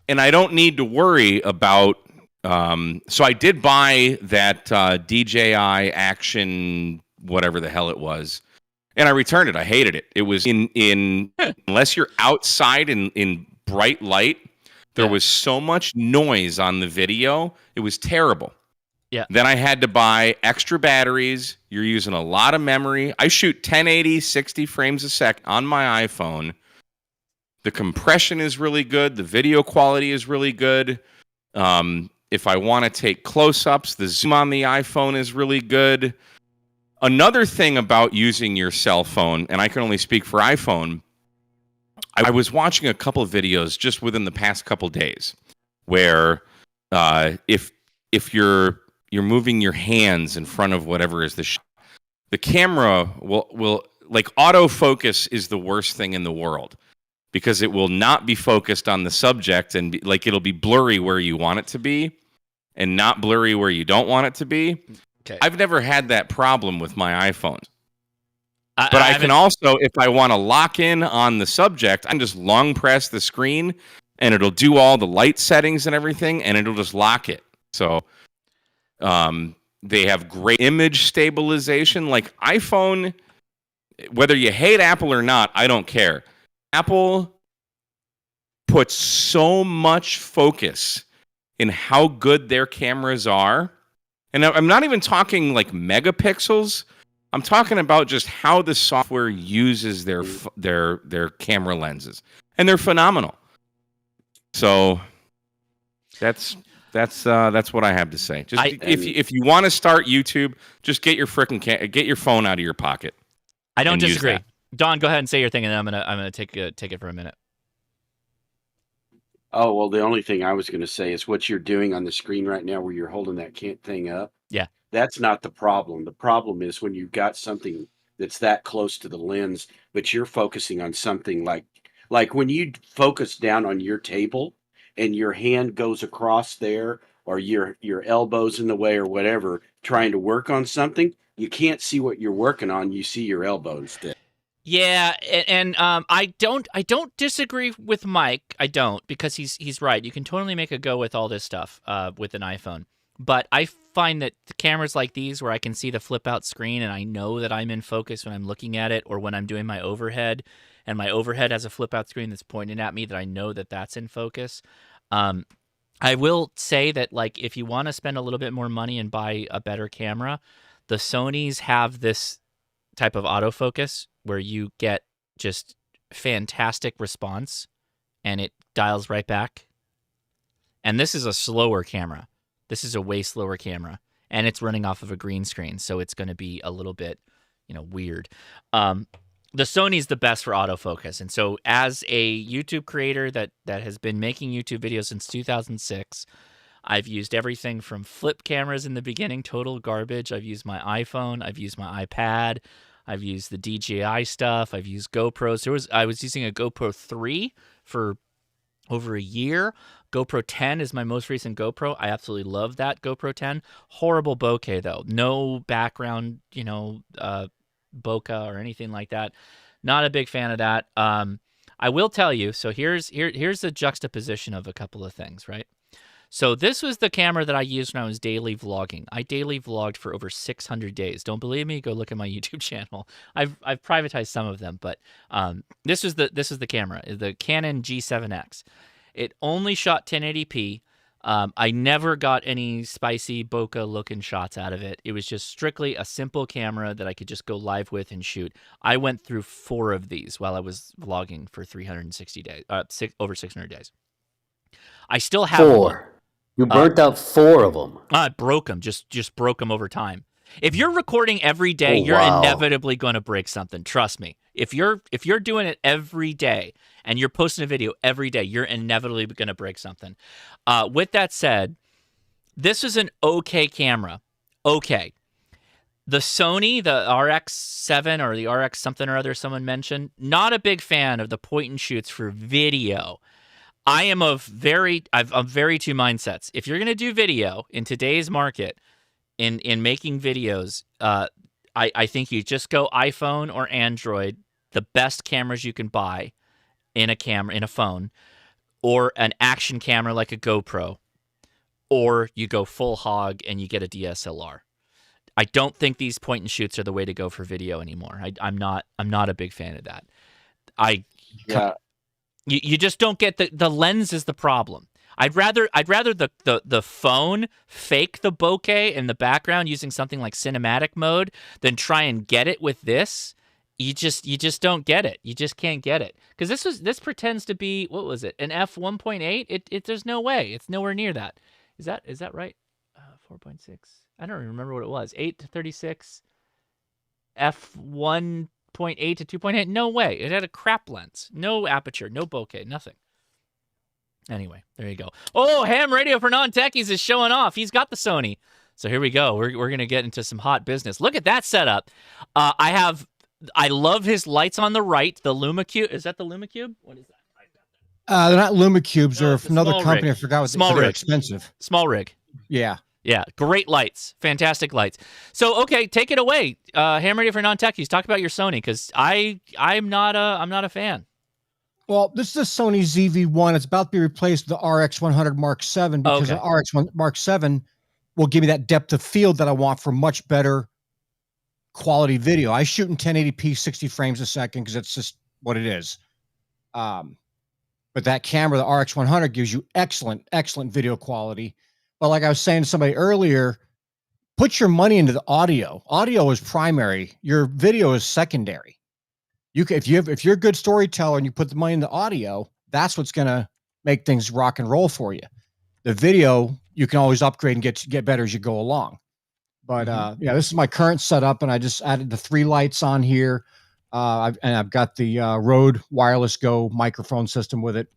[SPEAKER 10] And I don't need to worry about... so I did buy that DJI Action, whatever the hell it was, and I returned it. I hated it. It was in unless you're outside in bright light, there was so much noise on the video. It was terrible.
[SPEAKER 1] Yeah.
[SPEAKER 10] Then I had to buy extra batteries. You're using a lot of memory. I shoot 1080, 60 frames a second on my iPhone. The compression is really good. The video quality is really good. If I want to take close-ups, the zoom on the iPhone is really good. Another thing about using your cell phone, and I can only speak for iPhone, I was watching a couple of videos just within the past couple days where if you're moving your hands in front of whatever is the camera will like autofocus is the worst thing in the world because it will not be focused on the subject and it'll be blurry where you want it to be and not blurry where you don't want it to be.
[SPEAKER 1] Okay.
[SPEAKER 10] I've never had that problem with my iPhone. But I can also, if I want to lock in on the subject, I can just long press the screen and it'll do all the light settings and everything and it'll just lock it. So they have great image stabilization. Like iPhone, whether you hate Apple or not, I don't care. Apple puts so much focus in how good their cameras are. And I'm not even talking like megapixels. I'm talking about just how the software uses their camera lenses, and they're phenomenal. So that's what I have to say. Just if you want to start YouTube, just get your get your phone out of your pocket.
[SPEAKER 1] I don't disagree. Don, go ahead and say your thing, and then I'm gonna take it for a minute.
[SPEAKER 6] Oh, well, the only thing I was going to say is what you're doing on the screen right now where you're holding that thing up.
[SPEAKER 1] Yeah.
[SPEAKER 6] That's not the problem. The problem is when you've got something that's that close to the lens, but you're focusing on something like when you focus down on your table and your hand goes across there or your elbow's in the way or whatever, trying to work on something, you can't see what you're working on. You see your elbow instead.
[SPEAKER 1] Yeah, and I don't disagree with Mike. I don't, because he's right. You can totally make a go with all this stuff with an iPhone. But I find that the cameras like these where I can see the flip out screen and I know that I'm in focus when I'm looking at it, or when I'm doing my overhead and my overhead has a flip out screen that's pointing at me, that I know that that's in focus. I will say that, like, if you want to spend a little bit more money and buy a better camera, the Sonys have this type of autofocus where you get just fantastic response and it dials right back. And this is a slower camera. This is a way slower camera, and it's running off of a green screen, so it's going to be a little bit, weird. The Sony's the best for autofocus, and so as a YouTube creator that has been making YouTube videos since 2006, I've used everything from flip cameras in the beginning, total garbage. I've used my iPhone. I've used my iPad. I've used the DJI stuff. I've used GoPros. I was using a GoPro 3 for over a year. GoPro 10 is my most recent GoPro. I absolutely love that GoPro 10. Horrible bokeh, though. No background, bokeh or anything like that. Not a big fan of that. I will tell you, so here's the juxtaposition of a couple of things, right? So this was the camera that I used when I was daily vlogging. I daily vlogged for over 600 days. Don't believe me? Go look at my YouTube channel. I've privatized some of them, but this is the camera, the Canon G7X. It only shot 1080p. I never got any spicy bokeh looking shots out of it. It was just strictly a simple camera that I could just go live with and shoot. I went through 4 of these while I was vlogging for 360 days, over 600 days. I still have
[SPEAKER 13] 4. You burnt out 4 of them.
[SPEAKER 1] I broke them. Just broke them over time. If you're recording every day, you're inevitably going to break something. Trust me. If you're doing it every day and you're posting a video every day, you're inevitably going to break something. With that said, this is an okay camera. Okay. The Sony, the RX7 or the RX something or other someone mentioned, not a big fan of the point and shoots for video. I am of very two mindsets. If you're going to do video in today's market, in making videos, I think you just go iPhone or Android, the best cameras you can buy in a phone, or an action camera like a GoPro, or you go full hog and you get a DSLR. I don't think these point and shoots are the way to go for video anymore. I'm not a big fan of that. You just don't get the lens is the problem. I'd rather the phone fake the bokeh in the background using something like cinematic mode than try and get it with this. you just don't get it. You just can't get it because this pretends to be, what was it, an f1.8? It there's no way. It's nowhere near that. Is that right? 4.6. I don't remember what it was. 8 to 36. f1.8 to 2.8. No way. It had a crap lens. No aperture. No bokeh. Nothing. Anyway, there you go. Oh, Ham Radio for Non-Techies is showing off. He's got the Sony. So here we go. We're going to get into some hot business. Look at that setup. I love his lights on the right. The LumaCube. Is that the LumaCube? What is that?
[SPEAKER 9] They're not LumaCubes.
[SPEAKER 1] No,
[SPEAKER 9] they're
[SPEAKER 1] it's a
[SPEAKER 9] from another
[SPEAKER 1] small
[SPEAKER 9] company.
[SPEAKER 1] rig.
[SPEAKER 9] I forgot what
[SPEAKER 1] Small
[SPEAKER 9] they're
[SPEAKER 1] rig.
[SPEAKER 9] expensive.
[SPEAKER 1] Small rig.
[SPEAKER 9] Yeah.
[SPEAKER 1] Yeah, great lights, fantastic lights. So, okay, take it away, Ham Radio for Non-Techies. Talk about your Sony, because I'm not a fan.
[SPEAKER 9] Well, this is a Sony ZV-1. It's about to be replaced with the RX100 Mark VII because the RX1 Mark VII will give me that depth of field that I want for much better quality video. I shoot in 1080p, 60 frames a second because that's just what it is. But that camera, the RX100, gives you excellent video quality. But like I was saying to somebody earlier, put your money into the audio. Audio is primary. Your video is secondary. If you're a good storyteller and you put the money into audio, that's what's going to make things rock and roll for you. The video, you can always upgrade and get better as you go along. But yeah, this is my current setup, and I just added the 3 lights on here. I've got the Rode Wireless Go microphone system with it.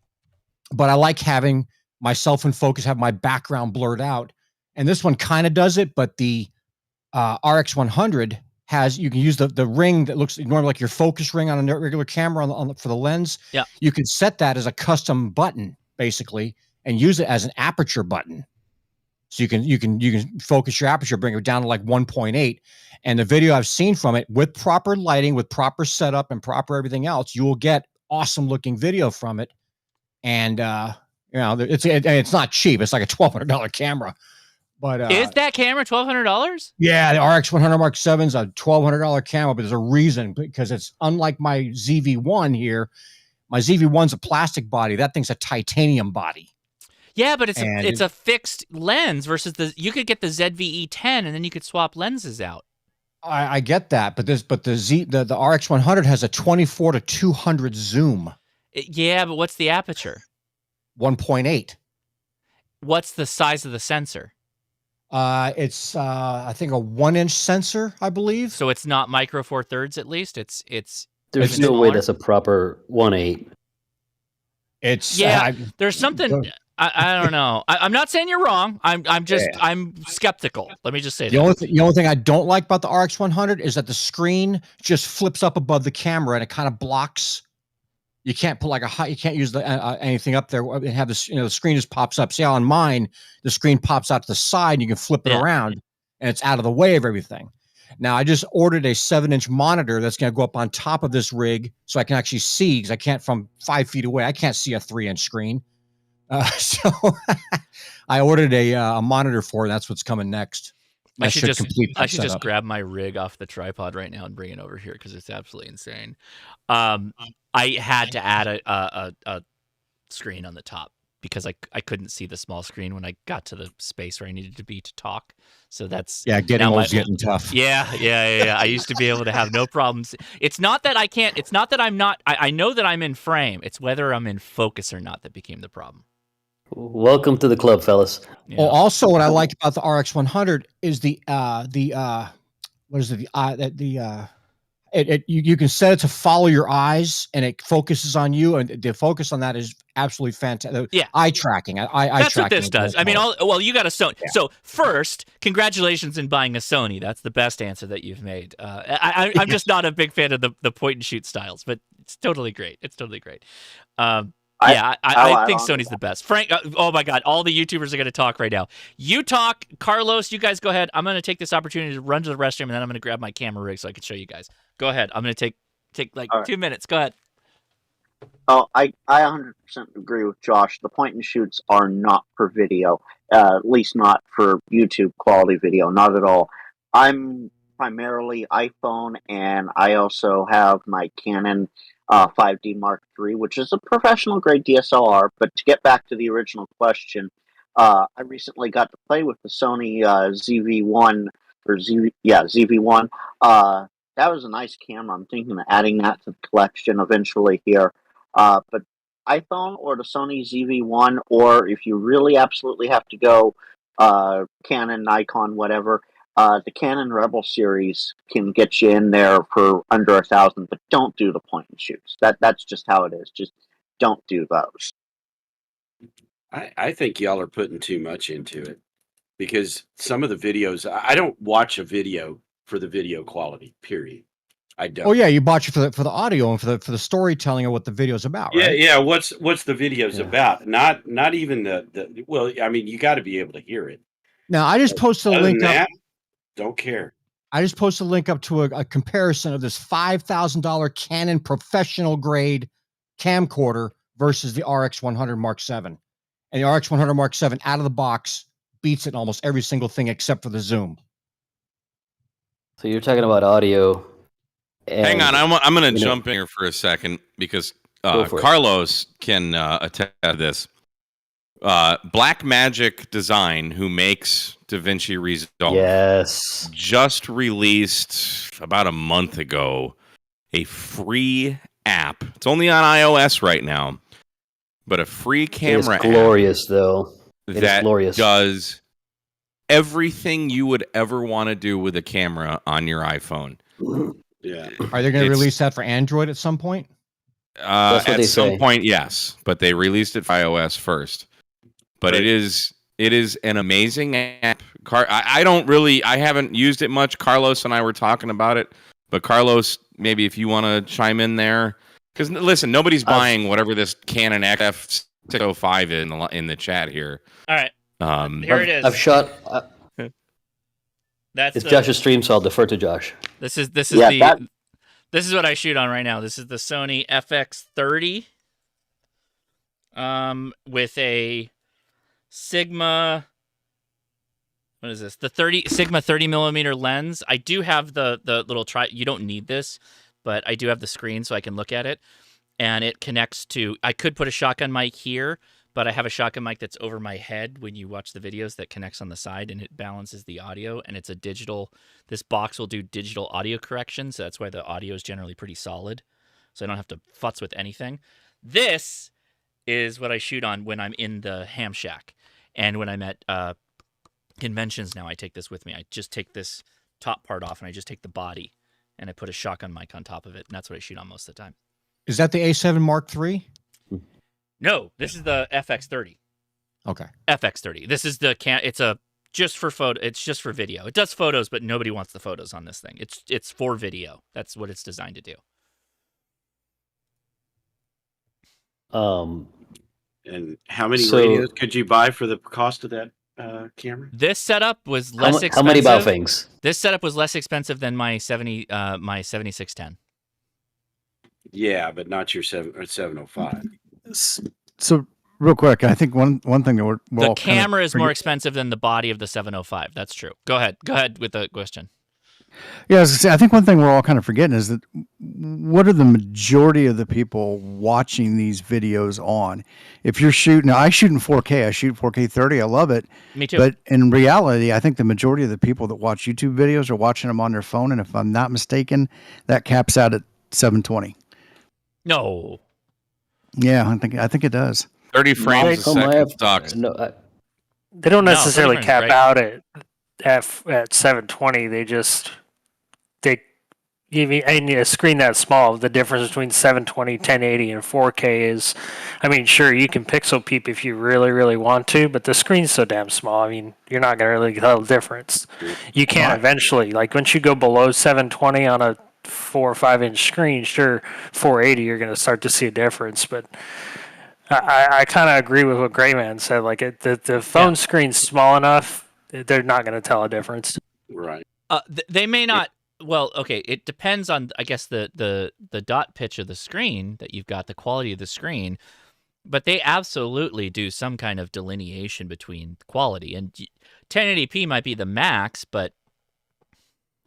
[SPEAKER 9] But I like having myself in focus, have my background blurred out. And this one kind of does it, but the RX100 you can use the ring that looks normally like your focus ring on a regular camera for the lens.
[SPEAKER 1] Yeah.
[SPEAKER 9] You can set that as a custom button, basically, and use it as an aperture button. So you can focus your aperture, bring it down to like 1.8. And the video I've seen from it with proper lighting, with proper setup and proper everything else, you will get awesome looking video from it. And it's not cheap. It's like a $1,200 camera. But
[SPEAKER 1] is that camera $1,200?
[SPEAKER 9] Yeah, the RX100 Mark VII is a $1,200 camera, but there's a reason, because it's unlike my ZV-1 here. My ZV-1's a plastic body. That thing's a titanium body.
[SPEAKER 1] Yeah, but it's a fixed lens versus you could get the ZV-E10 and then you could swap lenses out.
[SPEAKER 9] I get that, but the RX100 has a 24 to 200 zoom.
[SPEAKER 1] Yeah, but what's the aperture?
[SPEAKER 9] 1.8. What's
[SPEAKER 1] the size of the sensor?
[SPEAKER 9] It's I think a 1-inch sensor, I believe.
[SPEAKER 1] So it's not micro four thirds. At least it's.
[SPEAKER 13] There's no way that's a proper 1.8.
[SPEAKER 9] It's
[SPEAKER 1] there's something. I don't know. I'm not saying you're wrong. I'm skeptical. Let me just say
[SPEAKER 9] the only thing I don't like about the RX100 is that the screen just flips up above the camera and it kind of blocks. You can't put you can't use anything up there and have this. The screen just pops up. See how on mine the screen pops out to the side and you can flip it around and it's out of the way of everything. Now I just ordered a 7-inch monitor that's going to go up on top of this rig so I can actually see, because I can't from 5 feet away. I can't see a 3-inch screen. So I ordered a monitor for it. That's what's coming next.
[SPEAKER 1] I should just grab my rig off the tripod right now and bring it over here because it's absolutely insane. I had to add a screen on the top because I couldn't see the small screen when I got to the space where I needed to be to talk. So that's
[SPEAKER 9] getting tough.
[SPEAKER 1] Yeah. I used to be able to have no problems. It's not that I can't. It's not that I'm not. I know that I'm in frame. It's whether I'm in focus or not that became the problem.
[SPEAKER 13] Welcome to the club, fellas.
[SPEAKER 1] Yeah.
[SPEAKER 9] Well, also what I like about the RX100 is you can set it to follow your eyes and it focuses on you, and the focus on that is absolutely fantastic.
[SPEAKER 1] Yeah,
[SPEAKER 9] eye tracking.
[SPEAKER 1] That's what this does. I mean, you got a Sony. Yeah. So first, congratulations in buying a Sony. That's the best answer that you've made. I'm just not a big fan of the point and shoot styles, but it's totally great. I think Sony's the best. Frank, oh my God, all the YouTubers are going to talk right now. You talk, Carlos, you guys go ahead. I'm going to take this opportunity to run to the restroom, and then I'm going to grab my camera rig so I can show you guys. Go ahead. I'm going to take like 2 minutes. Go ahead.
[SPEAKER 3] Oh, I 100% agree with Josh. The point and shoots are not for video, at least not for YouTube quality video, not at all. I'm primarily iPhone, and I also have my Canon 5D Mark III, which is a professional grade DSLR. But to get back to the original question, I recently got to play with the Sony ZV-1 ZV-1. that was a nice camera. I'm thinking of adding that to the collection eventually here. But iPhone or the Sony ZV-1, or if you really absolutely have to go Canon, Nikon, whatever, the Canon Rebel series can get you in there for under 1,000. But don't do the point and shoots. That's just how it is. Just don't do those.
[SPEAKER 6] I think y'all are putting too much into it, because some of the videos, I don't watch a video for the video quality. Period. I don't.
[SPEAKER 9] Oh yeah, you bought you for the audio and for the storytelling of what the video's about,
[SPEAKER 6] Yeah,
[SPEAKER 9] right?
[SPEAKER 6] yeah. What's the videos
[SPEAKER 9] Yeah.
[SPEAKER 6] about? Not even the. Well, I mean, you got to be able to hear it.
[SPEAKER 9] Now I just posted a
[SPEAKER 6] Other
[SPEAKER 9] link
[SPEAKER 6] than
[SPEAKER 9] up.
[SPEAKER 6] that, don't care.
[SPEAKER 9] I just posted a link up to a comparison of this $5,000 Canon professional grade camcorder versus the RX100 Mark VII. And the RX100 Mark VII out of the box beats it in almost every single thing except for the zoom.
[SPEAKER 13] So you're talking about audio.
[SPEAKER 10] Hang on,
[SPEAKER 13] and,
[SPEAKER 10] I'm going to
[SPEAKER 13] you know-
[SPEAKER 10] jump in here for a second because
[SPEAKER 13] Go for it.
[SPEAKER 10] Carlos can attest to this. Black Magic Design, who makes DaVinci Resolve,
[SPEAKER 13] Yes.
[SPEAKER 10] just released about a month ago a free app. It's only on iOS right now, but a free camera
[SPEAKER 13] It's glorious, though.
[SPEAKER 10] app
[SPEAKER 13] It is
[SPEAKER 10] that
[SPEAKER 13] glorious.
[SPEAKER 10] does everything you would ever want to do with a camera on your iPhone.
[SPEAKER 6] Yeah.
[SPEAKER 9] Are they going to
[SPEAKER 10] It's-
[SPEAKER 9] release that for Android at some point?
[SPEAKER 13] That's what
[SPEAKER 10] At
[SPEAKER 13] they
[SPEAKER 10] some
[SPEAKER 13] say.
[SPEAKER 10] point, yes, but they released it for iOS first. But
[SPEAKER 6] Right.
[SPEAKER 10] it is an amazing app. I haven't used it much. Carlos and I were talking about it, but Carlos, maybe if you want to chime in there, because listen, nobody's buying whatever this Canon XF605 in the chat here.
[SPEAKER 1] All right, here it is.
[SPEAKER 13] I've shot.
[SPEAKER 1] That's
[SPEAKER 13] It's
[SPEAKER 1] the-
[SPEAKER 13] Josh's stream, so I'll defer to Josh.
[SPEAKER 1] This is
[SPEAKER 3] Yeah,
[SPEAKER 1] this is what I shoot on right now. This is the Sony FX30 with a Sigma, what is this? The Sigma 30 millimeter lens. I do have the little you don't need this, but I do have the screen so I can look at it. And it connects to, I could put a shotgun mic here, but I have a shotgun mic that's over my head when you watch the videos that connects on the side, and it balances the audio, and it's a digital, this box will do digital audio correction, so that's why the audio is generally pretty solid. So I don't have to futz with anything. This is what I shoot on when I'm in the ham shack. And when I'm at conventions now, I take this with me. I just take this top part off, and I just take the body, and I put a shotgun mic on top of it, and that's what I shoot on most of the time.
[SPEAKER 9] Is that the A7 Mark III?
[SPEAKER 1] No, this is the FX30.
[SPEAKER 9] Okay.
[SPEAKER 1] FX30. This is the it's just for photo. It's just for video. It does photos, but nobody wants the photos on this thing. It's for video. That's what it's designed to do.
[SPEAKER 6] And how many
[SPEAKER 13] So-
[SPEAKER 6] radios could you buy for the cost of that camera?
[SPEAKER 1] This setup was less expensive.
[SPEAKER 13] How many Baofengs?
[SPEAKER 1] This setup was less expensive than my 7610.
[SPEAKER 6] Yeah, but not your 705.
[SPEAKER 8] So real quick, I think one thing that we're
[SPEAKER 1] The
[SPEAKER 8] all
[SPEAKER 1] camera is more expensive than the body of the 705. That's true. Go ahead with the question.
[SPEAKER 8] Yeah, I was gonna say, I think one thing we're all kind of forgetting is that what are the majority of the people watching these videos on? If you're shooting, now I shoot in 4K, I shoot 4K 30, I love it.
[SPEAKER 1] Me too.
[SPEAKER 8] But in reality, I think the majority of the people that watch YouTube videos are watching them on their phone, and if I'm not mistaken, that caps out at 720.
[SPEAKER 1] No.
[SPEAKER 8] Yeah, I think it does.
[SPEAKER 10] 30 frames a second sucks.
[SPEAKER 14] They don't
[SPEAKER 1] No,
[SPEAKER 14] necessarily
[SPEAKER 1] 30 frames,
[SPEAKER 14] cap
[SPEAKER 1] right?
[SPEAKER 14] out at 720. They give you a screen that small. The difference between 720, 1080, and 4K is, I mean, sure, you can pixel peep if you really, really want to, but the screen's so damn small. I mean, you're not going to really tell the difference. You can eventually, like once you go below 720 on a 4 or 5 inch screen, sure, 480, you're going to start to see a difference. But I kind of agree with what Grayman said. Like the phone screen's small enough, they're not going to tell a difference.
[SPEAKER 6] Right.
[SPEAKER 1] They may not. Well, okay. It depends on, I guess, the dot pitch of the screen that you've got, the quality of the screen. But they absolutely do some kind of delineation between quality. And 1080p might be the max, but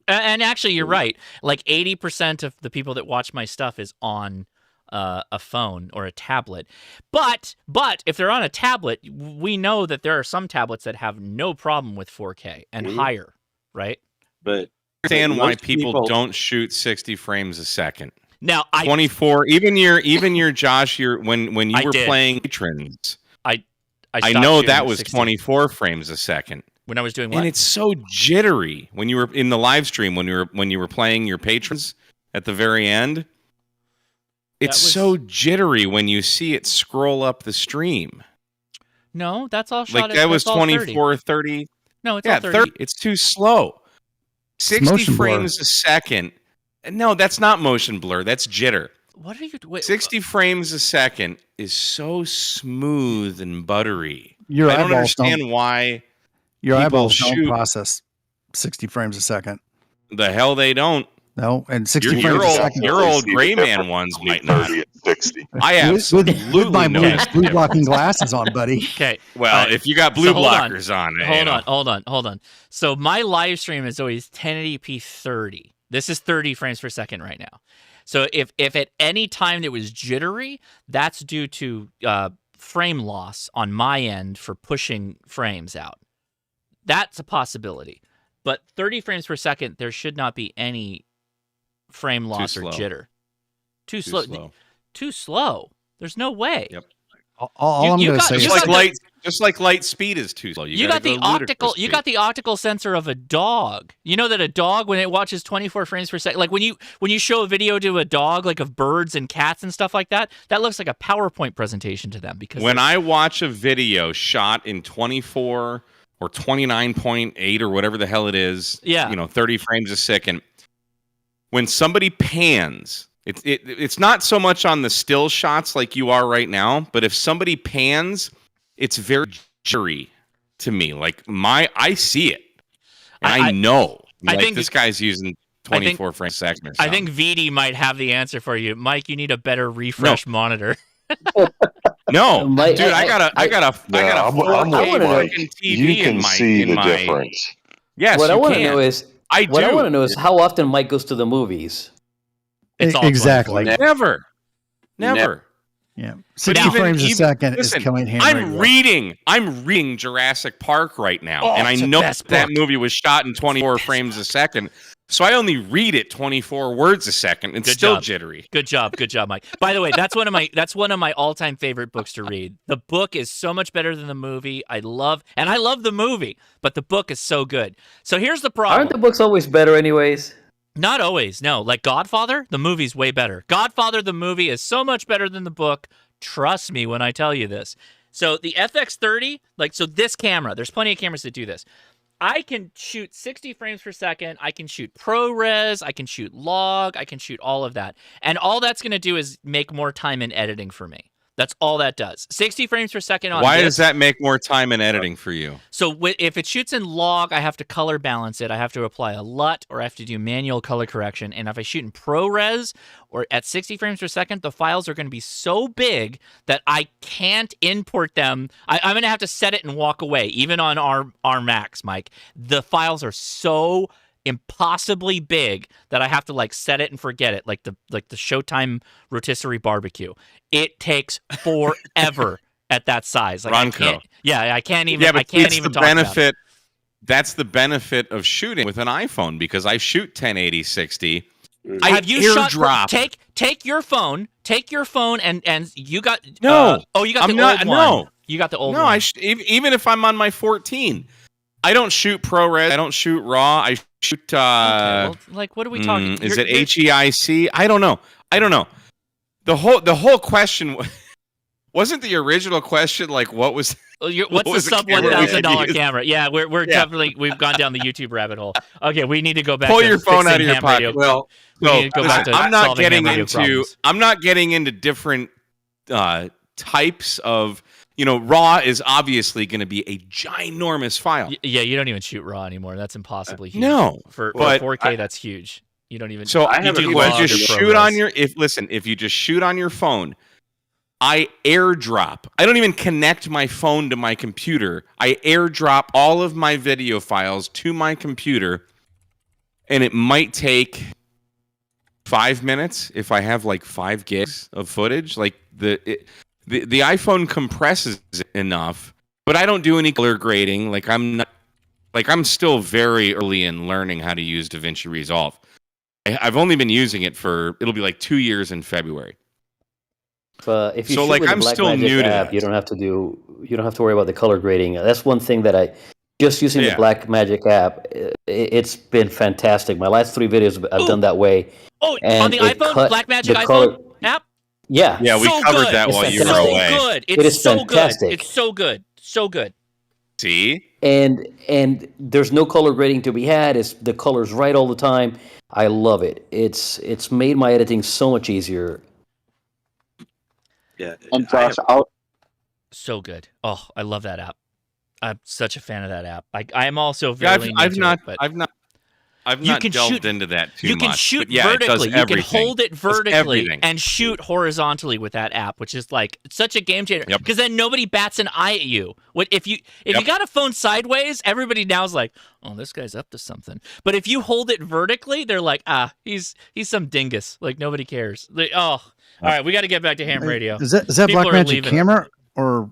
[SPEAKER 1] and actually, you're right. Like 80% of the people that watch my stuff is on a phone or a tablet. But if they're on a tablet, we know that there are some tablets that have no problem with 4K and higher, right?
[SPEAKER 6] But
[SPEAKER 10] understand why
[SPEAKER 6] Most
[SPEAKER 10] people don't shoot 60 frames a second.
[SPEAKER 1] Now,
[SPEAKER 10] 24, even your Josh, when you
[SPEAKER 1] I
[SPEAKER 10] were
[SPEAKER 1] did.
[SPEAKER 10] playing patrons,
[SPEAKER 1] I
[SPEAKER 10] I
[SPEAKER 1] stopped
[SPEAKER 10] know
[SPEAKER 1] shooting
[SPEAKER 10] that
[SPEAKER 1] at
[SPEAKER 10] was
[SPEAKER 1] 60.
[SPEAKER 10] 24 frames a second.
[SPEAKER 1] When I was doing what?
[SPEAKER 10] And it's so jittery when you were in the live stream when you were playing your patrons at the very end. It's so jittery when you see it scroll up the stream.
[SPEAKER 1] No, that's all shot
[SPEAKER 10] Like
[SPEAKER 1] at
[SPEAKER 10] that was
[SPEAKER 1] that's all
[SPEAKER 10] 24, 30.
[SPEAKER 1] No, it's all 30.
[SPEAKER 10] It's too slow. 60
[SPEAKER 8] motion blur.
[SPEAKER 10] frames a second. No, that's not motion blur. That's jitter.
[SPEAKER 1] What are you doing?
[SPEAKER 10] 60 frames a second is so smooth and buttery.
[SPEAKER 8] Your
[SPEAKER 10] I don't
[SPEAKER 8] eyeballs
[SPEAKER 10] understand why
[SPEAKER 8] Your
[SPEAKER 10] people
[SPEAKER 8] eyeballs don't
[SPEAKER 10] shoot.
[SPEAKER 8] process 60 frames a second.
[SPEAKER 10] The hell they don't.
[SPEAKER 8] No, and 60
[SPEAKER 10] Your
[SPEAKER 8] frames a
[SPEAKER 10] old,
[SPEAKER 8] second.
[SPEAKER 10] your old gray man ones might not.
[SPEAKER 2] 30 and 60.
[SPEAKER 10] I absolutely
[SPEAKER 8] with my
[SPEAKER 10] know.
[SPEAKER 8] blue blocking glasses on, buddy.
[SPEAKER 1] Okay.
[SPEAKER 10] Well, if you got blue
[SPEAKER 1] hold on.
[SPEAKER 10] blockers on,
[SPEAKER 1] Hold on. So my live stream is always 1080p 30. This is 30 frames per second right now. So if at any time it was jittery, that's due to frame loss on my end for pushing frames out. That's a possibility. But 30 frames per second, there should not be any frame loss or jitter. Too slow. Too slow. There's no way.
[SPEAKER 10] Yep.
[SPEAKER 8] All I'm going to say is
[SPEAKER 10] just like light speed is too slow.
[SPEAKER 1] You got the optical sensor of a dog. You know that a dog, when it watches 24 frames per second, like when you show a video to a dog, like of birds and cats and stuff like that, that looks like a PowerPoint presentation to them. Because
[SPEAKER 10] when I watch a video shot in 24 or 29.8 or whatever the hell it is, 30 frames a second, when somebody pans. It's not so much on the still shots like you are right now, but if somebody pans, it's very jittery to me. Like I see it, and I know. I think this guy's using 24 frames a second. Or something.
[SPEAKER 1] I think VD might have the answer for you, Mike. You need a better refresh monitor.
[SPEAKER 10] No,
[SPEAKER 13] Mike,
[SPEAKER 10] dude, I got a 4K working TV
[SPEAKER 2] you can
[SPEAKER 10] in my
[SPEAKER 2] see the
[SPEAKER 10] my,
[SPEAKER 2] difference.
[SPEAKER 10] Yes,
[SPEAKER 13] what I
[SPEAKER 10] want
[SPEAKER 13] to know is
[SPEAKER 10] I
[SPEAKER 13] want to know is how often Mike goes to the movies.
[SPEAKER 1] It's all
[SPEAKER 8] exactly.
[SPEAKER 10] Never.
[SPEAKER 8] Yeah, 60 frames a second is coming hand.
[SPEAKER 10] I'm reading Jurassic Park right now, and I know that movie was shot in 24 frames a second. So I only read it 24 words a second. It's still jittery.
[SPEAKER 1] Good job, Mike. By the way, that's one of my all-time favorite books to read. The book is so much better than the movie. I love the movie, but the book is so good. So here's the problem.
[SPEAKER 13] Aren't the books always better anyways?
[SPEAKER 1] Not always, no. Like Godfather, the movie's way better. Godfather, the movie, is so much better than the book. Trust me when I tell you this. So the FX30, this camera, there's plenty of cameras that do this. I can shoot 60 frames per second. I can shoot ProRes. I can shoot log. I can shoot all of that. And all that's going to do is make more time in editing for me. That's all that does. 60 frames per second on
[SPEAKER 10] Why does that make more time in editing for you?
[SPEAKER 1] So if it shoots in log, I have to color balance it. I have to apply a LUT or I have to do manual color correction. And if I shoot in ProRes or at 60 frames per second, the files are going to be so big that I can't import them. I'm going to have to set it and walk away, even on our Macs, Mike. The files are so impossibly big that I have to set it and forget it, like the Showtime rotisserie barbecue. It takes forever at that size.
[SPEAKER 10] Ronco.
[SPEAKER 1] I can't even.
[SPEAKER 10] Yeah, but
[SPEAKER 1] I can't even talk about it.
[SPEAKER 10] That's the benefit of shooting with an iPhone because I shoot 1080 60.
[SPEAKER 1] Have you
[SPEAKER 10] airdrop.
[SPEAKER 1] Take your phone. Take your phone and you got
[SPEAKER 10] you got
[SPEAKER 1] the old one.
[SPEAKER 10] No,
[SPEAKER 1] you got the old
[SPEAKER 10] one.
[SPEAKER 1] No,
[SPEAKER 10] even if I'm on my 14, I don't shoot ProRes. I don't shoot RAW. I shoot.
[SPEAKER 1] What are we talking?
[SPEAKER 10] Is it HEIC? I don't know. The whole question wasn't the original question. Like, what was?
[SPEAKER 1] What's the sub $1,000 camera? Yeah, we're definitely we've gone down the YouTube rabbit hole. Okay, we need to go back.
[SPEAKER 10] Pull
[SPEAKER 1] to
[SPEAKER 10] your phone out of your pocket.
[SPEAKER 1] Radio.
[SPEAKER 10] Well, I'm not getting into different types of. RAW is obviously going to be a ginormous file.
[SPEAKER 1] Yeah, you don't even shoot RAW anymore. That's impossibly huge.
[SPEAKER 10] No,
[SPEAKER 1] for 4K, that's huge. You don't even.
[SPEAKER 10] So if you just shoot on your if you just shoot on your phone, I airdrop. I don't even connect my phone to my computer. I airdrop all of my video files to my computer, and it might take 5 minutes if I have 5 gigs of footage. The iPhone compresses enough, but I don't do any color grading. I'm not like I'm still very early in learning how to use DaVinci Resolve. I've only been using it it'll be like 2 years in February.
[SPEAKER 13] If you
[SPEAKER 10] So
[SPEAKER 13] shoot
[SPEAKER 10] like
[SPEAKER 13] with the
[SPEAKER 10] I'm still
[SPEAKER 13] Blackmagic
[SPEAKER 10] new to
[SPEAKER 13] app, you
[SPEAKER 10] this.
[SPEAKER 13] don't have to worry about the color grading. That's one thing that just using the
[SPEAKER 10] Yeah.
[SPEAKER 13] Blackmagic app, it's been fantastic. My last 3 videos I've done that way.
[SPEAKER 1] Oh,
[SPEAKER 13] and
[SPEAKER 1] on the
[SPEAKER 13] it
[SPEAKER 1] iPhone,
[SPEAKER 13] cut
[SPEAKER 1] Blackmagic
[SPEAKER 13] the
[SPEAKER 1] iPhone
[SPEAKER 13] color.
[SPEAKER 1] app?
[SPEAKER 13] Yeah.
[SPEAKER 10] Yeah, we
[SPEAKER 1] So
[SPEAKER 10] covered
[SPEAKER 1] good.
[SPEAKER 10] that
[SPEAKER 13] It's
[SPEAKER 10] while you were
[SPEAKER 13] fantastic.
[SPEAKER 10] away.
[SPEAKER 1] So good.
[SPEAKER 13] It
[SPEAKER 1] It's
[SPEAKER 13] is
[SPEAKER 1] so
[SPEAKER 13] fantastic.
[SPEAKER 1] good. It's so good. So good.
[SPEAKER 10] See?
[SPEAKER 13] And there's no color grading to be had. It's the color's right all the time. I love it. It's made my editing so much easier.
[SPEAKER 6] Yeah.
[SPEAKER 3] And Josh,
[SPEAKER 1] So good. Oh, I love that app. I'm such a fan of that app. I'm also very
[SPEAKER 10] I've not
[SPEAKER 1] can
[SPEAKER 10] delved
[SPEAKER 1] shoot-
[SPEAKER 10] into that too
[SPEAKER 1] you
[SPEAKER 10] much.
[SPEAKER 1] can shoot
[SPEAKER 10] but yeah, it does
[SPEAKER 1] vertically. You can
[SPEAKER 10] everything.
[SPEAKER 1] hold it
[SPEAKER 10] Does
[SPEAKER 1] vertically
[SPEAKER 10] everything.
[SPEAKER 1] and shoot horizontally with that app, which is like such a game changer.
[SPEAKER 10] Yep.
[SPEAKER 1] Because then nobody bats an eye at you. If you got a phone sideways, everybody now is like, "Oh, this guy's up to something." But if you hold it vertically, they're like, he's some dingus. Like nobody cares." All right, we got to get back to ham radio.
[SPEAKER 8] Is that
[SPEAKER 1] People are
[SPEAKER 8] Blackmagic
[SPEAKER 1] leaving.
[SPEAKER 8] camera or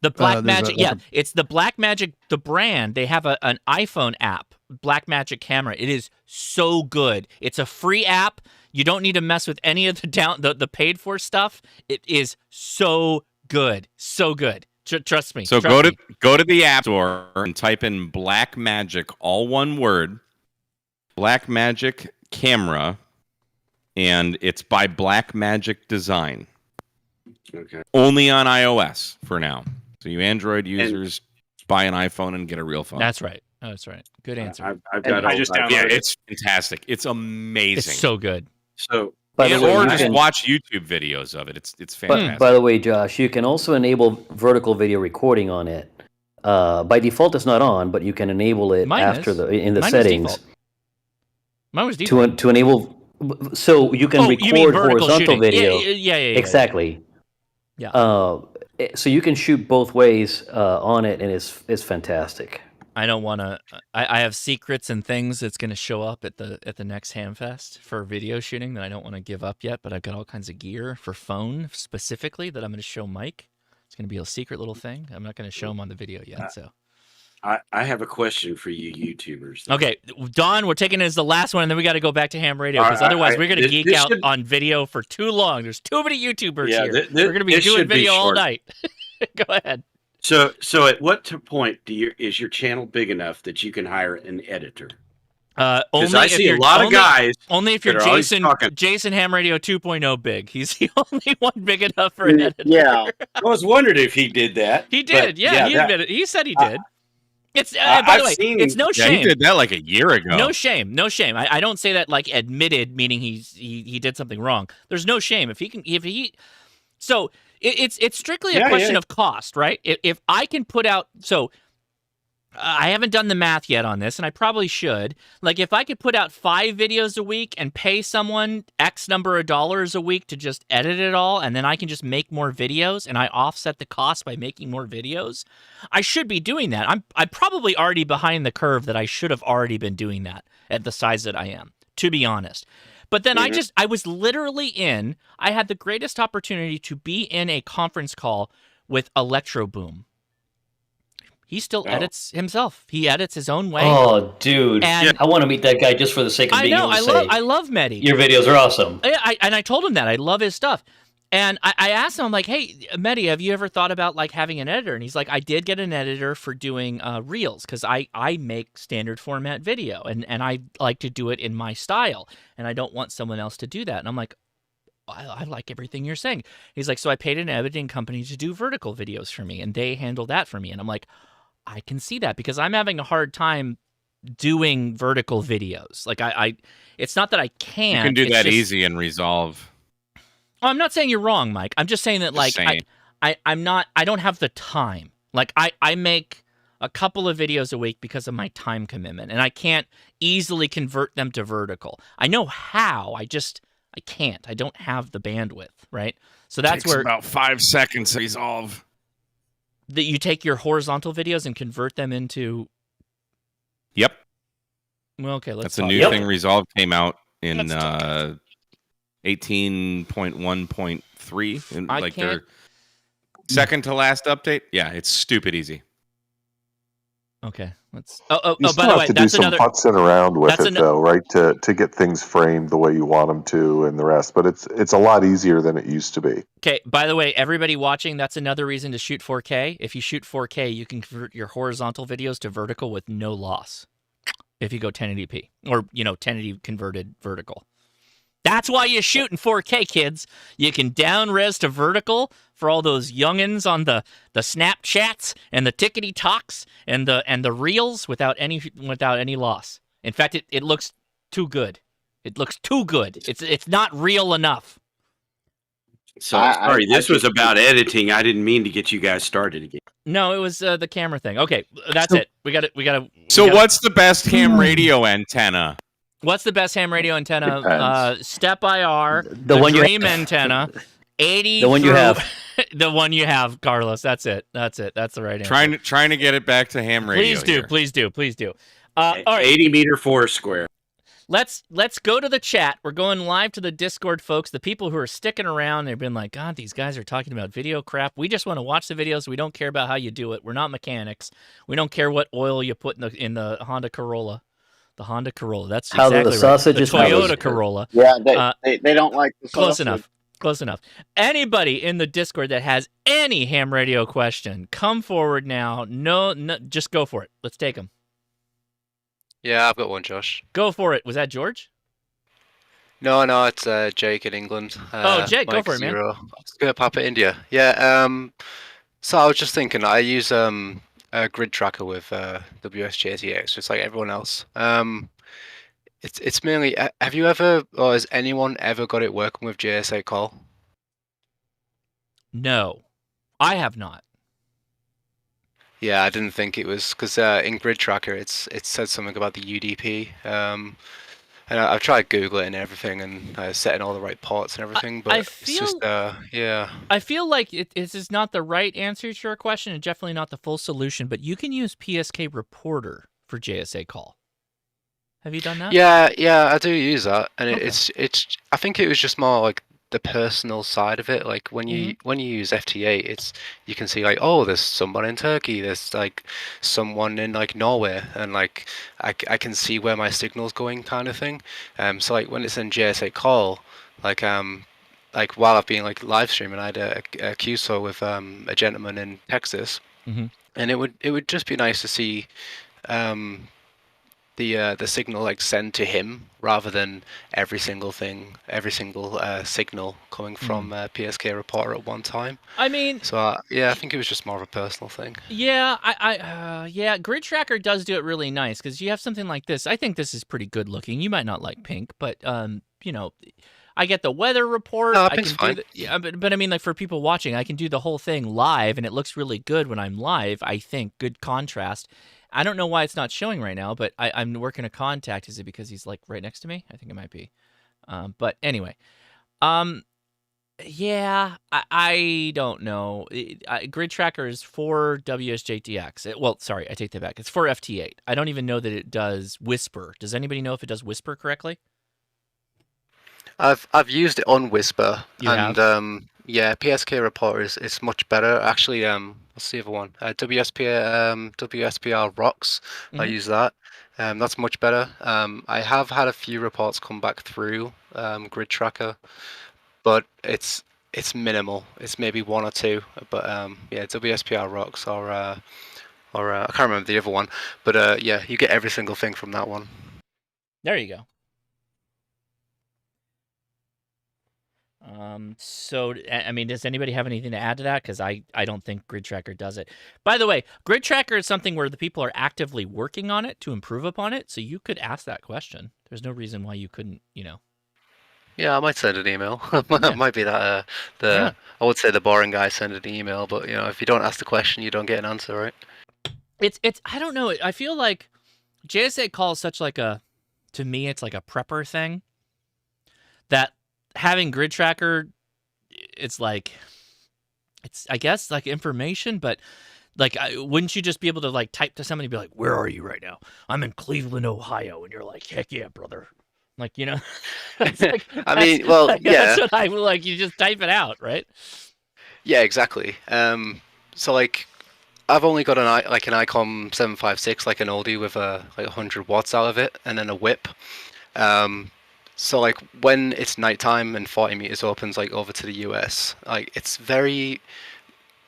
[SPEAKER 1] The Blackmagic,
[SPEAKER 8] there's a-
[SPEAKER 1] it's the Blackmagic, the brand. They have an iPhone app, Blackmagic Camera. It is so good. It's a free app. You don't need to mess with any of the paid for stuff. It is so good, so good. Trust me.
[SPEAKER 10] So
[SPEAKER 1] trust me.
[SPEAKER 10] go to the App Store and type in Blackmagic, all one word, Blackmagic Camera, and it's by Blackmagic Design.
[SPEAKER 6] Okay.
[SPEAKER 10] Only on iOS for now. So you Android users buy an iPhone and get a real phone.
[SPEAKER 1] That's right. That's right. Good answer.
[SPEAKER 6] I've got.
[SPEAKER 12] I just downloaded
[SPEAKER 10] Yeah,
[SPEAKER 12] it.
[SPEAKER 10] it's fantastic. It's amazing.
[SPEAKER 1] It's so good.
[SPEAKER 6] So
[SPEAKER 13] By the way,
[SPEAKER 10] or
[SPEAKER 13] you
[SPEAKER 10] just
[SPEAKER 13] can-
[SPEAKER 10] watch YouTube videos of it. It's
[SPEAKER 13] But
[SPEAKER 10] fantastic.
[SPEAKER 13] by the way, Josh, you can also enable vertical video recording on it. By default, it's not on, but you can enable it
[SPEAKER 1] Mine
[SPEAKER 13] after
[SPEAKER 1] is.
[SPEAKER 13] in the
[SPEAKER 1] Mine was
[SPEAKER 13] settings
[SPEAKER 1] default. Mine was default.
[SPEAKER 13] to enable. So you can
[SPEAKER 1] Oh, you mean
[SPEAKER 13] record
[SPEAKER 1] vertical
[SPEAKER 13] horizontal
[SPEAKER 1] shooting.
[SPEAKER 13] video.
[SPEAKER 1] Yeah.
[SPEAKER 13] Exactly.
[SPEAKER 1] Yeah.
[SPEAKER 13] So you can shoot both ways on it, and it's fantastic.
[SPEAKER 1] I don't want to. I have secrets and things that's going to show up at the next Hamfest for video shooting that I don't want to give up yet. But I've got all kinds of gear for phone specifically that I'm going to show Mike. It's going to be a secret little thing. I'm not going to show him on the video yet. So
[SPEAKER 6] I have a question for you YouTubers.
[SPEAKER 1] okay, Don, we're taking it as the last one, and then we got to go back to ham radio because otherwise we're going to geek out on video for too long. There's too many YouTubers here. We're going to be doing video all night. Go ahead.
[SPEAKER 6] So at what point is your channel big enough that you can hire an editor?
[SPEAKER 1] Only
[SPEAKER 6] I
[SPEAKER 1] if
[SPEAKER 6] see a
[SPEAKER 1] you're-
[SPEAKER 6] lot of
[SPEAKER 1] only-
[SPEAKER 6] guys
[SPEAKER 1] Only if you're
[SPEAKER 6] that are always
[SPEAKER 1] Jason
[SPEAKER 6] talking.
[SPEAKER 1] Ham Radio 2.0 big. He's the only one big enough for an editor.
[SPEAKER 3] Yeah.
[SPEAKER 6] I was wondering if he did that.
[SPEAKER 1] He did.
[SPEAKER 6] but
[SPEAKER 1] Yeah, he
[SPEAKER 6] that-
[SPEAKER 1] admitted. He said he did. It's by
[SPEAKER 6] I've
[SPEAKER 1] the way,
[SPEAKER 6] seen-
[SPEAKER 1] it's no
[SPEAKER 10] Yeah,
[SPEAKER 1] shame.
[SPEAKER 10] he did that like a year ago.
[SPEAKER 1] No shame. No shame. I don't say that like admitted, meaning he did something wrong. There's no shame if he. So it's strictly a
[SPEAKER 6] Yeah,
[SPEAKER 1] question
[SPEAKER 6] yeah.
[SPEAKER 1] of cost, right? If I can put out I haven't done the math yet on this, and I probably should. Like, if I could put out 5 videos a week and pay someone X number of dollars a week to just edit it all, and then I can just make more videos, and I offset the cost by making more videos, I should be doing that. I'm probably already behind the curve that I should have already been doing that at the size that I am, to be honest. But then I was literally I had the greatest opportunity to be in a conference call with Electro Boom. He still edits himself. He edits his own way.
[SPEAKER 13] Oh, dude!
[SPEAKER 1] And
[SPEAKER 13] I want to meet that guy just for the sake of being able to say,
[SPEAKER 1] I love Mehdi.
[SPEAKER 13] your videos are awesome.
[SPEAKER 1] And I told him that I love his stuff. And I asked him, I'm like, hey, Mehdi, have you ever thought about like having an editor? And he's like, I did get an editor for doing reels because I make standard format video and I like to do it in my style and I don't want someone else to do that. And I'm like, I like everything you're saying. He's like, so I paid an editing company to do vertical videos for me and they handle that for me. And I'm like, I can see that because I'm having a hard time doing vertical videos. Like it's not that I can't.
[SPEAKER 10] You can do
[SPEAKER 1] it's
[SPEAKER 10] that
[SPEAKER 1] just-
[SPEAKER 10] easy and resolve.
[SPEAKER 1] Well, I'm not saying you're wrong, Mike. I'm just saying that
[SPEAKER 10] Just saying.
[SPEAKER 1] I don't have the time. Like I make a couple of videos a week because of my time commitment and I can't easily convert them to vertical. I know how, I can't. I don't have the bandwidth, right? So that's
[SPEAKER 10] Takes
[SPEAKER 1] where
[SPEAKER 10] about 5 seconds to resolve.
[SPEAKER 1] that you take your horizontal videos and convert them into.
[SPEAKER 10] Yep.
[SPEAKER 1] Well, okay, let's
[SPEAKER 10] That's a
[SPEAKER 1] talk.
[SPEAKER 10] new thing. Resolve came out in
[SPEAKER 1] Let's talk.
[SPEAKER 10] 18.1.3, and
[SPEAKER 1] I
[SPEAKER 10] like
[SPEAKER 1] can't-
[SPEAKER 10] their second to last update. Yeah, it's stupid easy.
[SPEAKER 1] Okay.
[SPEAKER 2] You still
[SPEAKER 1] by the
[SPEAKER 2] have
[SPEAKER 1] way,
[SPEAKER 2] to do
[SPEAKER 1] that's
[SPEAKER 2] some
[SPEAKER 1] another.
[SPEAKER 2] putzing around with
[SPEAKER 1] That's
[SPEAKER 2] it, though, right? To get things framed the way you want them to, and the rest. But it's a lot easier than it used to be.
[SPEAKER 1] Okay, by the way, everybody watching, that's another reason to shoot 4K. If you shoot 4K, you can convert your horizontal videos to vertical with no loss. If you go 1080p or 1080 converted vertical. That's why you shoot in 4K, kids. You can down res to vertical for all those youngins on the Snapchats and the tickety talks and the reels without any loss. In fact, it looks too good. It looks too good. It's not real enough.
[SPEAKER 6] So sorry, this was about editing. I didn't mean to get you guys started again.
[SPEAKER 1] No, it was the camera thing. Okay, that's it. We got it.
[SPEAKER 10] So what's the best ham radio antenna?
[SPEAKER 1] What's the best ham radio antenna?
[SPEAKER 11] Depends.
[SPEAKER 1] Step IR,
[SPEAKER 13] The one you
[SPEAKER 1] Dream
[SPEAKER 13] have.
[SPEAKER 1] antenna, 80.
[SPEAKER 13] The one you have.
[SPEAKER 1] The one you have, Carlos. That's it. That's the right answer.
[SPEAKER 10] Trying to get it back to ham radio.
[SPEAKER 1] Please do. All right.
[SPEAKER 6] 80 meter Foursquare.
[SPEAKER 1] Let's go to the chat. We're going live to the Discord, folks. The people who are sticking around, they've been like, God, these guys are talking about video crap. We just want to watch the videos. We don't care about how you do it. We're not mechanics. We don't care what oil you put in the Honda Corolla. The Honda Corolla. That's
[SPEAKER 13] How
[SPEAKER 1] exactly
[SPEAKER 13] the sausage
[SPEAKER 1] right.
[SPEAKER 13] is
[SPEAKER 1] The Toyota Corolla.
[SPEAKER 3] Yeah, they don't like the
[SPEAKER 1] Close
[SPEAKER 3] sausage.
[SPEAKER 1] Close enough. Anybody in the Discord that has any ham radio question, come forward now. No, just go for it. Let's take them.
[SPEAKER 15] Yeah, I've got one, Josh.
[SPEAKER 1] Go for it. Was that George?
[SPEAKER 15] No, it's Jake in England.
[SPEAKER 1] Jake, go for it, man.
[SPEAKER 15] Oscar Papa India. Yeah. So I was just thinking, I use a grid tracker with WSJTX, just like everyone else. It's mainly. Have you ever, or has anyone ever got it working with JSA call?
[SPEAKER 1] No, I have not.
[SPEAKER 15] Yeah, I didn't think it was because in Grid Tracker it said something about the UDP, and I've tried Googling and everything and setting all the right ports and everything, but it's just yeah.
[SPEAKER 1] I feel like this is not the right answer to your question and definitely not the full solution. But you can use PSK Reporter for JSA call. Have you done that?
[SPEAKER 15] Yeah, I do use that, and
[SPEAKER 1] Okay.
[SPEAKER 15] it's. I think it was just more like the personal side of it. Like when you use FT8, you can see like, oh, there's someone in Turkey, there's like someone in like Norway, and like I can see where my signal's going, kind of thing. So like when it's in JSA call, like while I've been like live streaming, I had a QSO with a gentleman in Texas, and it would just be nice to see the signal like send to him rather than every single signal coming from PSK Reporter at one time.
[SPEAKER 1] I mean,
[SPEAKER 15] so yeah, I think it was just more of a personal thing.
[SPEAKER 1] Yeah, yeah, Grid Tracker does do it really nice because you have something like this. I think this is pretty good looking. You might not like pink, but I get the weather report.
[SPEAKER 15] No,
[SPEAKER 1] I
[SPEAKER 15] pink's
[SPEAKER 1] can
[SPEAKER 15] fine.
[SPEAKER 1] do yeah, but I mean, like for people watching, I can do the whole thing live, and it looks really good when I'm live. I think good contrast. I don't know why it's not showing right now, but I'm working a contact. Is it because he's like right next to me? I think it might be. But anyway, yeah, I don't know. Grid Tracker is for WSJTX. Well, sorry, I take that back. It's for FT8. I don't even know that it does Whisper. Does anybody know if it does Whisper correctly?
[SPEAKER 15] I've used it on Whisper,
[SPEAKER 1] You
[SPEAKER 15] and
[SPEAKER 1] have?
[SPEAKER 15] yeah, PSK Reporter is much better. Actually, what's the other one? WSPR Rocks. I use that. That's much better. I have had a few reports come back through Grid Tracker, but it's minimal. It's maybe one or two. But yeah, WSPR Rocks or I can't remember the other one. But yeah, you get every single thing from that one.
[SPEAKER 1] There you go. So, I mean, does anybody have anything to add to that? Because I don't think Grid Tracker does it. By the way, Grid Tracker is something where the people are actively working on it to improve upon it. So you could ask that question. There's no reason why you couldn't,
[SPEAKER 15] Yeah, I might send an email. It might be that
[SPEAKER 1] Yeah.
[SPEAKER 15] I would say the boring guy send an email, but if you don't ask the question, you don't get an answer, right?
[SPEAKER 1] It's I don't know. I feel like JSA call is such like to me, it's like a prepper thing that having Grid Tracker, it's I guess like information, but like, wouldn't you just be able to like type to somebody and be like, where are you right now? I'm in Cleveland, Ohio. And you're like, heck yeah, brother. Like, it's like,
[SPEAKER 15] I mean, well, yeah.
[SPEAKER 1] That's what I like. You just type it out, right?
[SPEAKER 15] Yeah, exactly. So like, I've only got an ICOM 756, like an oldie with like 100 watts out of it, and then a whip. So like when it's nighttime and 40 meters opens like over to the US, like it's very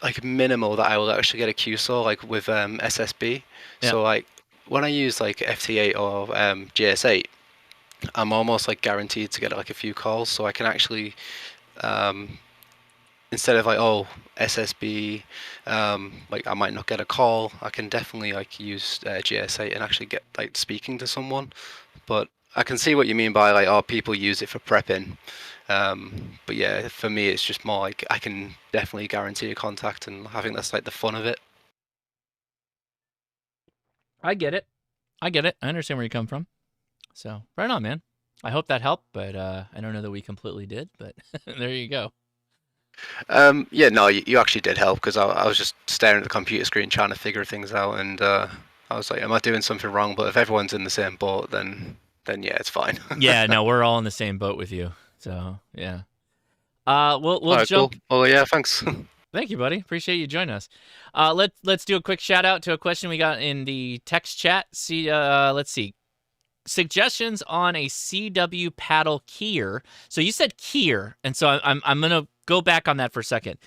[SPEAKER 15] like minimal that I will actually get a QSO like with SSB.
[SPEAKER 1] Yeah.
[SPEAKER 15] So like when I use like FT8 or GS8, I'm almost like guaranteed to get like a few calls, so I can actually instead of like SSB, like I might not get a call, I can definitely like use GS8 and actually get like speaking to someone. But I can see what you mean by like people use it for prepping. But yeah, for me it's just more like I can definitely guarantee a contact, and I think that's like the fun of it.
[SPEAKER 1] I get it. I understand where you come from. So right on, man. I hope that helped, but I don't know that we completely did, but there you go.
[SPEAKER 15] Yeah, no, you actually did help, because I was just staring at the computer screen trying to figure things out, and I was like, am I doing something wrong? But if everyone's in the same boat, then yeah, it's fine.
[SPEAKER 1] Yeah, no, we're all in the same boat with you. So yeah. We'll
[SPEAKER 15] Alright,
[SPEAKER 1] jump.
[SPEAKER 15] Cool. Oh yeah, thanks.
[SPEAKER 1] Thank you, buddy. Appreciate you joining us. Let's do a quick shout out to a question we got in the text chat. Let's see. Suggestions on a CW paddle keyer. So you said keyer, and so I'm gonna go back on that for a second.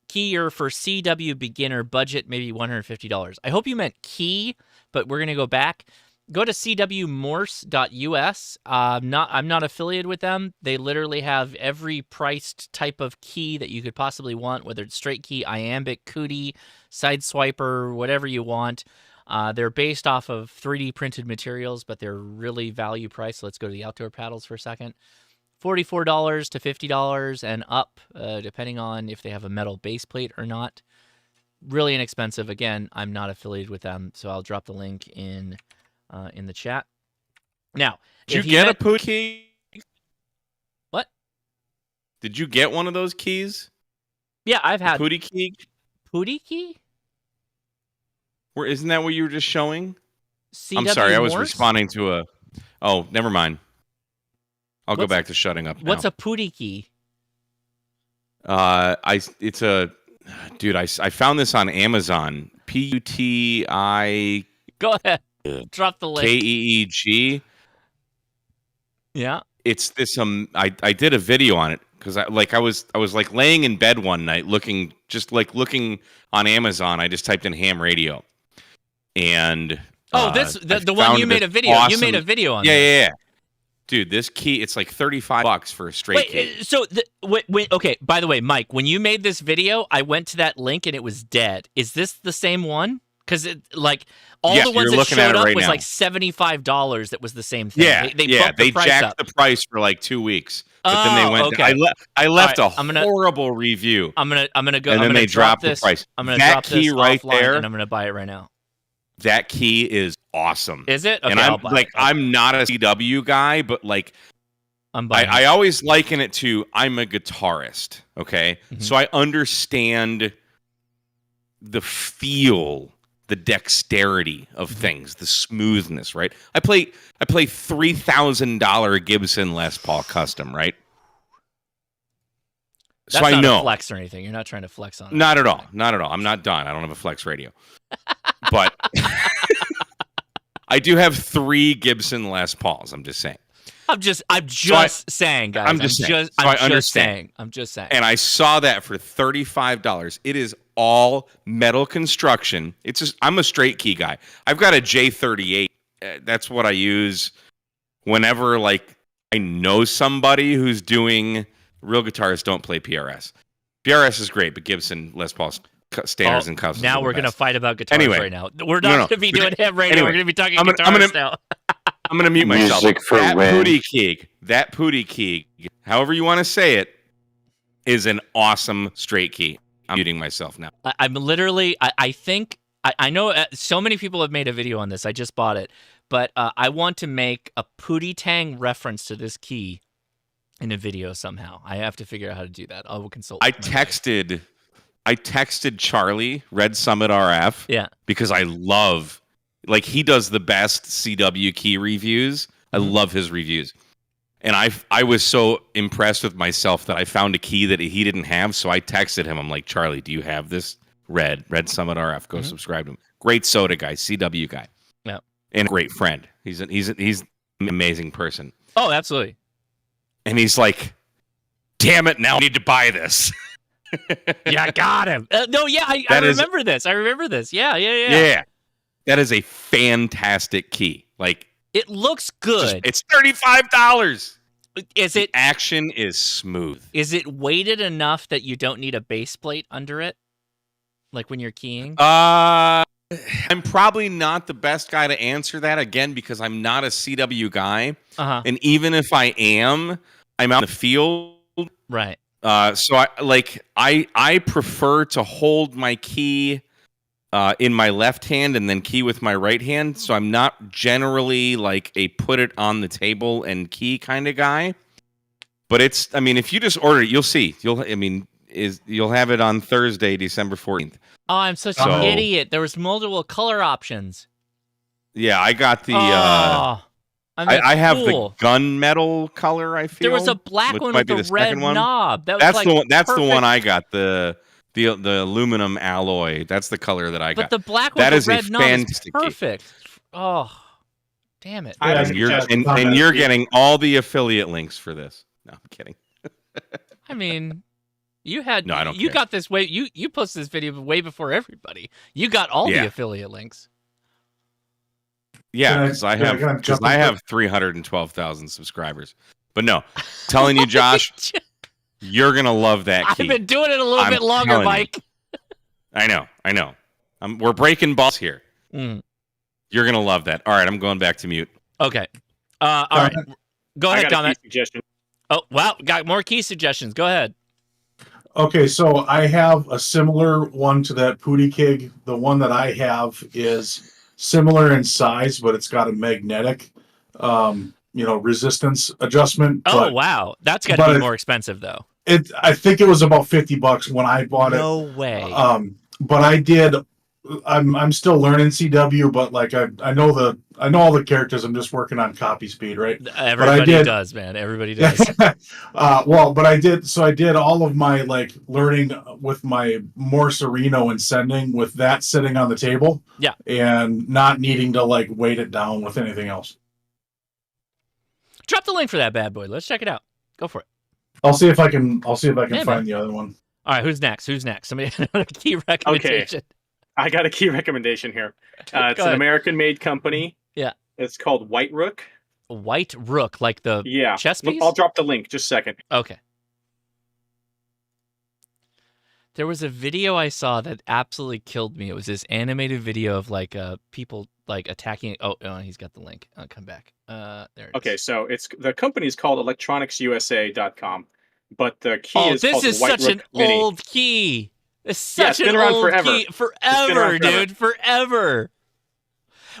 [SPEAKER 1] Keyer for CW beginner budget, maybe $150. I hope you meant key, but we're gonna go back. Go to cwmorse.us. I'm not affiliated with them. They literally have every priced type of key that you could possibly want, whether it's straight key, iambic, cootie, side swiper, whatever you want. They're based off of 3D printed materials, but they're really value priced. So let's go to the outdoor paddles for a second. $44 to $50 and up, depending on if they have a metal base plate or not. Really inexpensive. Again, I'm not affiliated with them, so I'll drop the link in the chat. Now,
[SPEAKER 10] did you get a put key?
[SPEAKER 1] What?
[SPEAKER 10] Did you get one of those keys?
[SPEAKER 1] Yeah, I've had
[SPEAKER 10] Pootie key.
[SPEAKER 1] Pootie key?
[SPEAKER 10] Where isn't that what you were just showing?
[SPEAKER 1] CW
[SPEAKER 10] I'm sorry, I was
[SPEAKER 1] Morse?
[SPEAKER 10] responding to a. Oh, never mind. I'll go back to shutting up now.
[SPEAKER 1] What's a Pootie key?
[SPEAKER 10] It's a dude. I found this on Amazon. PUTI.
[SPEAKER 1] Go ahead. Drop the link.
[SPEAKER 10] KEEG.
[SPEAKER 1] Yeah.
[SPEAKER 10] It's this. I did a video on it because I was laying in bed one night looking on Amazon. I just typed in ham radio. And
[SPEAKER 1] the one you made a video.
[SPEAKER 10] Awesome,
[SPEAKER 1] you made a video on.
[SPEAKER 10] Yeah. Dude, this key, it's like $35 for a straight key.
[SPEAKER 1] So okay, by the way, Mike, when you made this video, I went to that link and it was dead. Is this the same one? Because the ones that showed up was like $75. That was the same thing.
[SPEAKER 10] Yeah, they jacked the price for like 2 weeks. But then they went.
[SPEAKER 1] Okay.
[SPEAKER 10] I left a horrible review.
[SPEAKER 1] I'm gonna go.
[SPEAKER 10] And then they dropped the price.
[SPEAKER 1] I'm gonna
[SPEAKER 10] drop
[SPEAKER 1] that key
[SPEAKER 10] right there,
[SPEAKER 1] and I'm gonna buy it right now.
[SPEAKER 10] That key is awesome.
[SPEAKER 1] Is it? Okay,
[SPEAKER 10] and I'm not a CW guy, but like I always liken it to I'm a guitarist. Okay, so I understand the feel, the dexterity of things, the smoothness. Right. I play $3,000 Gibson Les Paul custom. Right.
[SPEAKER 1] That's
[SPEAKER 10] so I
[SPEAKER 1] not
[SPEAKER 10] know
[SPEAKER 1] a flex or anything. You're not trying to flex on it.
[SPEAKER 10] Not at all. I'm not done. I don't have a flex radio. But I do have 3 Gibson Les Pauls. I'm just saying.
[SPEAKER 1] I'm just saying, guys.
[SPEAKER 10] I'm just saying.
[SPEAKER 1] I'm just saying.
[SPEAKER 10] And I saw that for $35. It is all metal construction. It's just I'm a straight key guy. I've got a J38. That's what I use whenever like I know somebody who's doing. Real guitarists don't play PRS. PRS is great, but Gibson Les Paul standards and cuffs.
[SPEAKER 1] Now we're going to fight about guitars right now. We're not going to be doing ham radio. We're going to be talking guitars now.
[SPEAKER 10] I'm going to mute myself. That Pootie key, however you want to say it, is an awesome straight key. I'm muting myself now.
[SPEAKER 1] I'm literally, I think, I know so many people have made a video on this. I just bought it. But I want to make a Pootie Tang reference to this key in a video somehow. I have to figure out how to do that. I will consult.
[SPEAKER 10] I texted Charlie, Red Summit RF.
[SPEAKER 1] Yeah.
[SPEAKER 10] Because I love, he does the best CW key reviews. I love his reviews. And I was so impressed with myself that I found a key that he didn't have. So I texted him. I'm like, Charlie, do you have this Red Summit RF. Go subscribe to him. Great soda guy, CW guy.
[SPEAKER 1] Yeah.
[SPEAKER 10] And a great friend. He's an amazing person.
[SPEAKER 1] Oh, absolutely.
[SPEAKER 10] And he's like, damn it, now I need to buy this.
[SPEAKER 1] Yeah, got him. No, yeah, I remember this. I remember this. Yeah.
[SPEAKER 10] Yeah. That is a fantastic key. Like,
[SPEAKER 1] it looks good.
[SPEAKER 10] It's $35.
[SPEAKER 1] Is it
[SPEAKER 10] action is smooth?
[SPEAKER 1] Is it weighted enough that you don't need a base plate under it? Like when you're keying?
[SPEAKER 10] I'm probably not the best guy to answer that, again, because I'm not a CW guy. And even if I am, I'm out in the field.
[SPEAKER 1] Right.
[SPEAKER 10] So I prefer to hold my key in my left hand and then key with my right hand. So I'm not generally like a put it on the table and key kind of guy. But if you just order it, you'll see. You'll have it on Thursday, December 14th.
[SPEAKER 1] Oh, I'm such an idiot. There was multiple color options.
[SPEAKER 10] Yeah, I got the I have the gunmetal color, I feel.
[SPEAKER 1] There was a black one with a red knob.
[SPEAKER 10] That's the one I got. The aluminum alloy. That's the color that I got.
[SPEAKER 1] But the black one with the red knob is perfect. Oh, damn it.
[SPEAKER 10] And you're getting all the affiliate links for this. No, I'm kidding.
[SPEAKER 1] I mean, you had
[SPEAKER 10] I don't
[SPEAKER 1] you
[SPEAKER 10] care.
[SPEAKER 1] got this way you posted this video way before everybody. You got all the affiliate links.
[SPEAKER 10] Yeah, because I have 312,000 subscribers. But no, telling you, Josh, you're gonna love that key.
[SPEAKER 1] I've been doing it a little bit longer, Mike.
[SPEAKER 10] I know. We're breaking balls here. You're gonna love that. All right, I'm going back to mute.
[SPEAKER 1] Okay. All right. Go ahead, comment.
[SPEAKER 12] Suggestion.
[SPEAKER 1] Oh, wow. Got more key suggestions. Go ahead.
[SPEAKER 16] Okay, so I have a similar one to that Pootie Kig. The one that I have is similar in size, but it's got a magnetic, resistance adjustment.
[SPEAKER 1] Oh, wow. That's got to be more expensive, though.
[SPEAKER 16] I think it was about $50 when I bought it.
[SPEAKER 1] No way.
[SPEAKER 16] But I did. I'm still learning CW, but like I know all the characters. I'm just working on copy speed, right?
[SPEAKER 1] Everybody does, man. Everybody does.
[SPEAKER 16] But I did. So I did all of my like learning with my Morserino and sending with that sitting on the table.
[SPEAKER 1] Yeah.
[SPEAKER 16] And not needing to like weight it down with anything else.
[SPEAKER 1] Drop the link for that bad boy. Let's check it out. Go for it.
[SPEAKER 16] I'll see if I can find the other one.
[SPEAKER 1] All right. Who's next? Somebody a key recommendation.
[SPEAKER 12] Okay. I got a key recommendation here. It's an American-made company.
[SPEAKER 1] Yeah.
[SPEAKER 12] It's called White Rook.
[SPEAKER 1] White Rook, like the chess piece?
[SPEAKER 12] I'll drop the link. Just a second.
[SPEAKER 1] Okay. There was a video I saw that absolutely killed me. It was this animated video of like people like attacking. Oh, he's got the link. I'll come back. There it is.
[SPEAKER 12] Okay, so the company is called electronicsusa.com, but the key is
[SPEAKER 1] this
[SPEAKER 12] called
[SPEAKER 1] is
[SPEAKER 12] White
[SPEAKER 1] such
[SPEAKER 12] Rook
[SPEAKER 1] an
[SPEAKER 12] Mini.
[SPEAKER 1] old key. It's such
[SPEAKER 12] it's been
[SPEAKER 1] an
[SPEAKER 12] around
[SPEAKER 1] old
[SPEAKER 12] forever.
[SPEAKER 1] key.
[SPEAKER 12] It's been
[SPEAKER 1] Forever,
[SPEAKER 12] around forever.
[SPEAKER 1] dude. Forever.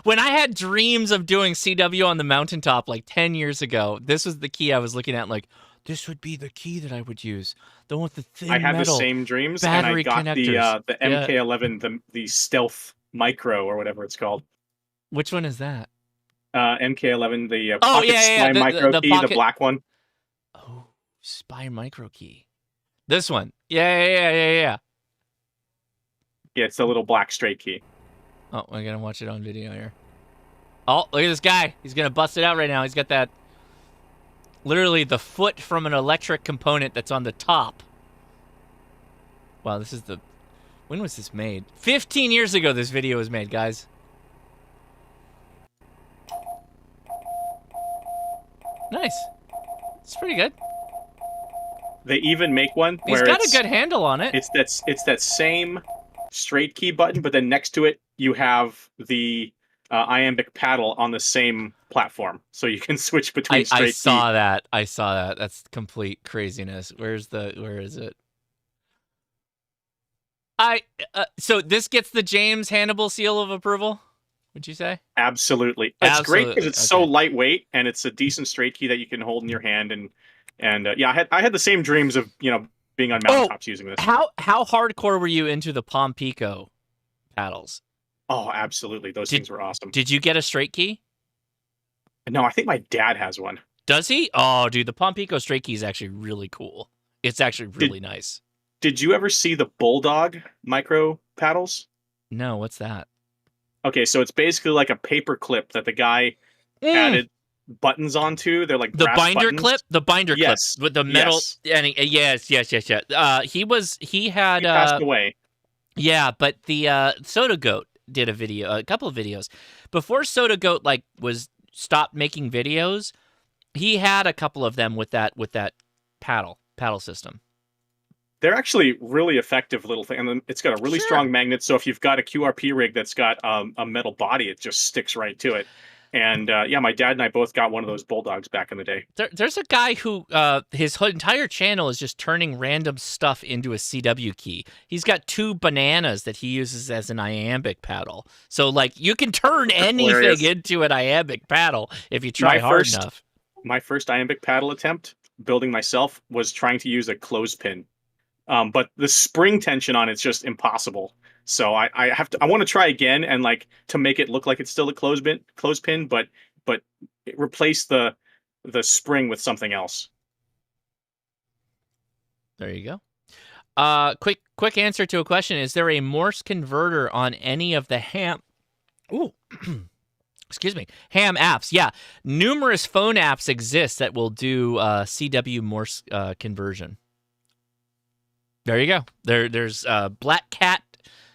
[SPEAKER 1] When I had dreams of doing CW on the mountaintop like 10 years ago, this was the key I was looking at. Like, this would be the key that I would use. The one with the thin
[SPEAKER 12] I had the
[SPEAKER 1] metal
[SPEAKER 12] same dreams, and I
[SPEAKER 1] battery
[SPEAKER 12] got
[SPEAKER 1] connectors.
[SPEAKER 12] the MK11, the Stealth Micro or whatever it's called.
[SPEAKER 1] Which one is that?
[SPEAKER 12] MK11, the Pocket Spy
[SPEAKER 1] The
[SPEAKER 12] Micro Key,
[SPEAKER 1] pocket...
[SPEAKER 12] the black one.
[SPEAKER 1] Oh, Spy Micro Key. This one. Yeah.
[SPEAKER 12] Yeah, it's the little black straight key.
[SPEAKER 1] Oh, we're going to watch it on video here. Oh, look at this guy. He's going to bust it out right now. He's got that, literally the foot from an electric component that's on the top. Wow, when was this made? 15 years ago this video was made, guys. Nice. It's pretty good.
[SPEAKER 12] They even make one where
[SPEAKER 1] He's got a good handle on it.
[SPEAKER 12] It's that same straight key button, but then next to it you have the iambic paddle on the same platform, so you can switch between straight
[SPEAKER 1] I saw that. That's complete craziness. Where is it? So this gets the James Hannibal seal of approval, would you say?
[SPEAKER 12] Absolutely. It's great because it's so lightweight, and it's a decent straight key that you can hold in your hand. And I had the same dreams of being on mountaintops using this.
[SPEAKER 1] How hardcore were you into the Palm Pico paddles?
[SPEAKER 12] Oh, absolutely. Those things were awesome.
[SPEAKER 1] Did you get a straight key?
[SPEAKER 12] No, I think my dad has one.
[SPEAKER 1] Does he? Oh, dude, the Palm Pico straight key is actually really cool. It's actually really nice.
[SPEAKER 12] Did you ever see the Bulldog Micro paddles?
[SPEAKER 1] No, what's that?
[SPEAKER 12] Okay, so it's basically like a paper clip that the guy added buttons onto. They're like
[SPEAKER 1] The
[SPEAKER 12] brass
[SPEAKER 1] binder
[SPEAKER 12] buttons.
[SPEAKER 1] clip, the binder
[SPEAKER 12] Yes.
[SPEAKER 1] clip with the metal.
[SPEAKER 12] Yes.
[SPEAKER 1] And yes. He had
[SPEAKER 12] He passed away.
[SPEAKER 1] Yeah, but the Soda Goat did a couple of videos before Soda Goat was stopped making videos. He had a couple of them with that paddle system.
[SPEAKER 12] They're actually really effective little thing, and it's got a really strong magnet. So if you've got a QRP rig that's got a metal body, it just sticks right to it. And my dad and I both got one of those Bulldogs back in the day.
[SPEAKER 1] There's a guy who his entire channel is just turning random stuff into a CW key. He's got 2 bananas that he uses as an iambic paddle. So you can turn anything into an iambic paddle if you try hard enough.
[SPEAKER 12] My first iambic paddle attempt, building myself, was trying to use a clothespin. But the spring tension on it's just impossible. So I want to try again and to make it look like it's still a clothespin, but replace the spring with something else.
[SPEAKER 1] There you go. Quick answer to a question: is there a Morse converter on any of the ham? Ooh. Excuse me, ham apps. Yeah, numerous phone apps exist that will do CW Morse conversion. There you go. There's Black Cat,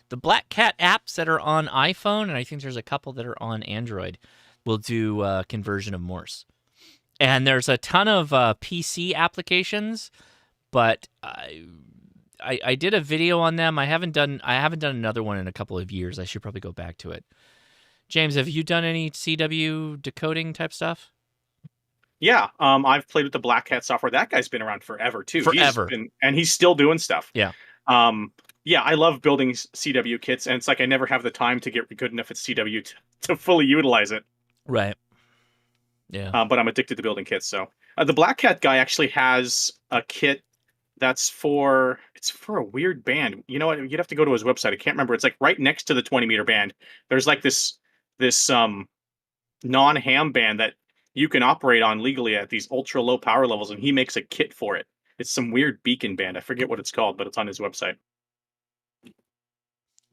[SPEAKER 1] the Black Cat apps that are on iPhone, and I think there's a couple that are on Android, will do conversion of Morse. And there's a ton of PC applications, but I did a video on them. I haven't done another one in a couple of years. I should probably go back to it. James, have you done any CW decoding type stuff?
[SPEAKER 12] Yeah, I've played with the Black Cat software. That guy's been around forever too.
[SPEAKER 1] Forever.
[SPEAKER 12] And he's still doing stuff.
[SPEAKER 1] Yeah.
[SPEAKER 12] I love building CW kits, and it's I never have the time to get good enough at CW to fully utilize it.
[SPEAKER 1] Right. Yeah.
[SPEAKER 12] But I'm addicted to building kits. So the Black Cat guy actually has a kit that's for a weird band. You know what? You'd have to go to his website. I can't remember. It's right next to the 20-meter band. There's this non-ham band that you can operate on legally at these ultra low power levels, and he makes a kit for it. It's some weird beacon band. I forget what it's called, but it's on his website.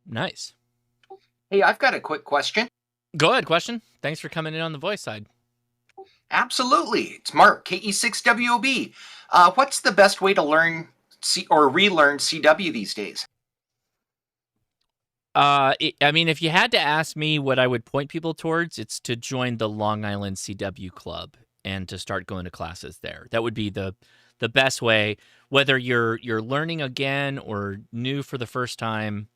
[SPEAKER 1] Nice.
[SPEAKER 17] Hey, I've got a quick question.
[SPEAKER 1] Go ahead, question. Thanks for coming in on the voice side.
[SPEAKER 17] Absolutely. It's Mark, KE6WOB. What's the best way to learn or relearn CW these days?
[SPEAKER 1] If you had to ask me what I would point people towards, it's to join the Long Island CW Club and to start going to classes there. That would be the best way, whether you're learning again or new for the first time.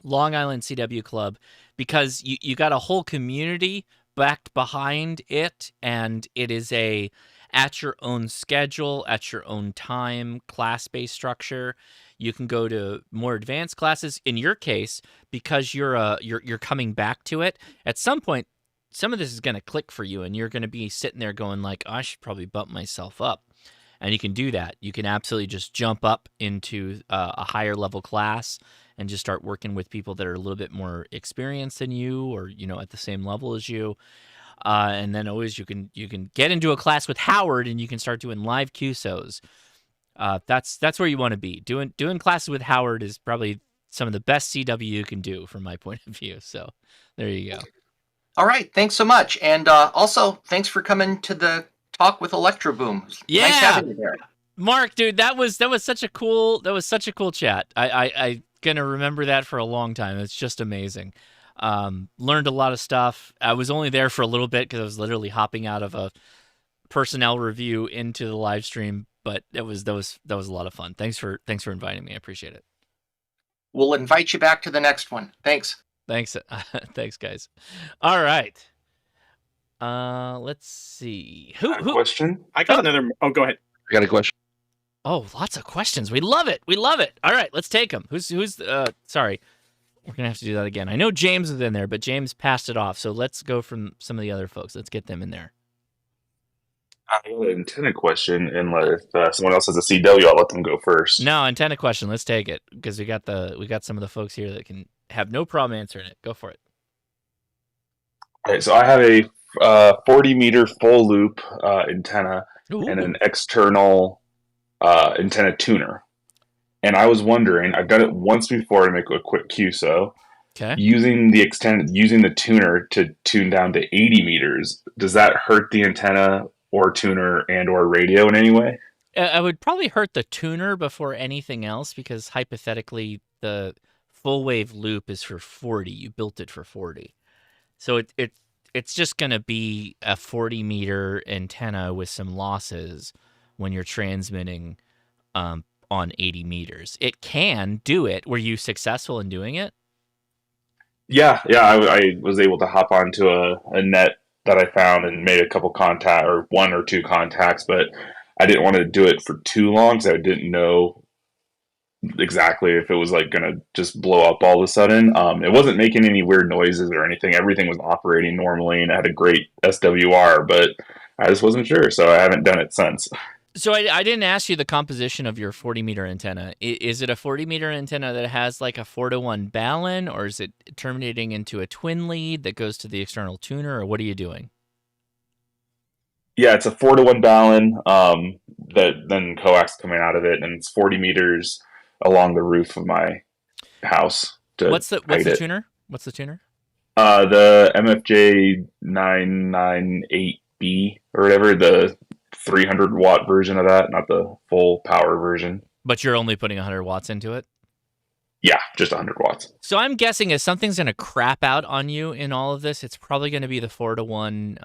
[SPEAKER 1] Long Island CW Club, because you got a whole community backed behind it, and it is a at your own schedule, at your own time, class-based structure. You can go to more advanced classes. In your case, because you're coming back to it, at some point, some of this is going to click for you, and you're going to be sitting there going oh, I should probably bump myself up. And you can do that. You can absolutely just jump up into a higher level class and just start working with people that are a little bit more experienced than you, or at the same level as you. And then always you can get into a class with Howard, and you can start doing live QSOs. That's where you want to be. Doing classes with Howard is probably some of the best CW you can do from my point of view. So there you go.
[SPEAKER 17] All right, thanks so much, and also thanks for coming to the talk with Electro Boom.
[SPEAKER 1] Yeah,
[SPEAKER 17] nice having you there.
[SPEAKER 1] Mark, dude, that was such a cool chat. I gonna remember that for a long time. It's just amazing. Learned a lot of stuff. I was only there for a little bit because I was literally hopping out of a personnel review into the live stream, but that was a lot of fun. Thanks for inviting me. I appreciate it.
[SPEAKER 17] We'll invite you back to the next one. Thanks.
[SPEAKER 1] Thanks, guys. All right. Let's see. Who
[SPEAKER 18] question?
[SPEAKER 12] I got another. Oh, go ahead.
[SPEAKER 18] I got a question.
[SPEAKER 1] Oh, lots of questions. We love it. All right, let's take them. Who's sorry. We're going to have to do that again. I know James is in there, but James passed it off. So let's go from some of the other folks. Let's get them in there.
[SPEAKER 18] I have an antenna question, and if someone else has a CW, I'll let them go first.
[SPEAKER 1] No, antenna question. Let's take it because we got some of the folks here that can have no problem answering it. Go for it.
[SPEAKER 18] Okay, so I have a 40-meter full loop antenna and an external antenna tuner. and I was wondering, I've done it once before to make a quick QSO.
[SPEAKER 1] Okay.
[SPEAKER 18] Using the tuner to tune down to 80 meters, does that hurt the antenna or tuner and or radio in any way?
[SPEAKER 1] I would probably hurt the tuner before anything else, because hypothetically the full wave loop is for 40. You built it for 40. So it's just going to be a 40-meter antenna with some losses when you're transmitting on 80 meters. It can do it. Were you successful in doing it?
[SPEAKER 18] Yeah, I was able to hop onto a net that I found and made a couple one or two contacts, but I didn't want to do it for too long because I didn't know exactly if it was like gonna just blow up all of a sudden. It wasn't making any weird noises or anything. Everything was operating normally, and I had a great SWR, but I just wasn't sure, so I haven't done it since.
[SPEAKER 1] So I didn't ask you the composition of your 40-meter antenna. Is it a 40-meter antenna that has like a 4-to-1 balun, or is it terminating into a twin lead that goes to the external tuner, or what are you doing?
[SPEAKER 18] Yeah, it's a 4-to-1 balun that then coax coming out of it, and it's 40 meters along the roof of my house.
[SPEAKER 1] What's the tuner? What's the tuner?
[SPEAKER 18] The MFJ 998B or whatever, the 300 watt version of that, not the full power version.
[SPEAKER 1] But you're only putting 100 watts into it?
[SPEAKER 18] Yeah, just 100 watts.
[SPEAKER 1] So I'm guessing if something's going to crap out on you in all of this, it's probably going to be the 4-to-1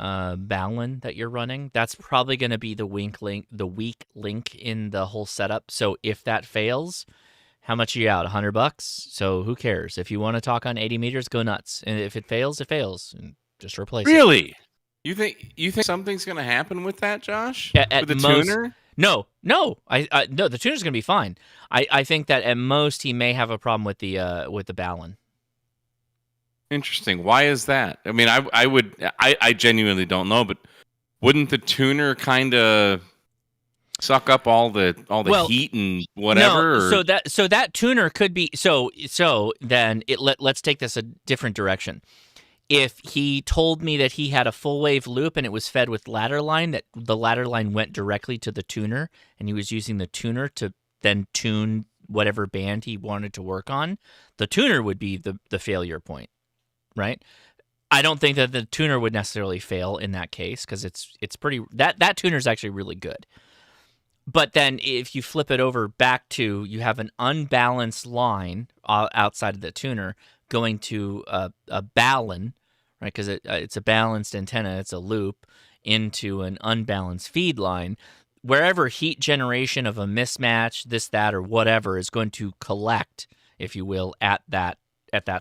[SPEAKER 1] balun that you're running. That's probably going to be the weak link in the whole setup. So if that fails, how much are you out? $100? So who cares? If you want to talk on 80 meters, go nuts. And if it fails, it fails. And just replace it.
[SPEAKER 10] Really? You think something's going to happen with that, Josh?
[SPEAKER 1] At
[SPEAKER 10] with the
[SPEAKER 1] most,
[SPEAKER 10] tuner?
[SPEAKER 1] No. No, the tuner's going to be fine. I think that at most he may have a problem with the balun.
[SPEAKER 10] Interesting. Why is that? I mean, I genuinely don't know, but wouldn't the tuner kind of suck up all the heat and whatever?
[SPEAKER 1] No, so that tuner could be so then let's take this a different direction. If he told me that he had a full wave loop and it was fed with ladder line, that the ladder line went directly to the tuner and he was using the tuner to then tune whatever band he wanted to work on, the tuner would be the failure point, right? I don't think that the tuner would necessarily fail in that case, because it's pretty that tuner is actually really good. But then if you flip it over back to, you have an unbalanced line outside of the tuner going to a balun, right? Because it's a balanced antenna, it's a loop, into an unbalanced feed line. Wherever heat generation of a mismatch, this, that, or whatever is going to collect, if you will, at that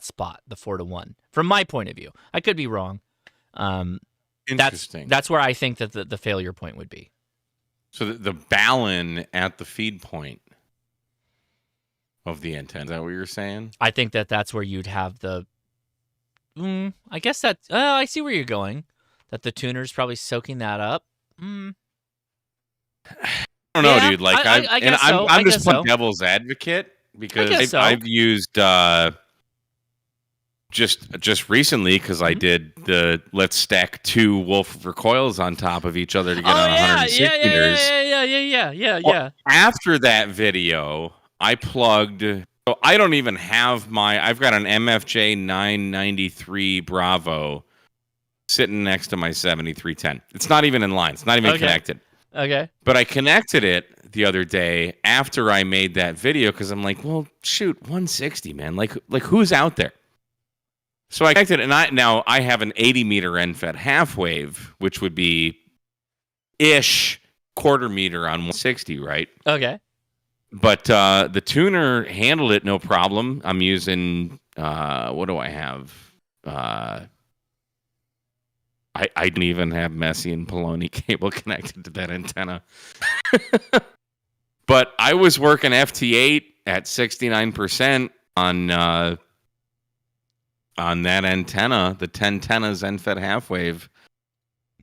[SPEAKER 1] spot, the 4-to-1. From my point of view, I could be wrong.
[SPEAKER 10] Interesting.
[SPEAKER 1] That's where I think that the failure point would be.
[SPEAKER 10] So the balun at the feed point of the antenna. Is that what you're saying?
[SPEAKER 1] I think that's where you'd have the. I guess that. I see where you're going. That the tuner's probably soaking that up.
[SPEAKER 10] I don't know, dude. Like
[SPEAKER 1] I guess so.
[SPEAKER 10] I'm just playing devil's advocate, because I've used just recently, because I did the let's stack 2 Wolf recoils on top of each other to get on 106 meters.
[SPEAKER 1] Yeah.
[SPEAKER 10] Well, after that video, I plugged. So I don't even have I've got an MFJ 993 Bravo sitting next to my 7310. It's not even in line. It's not even connected.
[SPEAKER 1] Okay.
[SPEAKER 10] But I connected it the other day after I made that video, because I'm like, well, shoot, 160, man. Like who's out there? So I connected it, and I have an 80-meter end-fed half wave, which would be ish quarter meter on 160, right?
[SPEAKER 1] Okay.
[SPEAKER 10] But the tuner handled it no problem. I'm using what do I have? I didn't even have Messi and Poloni cable connected to that antenna. But I was working FT8 at 69% on that antenna, the 1010's end-fed half wave,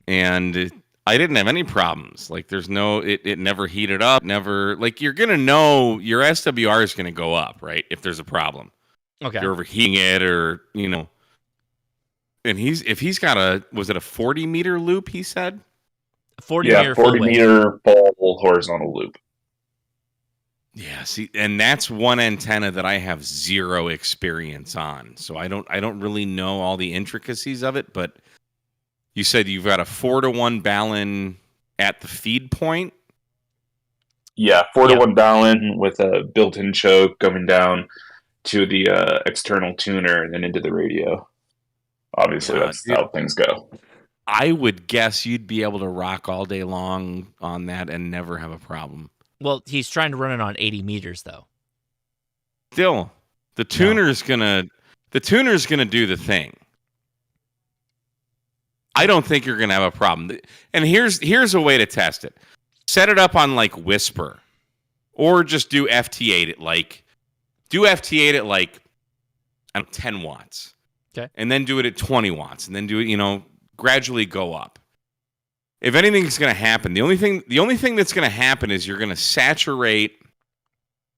[SPEAKER 10] and I didn't have any problems. Like, there's no, it never heated up, never, like, you're going to know your SWR is going to go up, right? If there's a problem.
[SPEAKER 1] Okay.
[SPEAKER 10] If you're overheating it, or, and if he's got was it a 40-meter loop, he said?
[SPEAKER 1] 40-meter full wave.
[SPEAKER 18] 40-meter full horizontal loop.
[SPEAKER 10] Yeah, see, and that's one antenna that I have zero experience on. So I don't really know all the intricacies of it, but you said you've got a 4-to-1 Balun at the feed point?
[SPEAKER 18] Yeah, 4-to-1 Balun with a built-in choke coming down to the external tuner and then into the radio. Obviously, that's how things go.
[SPEAKER 10] I would guess you'd be able to rock all day long on that and never have a problem.
[SPEAKER 1] Well, he's trying to run it on 80 meters, though.
[SPEAKER 10] Still, the tuner's gonna do the thing. I don't think you're gonna have a problem. And here's a way to test it. Set it up on like Whisper, or just do FT8 at like 10 watts.
[SPEAKER 1] Okay.
[SPEAKER 10] And then do it at 20 watts, and then do it, gradually go up. If anything's going to happen, the only thing that's going to happen is you're going to saturate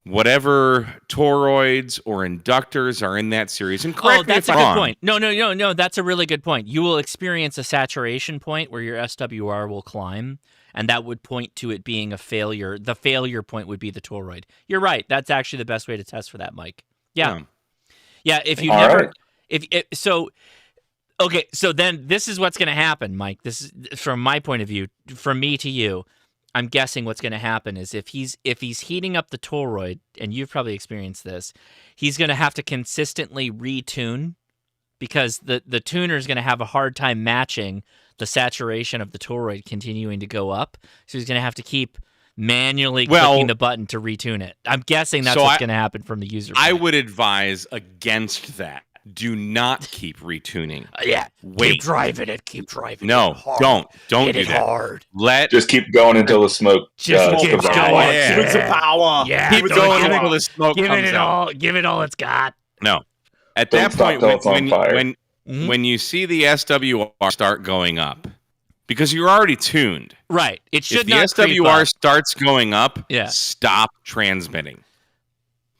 [SPEAKER 10] whatever toroids or inductors are in that series. And correct me
[SPEAKER 1] that's
[SPEAKER 10] if
[SPEAKER 1] a
[SPEAKER 10] I'm
[SPEAKER 1] good
[SPEAKER 10] wrong.
[SPEAKER 1] point. No, that's a really good point. You will experience a saturation point where your SWR will climb, and that would point to it being a failure. The failure point would be the toroid. You're right. That's actually the best way to test for that, Mike. Yeah. If you Okay, so then this is what's going to happen, Mike. This is from my point of view, from me to you. I'm guessing what's going to happen is if he's heating up the toroid, and you've probably experienced this, he's going to have to consistently retune because the tuner is going to have a hard time matching the saturation of the toroid continuing to go up. So he's going to have to keep manually clicking the button to retune it. I'm guessing that's what's going to happen from the user.
[SPEAKER 10] I would advise against that. Do not keep retuning. Wait.
[SPEAKER 1] Keep driving it. Keep driving
[SPEAKER 10] No,
[SPEAKER 1] it hard.
[SPEAKER 10] don't
[SPEAKER 1] Hit
[SPEAKER 10] do
[SPEAKER 1] it
[SPEAKER 10] that.
[SPEAKER 1] hard.
[SPEAKER 18] Just keep going until the smoke
[SPEAKER 1] Just keep
[SPEAKER 18] comes out.
[SPEAKER 1] going.
[SPEAKER 12] Give it some power.
[SPEAKER 1] Yeah.
[SPEAKER 10] Keep going until the smoke comes out.
[SPEAKER 1] Give it all it's got.
[SPEAKER 10] No. At
[SPEAKER 18] Don't
[SPEAKER 10] that
[SPEAKER 18] stop
[SPEAKER 10] point,
[SPEAKER 18] till it's on fire.
[SPEAKER 10] when you see the SWR start going up, because you're already tuned.
[SPEAKER 1] Right. It should
[SPEAKER 10] if the
[SPEAKER 1] not creep
[SPEAKER 10] SWR
[SPEAKER 1] up.
[SPEAKER 10] starts going up,
[SPEAKER 1] Yeah.
[SPEAKER 10] stop transmitting.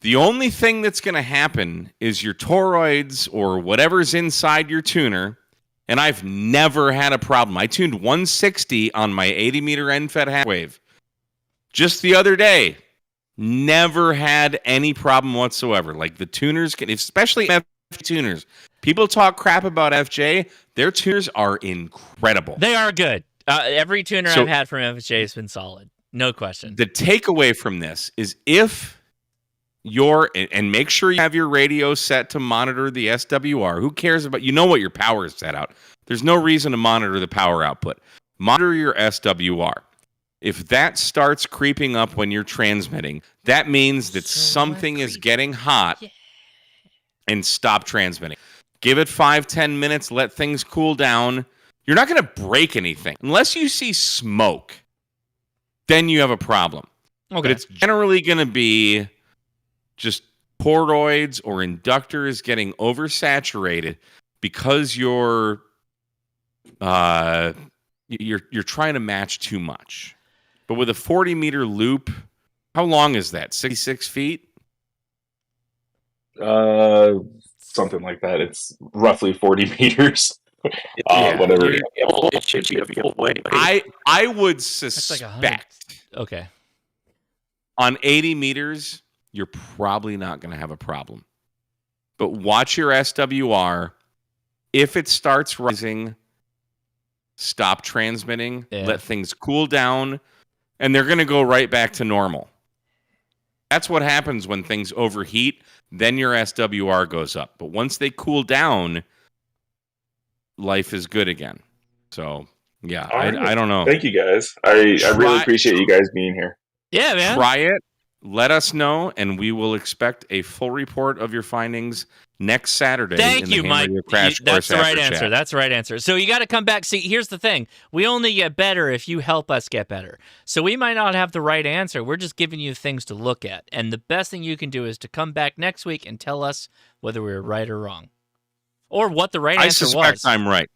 [SPEAKER 10] The only thing that's going to happen is your toroids or whatever's inside your tuner, and I've never had a problem. I tuned 160 on my 80-meter end-fed half wave just the other day. Never had any problem whatsoever. Like the tuners, especially FJ tuners. People talk crap about FJ. Their tuners are incredible.
[SPEAKER 1] They are good. Every tuner I've had from FJ has been solid. No question.
[SPEAKER 10] The takeaway from this is and make sure you have your radio set to monitor the SWR. Who cares about, what your power is set out. There's no reason to monitor the power output. Monitor your SWR. If that starts creeping up when you're transmitting, that means that something is getting hot and stop transmitting. Give it 5-10 minutes, let things cool down. You're not going to break anything. Unless you see smoke, then you have a problem.
[SPEAKER 1] Okay.
[SPEAKER 10] But it's generally going to be just toroids or inductors getting oversaturated because you're trying to match too much. But with a 40-meter loop, how long is that? 66 feet?
[SPEAKER 18] Something like that. It's roughly 40 meters. Whatever.
[SPEAKER 10] I would
[SPEAKER 1] That's like 100.
[SPEAKER 10] suspect
[SPEAKER 1] Okay.
[SPEAKER 10] on 80 meters, you're probably not going to have a problem. But watch your SWR. If it starts rising, stop transmitting, let things cool down, and they're going to go right back to normal. That's what happens when things overheat. Then your SWR goes up. But once they cool down, life is good again. So, yeah, I don't know.
[SPEAKER 18] Thank you, guys. I really appreciate you guys being here.
[SPEAKER 1] Yeah, man.
[SPEAKER 10] Try it. Let us know, and we will expect a full report of your findings next Saturday.
[SPEAKER 1] Thank
[SPEAKER 10] in the
[SPEAKER 1] you,
[SPEAKER 10] Ham
[SPEAKER 1] Mike.
[SPEAKER 10] Radio Crash
[SPEAKER 1] That's
[SPEAKER 10] Course
[SPEAKER 1] the right
[SPEAKER 10] After
[SPEAKER 1] answer.
[SPEAKER 10] Chat.
[SPEAKER 1] That's the right answer. So you got to come back. See, here's the thing. We only get better if you help us get better. So we might not have the right answer. We're just giving you things to look at. And the best thing you can do is to come back next week and tell us whether we were right or wrong. Or what the right
[SPEAKER 10] I
[SPEAKER 1] answer
[SPEAKER 10] suspect
[SPEAKER 1] was.
[SPEAKER 10] I'm right.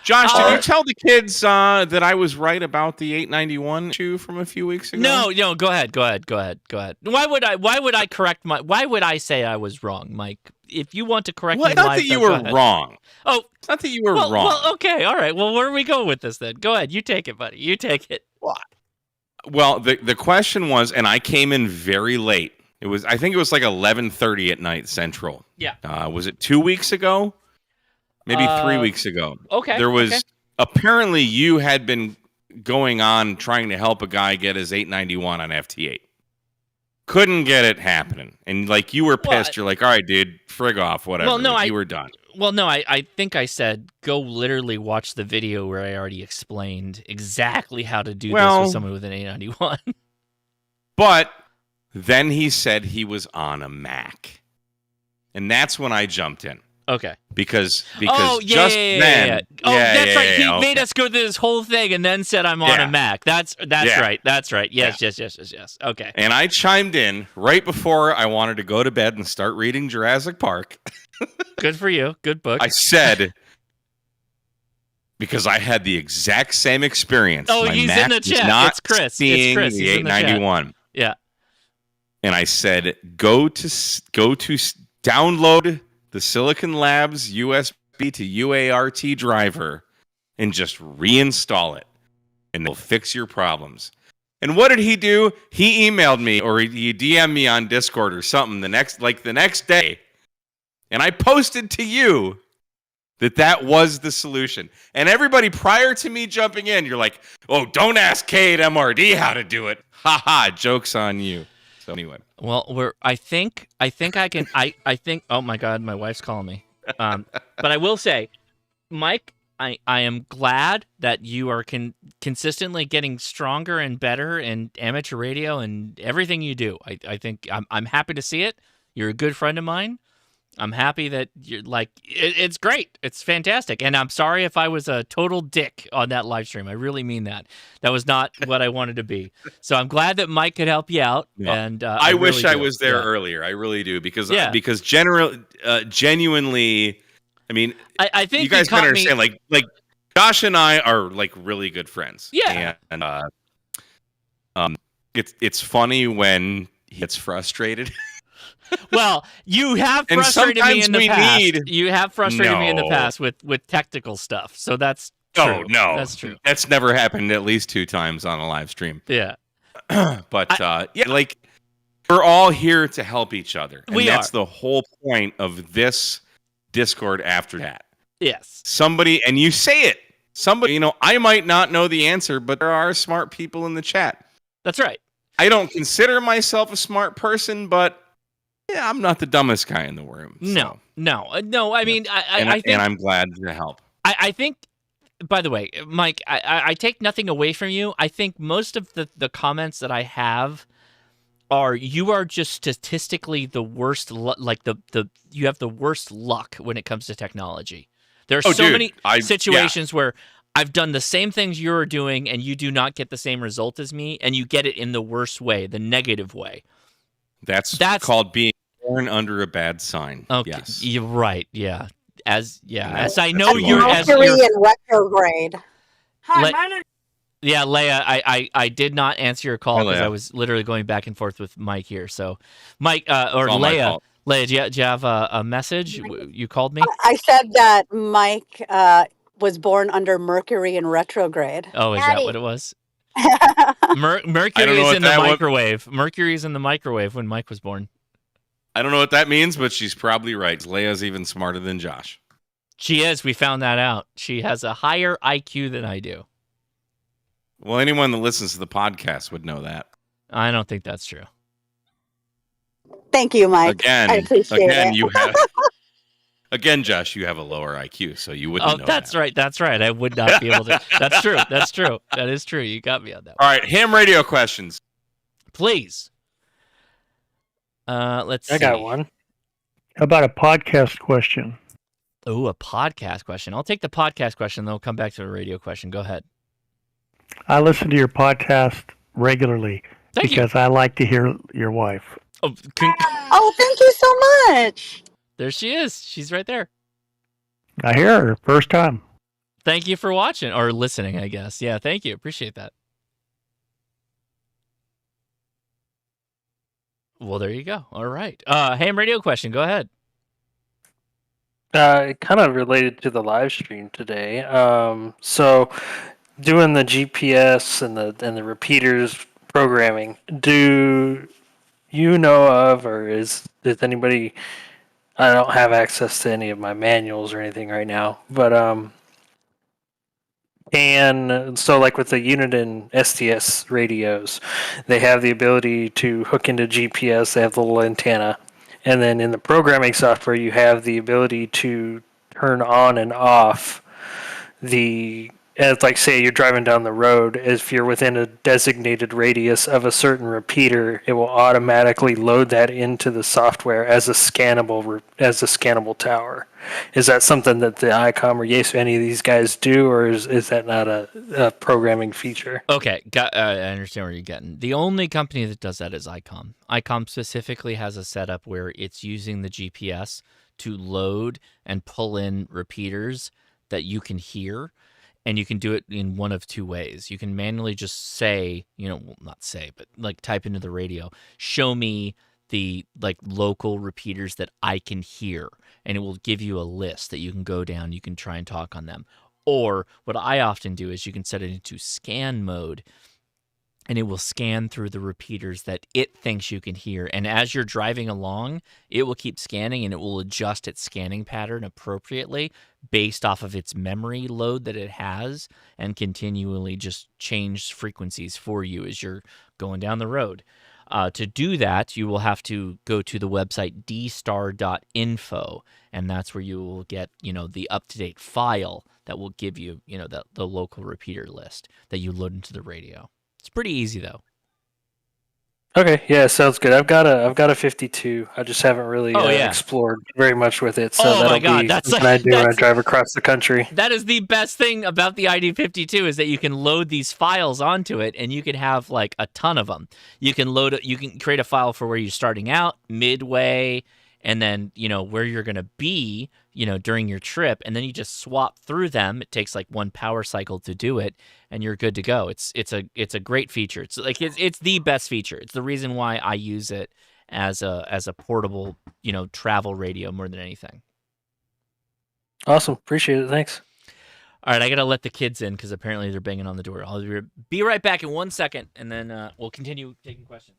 [SPEAKER 10] Josh, did you tell the kids that I was right about the 891 issue from a few weeks ago?
[SPEAKER 1] No, go ahead. Why would I correct why would I say I was wrong, Mike? If you want to correct me
[SPEAKER 10] It's not
[SPEAKER 1] live,
[SPEAKER 10] that you
[SPEAKER 1] then
[SPEAKER 10] were
[SPEAKER 1] go ahead.
[SPEAKER 10] wrong.
[SPEAKER 1] Oh,
[SPEAKER 10] it's not that you were wrong.
[SPEAKER 1] Well, okay, all right. Well, where do we go with this then? Go ahead, you take it, buddy. You take it.
[SPEAKER 10] Well, the question was, and I came in very late. I think it was like 11:30 at night Central.
[SPEAKER 1] Yeah.
[SPEAKER 10] Was it 2 weeks ago? Maybe 3 weeks ago.
[SPEAKER 1] Okay.
[SPEAKER 10] There was apparently you had been going on trying to help a guy get his 891 on FT8. Couldn't get it happening, and like you were pissed. You're like, all right, dude, frig off, whatever.
[SPEAKER 1] Well, no,
[SPEAKER 10] like, you were done.
[SPEAKER 1] Well, no, I think I said go literally watch the video where I already explained exactly how to do this with someone with an 891.
[SPEAKER 10] But then he said he was on a Mac, and that's when I jumped in.
[SPEAKER 1] Okay.
[SPEAKER 10] Because
[SPEAKER 1] oh, yeah,
[SPEAKER 10] just
[SPEAKER 1] yeah,
[SPEAKER 10] then.
[SPEAKER 1] yeah. Oh, that's right. He
[SPEAKER 10] okay.
[SPEAKER 1] made us go through this whole thing and then said I'm on a Mac. That's right. That's right. Yes. Okay.
[SPEAKER 10] And I chimed in right before I wanted to go to bed and start reading Jurassic Park.
[SPEAKER 1] Good for you. Good book.
[SPEAKER 10] I said, because I had the exact same experience.
[SPEAKER 1] Oh,
[SPEAKER 10] My
[SPEAKER 1] he's
[SPEAKER 10] Mac
[SPEAKER 1] in the
[SPEAKER 10] was
[SPEAKER 1] chat.
[SPEAKER 10] not
[SPEAKER 1] It's Chris.
[SPEAKER 10] seeing
[SPEAKER 1] It's Chris.
[SPEAKER 10] the
[SPEAKER 1] He's in the chat.
[SPEAKER 10] 891.
[SPEAKER 1] Yeah.
[SPEAKER 10] And I said, go to download the Silicon Labs USB to UART driver and just reinstall it, and it'll fix your problems. And what did he do? He emailed me, or he DM'd me on Discord or something the next day, and I posted to you that was the solution. And everybody prior to me jumping in, you're like, oh, don't ask KH-1 how to do it. Ha ha, joke's on you. So anyway.
[SPEAKER 1] Well, I think I can. I think. Oh my God, my wife's calling me. But I will say, Mike, I am glad that you are consistently getting stronger and better in amateur radio and everything you do. I think I'm happy to see it. You're a good friend of mine. I'm happy that you're like, it's great. It's fantastic. And I'm sorry if I was a total dick on that live stream. I really mean that. That was not what I wanted to be. So I'm glad that Mike could help you out.
[SPEAKER 10] Yeah.
[SPEAKER 1] And
[SPEAKER 10] I wish
[SPEAKER 1] really
[SPEAKER 10] I
[SPEAKER 1] do.
[SPEAKER 10] was there earlier. I really do. Because genuinely, I mean,
[SPEAKER 1] I think
[SPEAKER 10] you guys gotta understand, like Josh and I are like really good friends.
[SPEAKER 1] Yeah.
[SPEAKER 10] And it's funny when he gets frustrated.
[SPEAKER 1] Well, you have
[SPEAKER 10] And
[SPEAKER 1] frustrated me in the
[SPEAKER 10] sometimes we
[SPEAKER 1] past.
[SPEAKER 10] need-
[SPEAKER 1] You have frustrated me in the
[SPEAKER 10] No.
[SPEAKER 1] past with technical stuff. So that's true.
[SPEAKER 10] Oh no,
[SPEAKER 1] That's true.
[SPEAKER 10] That's never happened at least 2 times on a live stream.
[SPEAKER 1] Yeah.
[SPEAKER 10] But yeah, like we're all here to help each other. And that's
[SPEAKER 1] are.
[SPEAKER 10] the whole point of this Discord after that.
[SPEAKER 1] Yes.
[SPEAKER 10] Somebody, and you say it. Somebody, I might not know the answer, but there are smart people in the chat.
[SPEAKER 1] That's right.
[SPEAKER 10] I don't consider myself a smart person, but yeah, I'm not the dumbest guy in the room. So.
[SPEAKER 1] No. I mean, I think,
[SPEAKER 10] and I'm glad to help.
[SPEAKER 1] I think. By the way, Mike, I take nothing away from you. I think most of the comments that I have are you are just statistically the worst. You have the worst luck when it comes to technology. There are many situations where I've done the same things you're doing, and you do not get the same result as me, and you get it in the worst way, the negative way.
[SPEAKER 10] That's called being born under a bad sign.
[SPEAKER 1] Okay,
[SPEAKER 10] yes.
[SPEAKER 1] You're right. Yeah, as I know you're
[SPEAKER 19] Mercury in retrograde.
[SPEAKER 1] Yeah, Leia, I did not answer your call
[SPEAKER 10] Hi,
[SPEAKER 1] because
[SPEAKER 10] Leia.
[SPEAKER 1] I was literally going back and forth with Mike here. So, Mike or
[SPEAKER 10] all my
[SPEAKER 1] Leia,
[SPEAKER 10] fault.
[SPEAKER 1] do you have a message? You called me.
[SPEAKER 19] I said that Mike was born under Mercury in retrograde.
[SPEAKER 1] Oh, is that what it was? Mercury
[SPEAKER 10] know
[SPEAKER 1] is
[SPEAKER 10] what
[SPEAKER 1] in the
[SPEAKER 10] that was.
[SPEAKER 1] microwave. Mercury's in the microwave when Mike was born.
[SPEAKER 10] I don't know what that means, but she's probably right. Leia's even smarter than Josh.
[SPEAKER 1] She is. We found that out. She has a higher IQ than I do.
[SPEAKER 10] Well, anyone that listens to the podcast would know that.
[SPEAKER 1] I don't think that's true.
[SPEAKER 19] Thank you, Mike.
[SPEAKER 10] Again,
[SPEAKER 19] I appreciate it.
[SPEAKER 10] you have. Again, Josh, you have a lower IQ, so you wouldn't know
[SPEAKER 1] that's
[SPEAKER 10] that.
[SPEAKER 1] right. That's right. I would not be able to. That's true. That's true. That is true. You got me on that.
[SPEAKER 10] All right, ham radio questions.
[SPEAKER 1] Please. Let's see.
[SPEAKER 14] I got one.
[SPEAKER 20] How about a podcast question?
[SPEAKER 1] Oh, a podcast question. I'll take the podcast question, then we'll come back to the radio question. Go ahead.
[SPEAKER 20] I listen to your podcast regularly because I like to hear your wife.
[SPEAKER 1] Oh,
[SPEAKER 19] Oh, thank you so much.
[SPEAKER 1] there she is. She's right there.
[SPEAKER 20] I hear her first time.
[SPEAKER 1] Thank you for watching or listening, I guess. Yeah, thank you. Appreciate that. Well, there you go. All right. Ham radio question. Go ahead.
[SPEAKER 14] Kind of related to the live stream today. So, doing the GPS and the repeaters programming, do you know of, or does anybody? I don't have access to any of my manuals or anything right now, but and so like with the Uniden STS radios, they have the ability to hook into GPS. They have the little antenna, and then in the programming software, you have the ability to turn on and off the, as like say you're driving down the road, if you're within a designated radius of a certain repeater, it will automatically load that into the software as a scannable tower. Is that something that the ICOM or Yaesu, any of these guys do, or is that not a programming feature?
[SPEAKER 1] Okay, I understand where you're getting. The only company that does that is ICOM. ICOM specifically has a setup where it's using the GPS to load and pull in repeaters that you can hear, and you can do it in one of two ways. You can manually just say, not say, but like type into the radio, show me the like local repeaters that I can hear, and it will give you a list that you can go down. You can try and talk on them. Or what I often do is you can set it into scan mode, and it will scan through the repeaters that it thinks you can hear. And as you're driving along, it will keep scanning, and it will adjust its scanning pattern appropriately based off of its memory load that it has, and continually just change frequencies for you as you're going down the road. To do that, you will have to go to the website dstar.info, and that's where you will get, the up-to-date file that will give you, the local repeater list that you load into the radio. It's pretty easy though.
[SPEAKER 14] Okay, yeah, sounds good. I've got a 52. I just haven't really explored very much with it, so that'll be something I do when I drive across the country.
[SPEAKER 1] That is the best thing about the ID52 is that you can load these files onto it, and you can have like a ton of them. You can create a file for where you're starting out, midway, and then where you're going to be during your trip, and then you just swap through them. It takes like one power cycle to do it, and you're good to go. It's a great feature. It's the best feature. It's the reason why I use it as a portable travel radio more than anything.
[SPEAKER 14] Awesome, appreciate it. Thanks.
[SPEAKER 1] All right, I gotta let the kids in because apparently they're banging on the door. I'll be right back in 1 second, and then we'll continue taking questions.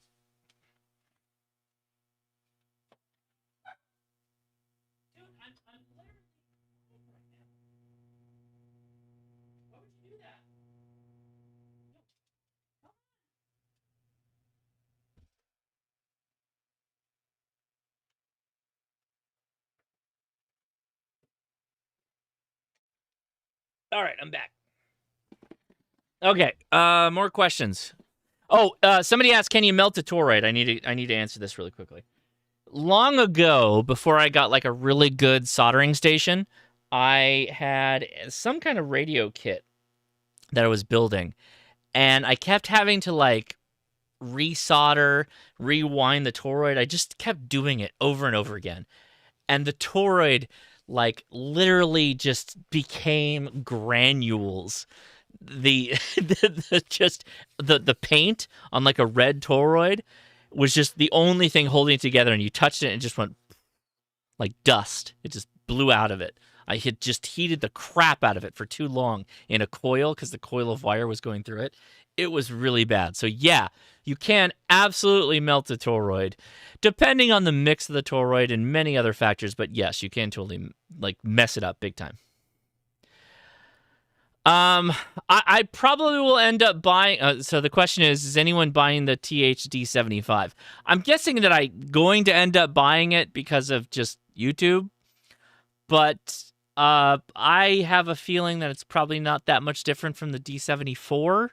[SPEAKER 1] All right, I'm back. Okay, more questions. Oh, somebody asked, can you melt a toroid? I need to answer this really quickly. Long ago, before I got like a really good soldering station, I had some kind of radio kit that I was building, and I kept having to like resolder, rewind the toroid. I just kept doing it over and over again, and the toroid like literally just became granules. The paint on like a red toroid was just the only thing holding it together, and you touched it and it just went like dust. It just blew out of it. I had just heated the crap out of it for too long in a coil because the coil of wire was going through it. It was really bad. So yeah, you can absolutely melt a toroid, depending on the mix of the toroid and many other factors. But yes, you can totally like mess it up big time. I probably will end up buying. So the question is anyone buying the THD75? I'm guessing that I'm going to end up buying it because of just YouTube, but I have a feeling that it's probably not that much different from the D74,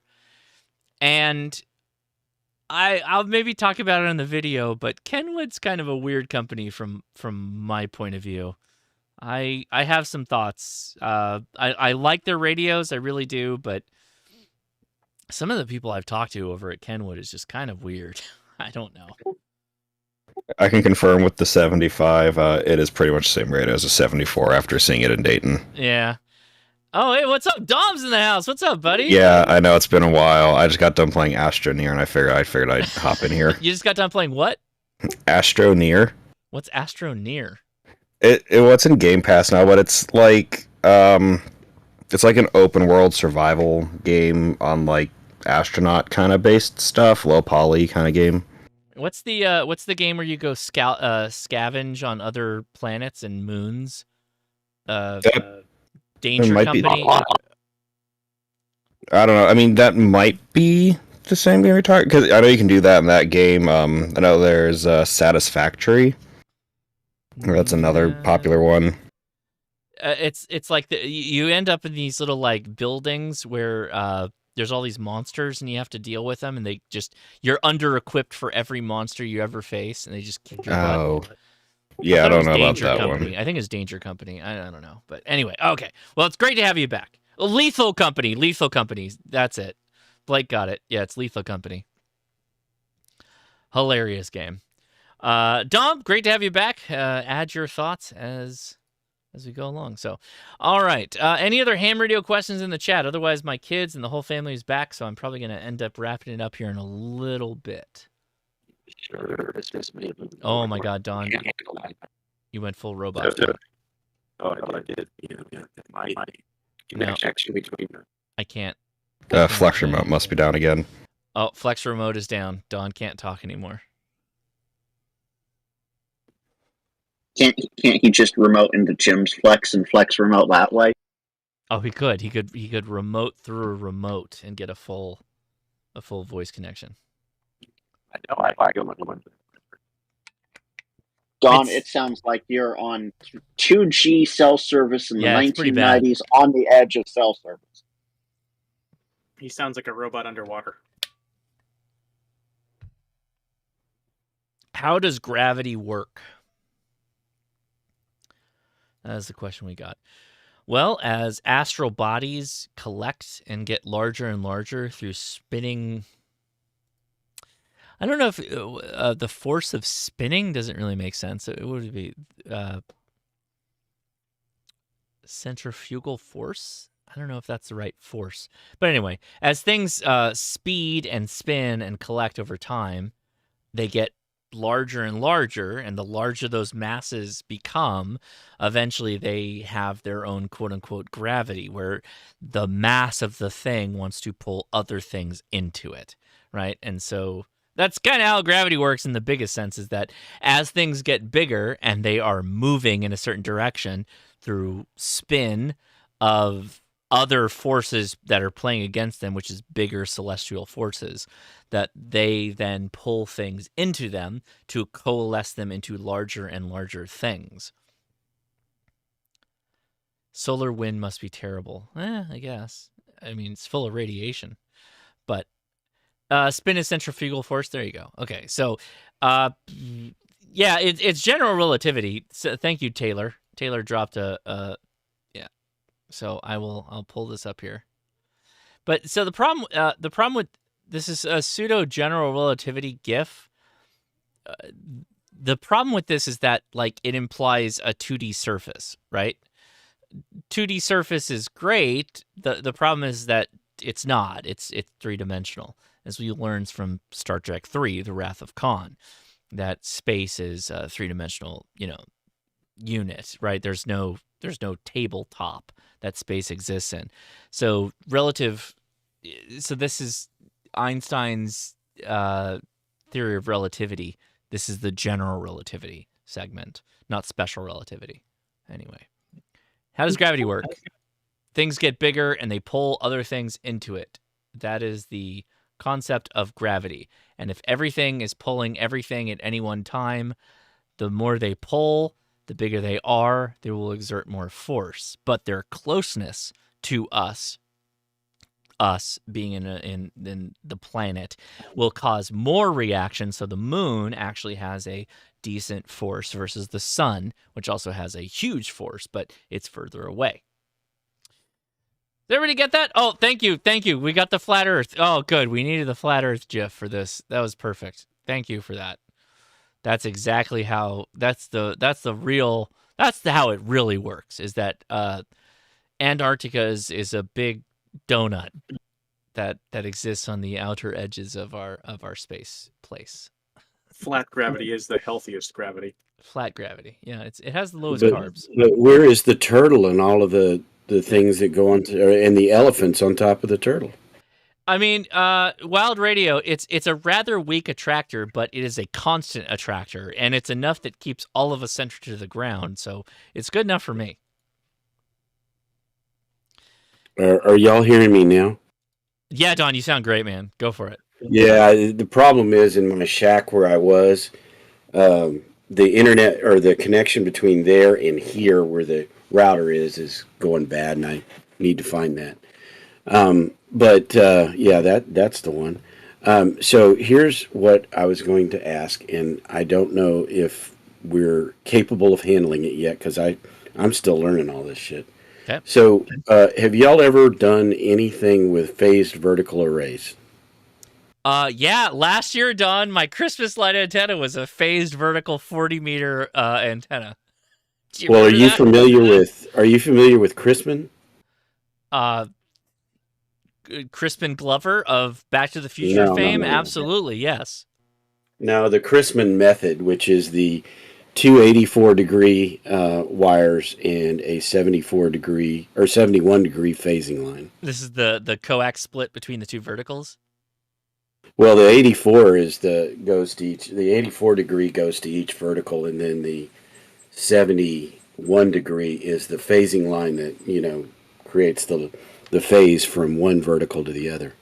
[SPEAKER 1] and I'll maybe talk about it in the video. But Kenwood's kind of a weird company from my point of view. I have some thoughts. I like their radios, I really do, but some of the people I've talked to over at Kenwood is just kind of weird. I don't know.
[SPEAKER 21] I can confirm with the 75, it is pretty much the same radio as a 74 after seeing it in Dayton.
[SPEAKER 1] Yeah. Oh, hey, what's up? Dom's in the house. What's up, buddy?
[SPEAKER 21] Yeah, I know it's been a while. I just got done playing Astroneer, and I figured I'd hop in here.
[SPEAKER 1] You just got done playing what?
[SPEAKER 21] Astroneer.
[SPEAKER 1] What's Astroneer?
[SPEAKER 21] What's in Game Pass now, but it's like an open world survival game on like astronaut kind of based stuff, low poly kind of game.
[SPEAKER 1] What's the game where you go scavenge on other planets and moons? Danger
[SPEAKER 21] might be-
[SPEAKER 1] Company.
[SPEAKER 21] I don't know. I mean, that might be the same game you're talking, because I know you can do that in that game. I know there's Satisfactory. That's another popular one.
[SPEAKER 1] It's like you end up in these little like buildings where there's all these monsters and you have to deal with them, and you're under equipped for every monster you ever face, and they just kick your butt.
[SPEAKER 21] Oh, yeah, I don't know about that
[SPEAKER 1] Company.
[SPEAKER 21] one.
[SPEAKER 1] I think it's Danger Company. I don't know, but anyway, okay. Well, it's great to have you back. Lethal Company. That's it. Blake got it. Yeah, it's Lethal Company. Hilarious game. Dom, great to have you back. Add your thoughts as we go along. So, all right. Any other ham radio questions in the chat? Otherwise, my kids and the whole family is back, so I'm probably going to end up wrapping it up here in a little bit.
[SPEAKER 6] Sure, it's just me.
[SPEAKER 1] Oh my God, Don, you went full robot.
[SPEAKER 6] Oh, I did. My connection between.
[SPEAKER 1] I can't.
[SPEAKER 21] Flex remote must be down again.
[SPEAKER 1] Oh, Flex remote is down. Don can't talk anymore.
[SPEAKER 3] Can't he just remote into Jim's Flex and Flex remote that way?
[SPEAKER 1] Oh, he could. He could remote through a remote and get a full voice connection.
[SPEAKER 6] I know. I go on.
[SPEAKER 3] Don, it sounds like you're on 2G cell service in the 1990s on the edge of cell service.
[SPEAKER 12] He sounds like a robot underwater.
[SPEAKER 1] How does gravity work? That is the question we got. Well, as astral bodies collect and get larger and larger through spinning... I don't know if the force of spinning doesn't really make sense. It would be centrifugal force. I don't know if that's the right force. But anyway, as things speed and spin and collect over time, they get larger and larger, and the larger those masses become, eventually they have their own quote-unquote gravity, where the mass of the thing wants to pull other things into it, right? And so that's kind of how gravity works in the biggest sense, is that as things get bigger and they are moving in a certain direction through spin of other forces that are playing against them, which is bigger celestial forces, that they then pull things into them to coalesce them into larger and larger things. Solar wind must be terrible. I guess. I mean, it's full of radiation. But spin is centrifugal force. There you go. Okay, so yeah, it's general relativity. So, thank you, Taylor. Taylor dropped a yeah. So I'll pull this up here. But so the problem with this is a pseudo general relativity GIF. The problem with this is that like it implies a 2D surface, right? 2D surface is great. The problem is that it's not. It's three-dimensional, as we learned from Star Trek 3, The Wrath of Khan, that space is a three-dimensional, unit, right? There's no tabletop that space exists in. So this is Einstein's theory of relativity. This is the general relativity segment, not special relativity. Anyway, how does gravity work? Things get bigger and they pull other things into it. That is the concept of gravity. And if everything is pulling everything at any one time, the more they pull, the bigger they are, they will exert more force. But their closeness to us being in the planet, will cause more reaction. So the moon actually has a decent force versus the sun, which also has a huge force, but it's further away. Did everybody get that? Oh, thank you. We got the flat Earth. Oh, good. We needed the flat Earth GIF for this. That was perfect. Thank you for that. That's exactly how. That's how it really works. Is that Antarctica is a big donut that exists on the outer edges of our space place.
[SPEAKER 12] Flat gravity is the healthiest gravity.
[SPEAKER 1] Flat gravity, yeah. It has the lowest
[SPEAKER 6] But
[SPEAKER 1] carbs.
[SPEAKER 6] where is the turtle and all of the things that go on and the elephants on top of the turtle?
[SPEAKER 1] I mean, Wild Radio, it's a rather weak attractor, but it is a constant attractor, and it's enough that keeps all of us centered to the ground, so it's good enough for me.
[SPEAKER 6] Are y'all hearing me now?
[SPEAKER 1] Yeah, Don, you sound great, man. Go for it.
[SPEAKER 6] Yeah, the problem is in my shack where I was, the internet or the connection between there and here where the router is going bad, and I need to find that. But yeah, that's the one. So here's what I was going to ask, and I don't know if we're capable of handling it yet because I'm still learning all this shit.
[SPEAKER 1] Okay.
[SPEAKER 6] So have y'all ever done anything with phased vertical arrays?
[SPEAKER 1] Yeah, last year, Don, my Christmas light antenna was a phased vertical 40-meter antenna.
[SPEAKER 6] Well, are you
[SPEAKER 1] that?
[SPEAKER 6] familiar with Crispin?
[SPEAKER 1] Crispin Glover of Back to the Future fame?
[SPEAKER 6] No.
[SPEAKER 1] Absolutely, yes.
[SPEAKER 6] Now, the Crispin method, which is the 284-degree wires and a 74-degree or 71-degree phasing line.
[SPEAKER 1] This is the coax split between the two verticals?
[SPEAKER 6] Well, the 84 goes to each. The 84-degree goes to each vertical, and then the 71-degree is the phasing line that creates the phase from one vertical to the other.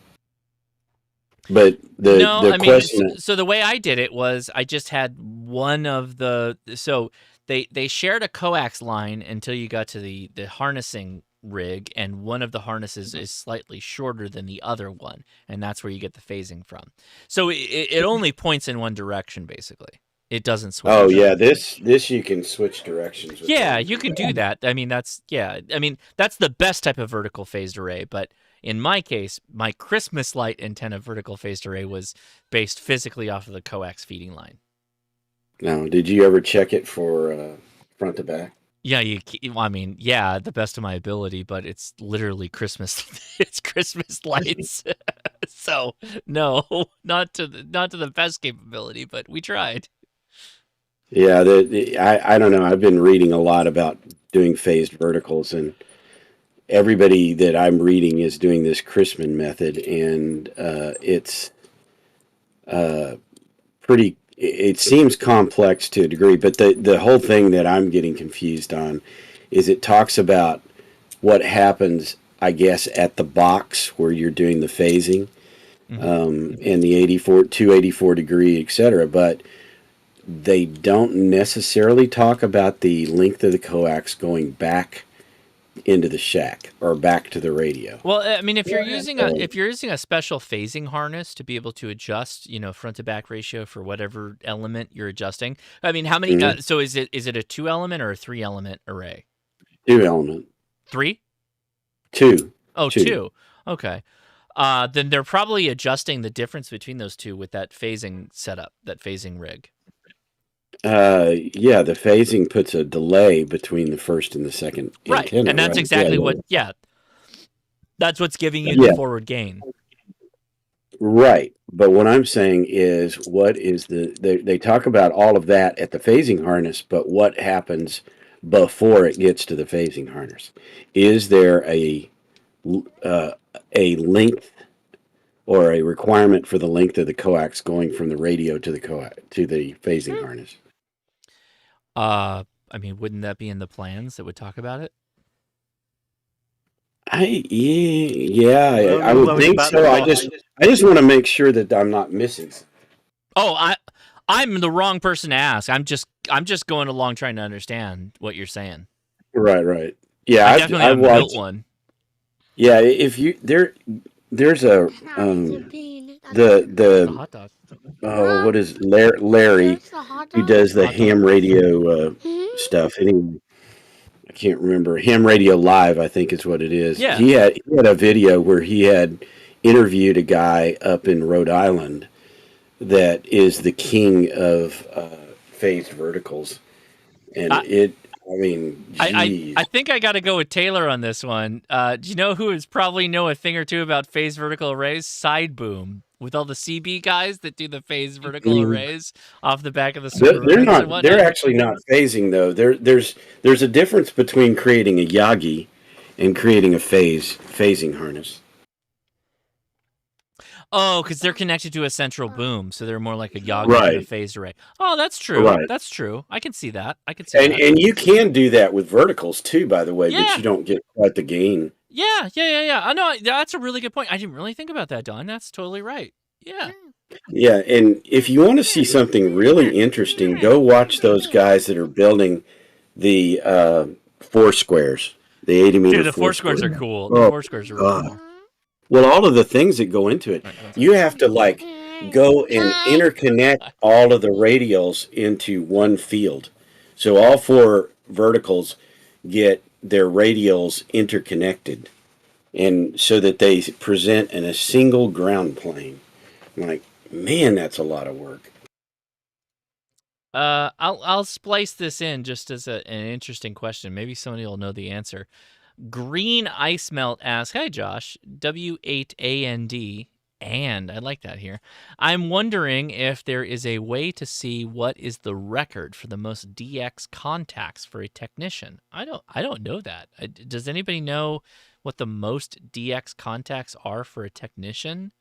[SPEAKER 6] But the question.
[SPEAKER 1] So the way I did it was I just had one of the. So they shared a coax line until you got to the harnessing rig, and one of the harnesses is slightly shorter than the other one, and that's where you get the phasing from. So it only points in one direction, basically. It doesn't switch.
[SPEAKER 6] Oh yeah, this you can switch directions with.
[SPEAKER 1] Yeah, you can do that. I mean, that's the best type of vertical phased array, but in my case, my Christmas light antenna vertical phased array was based physically off of the coax feeding line.
[SPEAKER 6] Now, did you ever check it for front to back?
[SPEAKER 1] Yeah, the best of my ability, but it's literally Christmas. It's Christmas lights, so no, not to the best capability, but we tried.
[SPEAKER 6] Yeah, I don't know. I've been reading a lot about doing phased verticals, and everybody that I'm reading is doing this Crispin method, and it's pretty. It seems complex to a degree, but the whole thing that I'm getting confused on is it talks about what happens, I guess, at the box where you're doing the phasing, and the 284 degree, etc. But they don't necessarily talk about the length of the coax going back into the shack or back to the radio.
[SPEAKER 1] Well, I mean, if you're using a special phasing harness to be able to adjust, front to back ratio for whatever element you're adjusting. I mean, how many? So is it a 2-element or a 3-element array?
[SPEAKER 6] 2-element.
[SPEAKER 1] 3?
[SPEAKER 6] 2.
[SPEAKER 1] Oh, 2. Okay. Then they're probably adjusting the difference between those two with that phasing setup, that phasing rig.
[SPEAKER 6] Yeah, the phasing puts a delay between the first and the second antenna,
[SPEAKER 1] and that's exactly what. Yeah, that's what's giving you the forward gain.
[SPEAKER 6] Right, but what I'm saying is, what is they talk about all of that at the phasing harness, but what happens before it gets to the phasing harness? Is there a length or a requirement for the length of the coax going from the radio to the phasing harness?
[SPEAKER 1] I mean, wouldn't that be in the plans that would talk about it?
[SPEAKER 6] I would think so. I just want to make sure that I'm not missing something.
[SPEAKER 1] Oh, I'm the wrong person to ask. I'm just going along trying to understand what you're saying.
[SPEAKER 6] Right. Yeah,
[SPEAKER 1] I definitely haven't built one.
[SPEAKER 6] Yeah, if you there's a the hot dog. Oh, what is Larry who does the ham radio stuff? Anyway, I can't remember. Ham Radio Live, I think is what it is.
[SPEAKER 1] Yeah.
[SPEAKER 6] He had a video where he had interviewed a guy up in Rhode Island that is the king of phased verticals, and
[SPEAKER 1] I think I got to go with Taylor on this one. Do you know who is probably know a thing or two about phased vertical arrays? Side Boom, with all the CB guys that do the phased vertical arrays off the back of the server.
[SPEAKER 6] They're actually not phasing though. There's a difference between creating a Yagi and creating a phasing harness.
[SPEAKER 1] Oh, because they're connected to a central boom, so they're more like a Yagi than a
[SPEAKER 6] Right.
[SPEAKER 1] phased array. Oh, that's true.
[SPEAKER 6] Right.
[SPEAKER 1] That's true. I can see that. I can see
[SPEAKER 6] And
[SPEAKER 1] that.
[SPEAKER 6] and you can do that with verticals too, by the way, but
[SPEAKER 1] Yeah.
[SPEAKER 6] you don't get quite the gain.
[SPEAKER 1] Yeah. I know. That's a really good point. I didn't really think about that, Don. That's totally right. Yeah.
[SPEAKER 6] Yeah, and if you want to see something really interesting, go watch those guys that are building the four squares, the 80-meter
[SPEAKER 1] Dude, the four squares are cool. The
[SPEAKER 6] Oh,
[SPEAKER 1] four squares are really
[SPEAKER 6] God.
[SPEAKER 1] cool.
[SPEAKER 6] Well, all of the things that go into it, you have to like go and interconnect all of the radials into one field. So all four verticals get their radials interconnected, and so that they present in a single ground plane. I'm like, man, that's a lot of work.
[SPEAKER 1] I'll splice this in just as an interesting question. Maybe somebody will know the answer. Green Ice Melt asks, "Hey Josh, W8AND, and I like that here. I'm wondering if there is a way to see what is the record for the most DX contacts for a technician. I don't know that. Does anybody know what the most DX contacts are for a technician?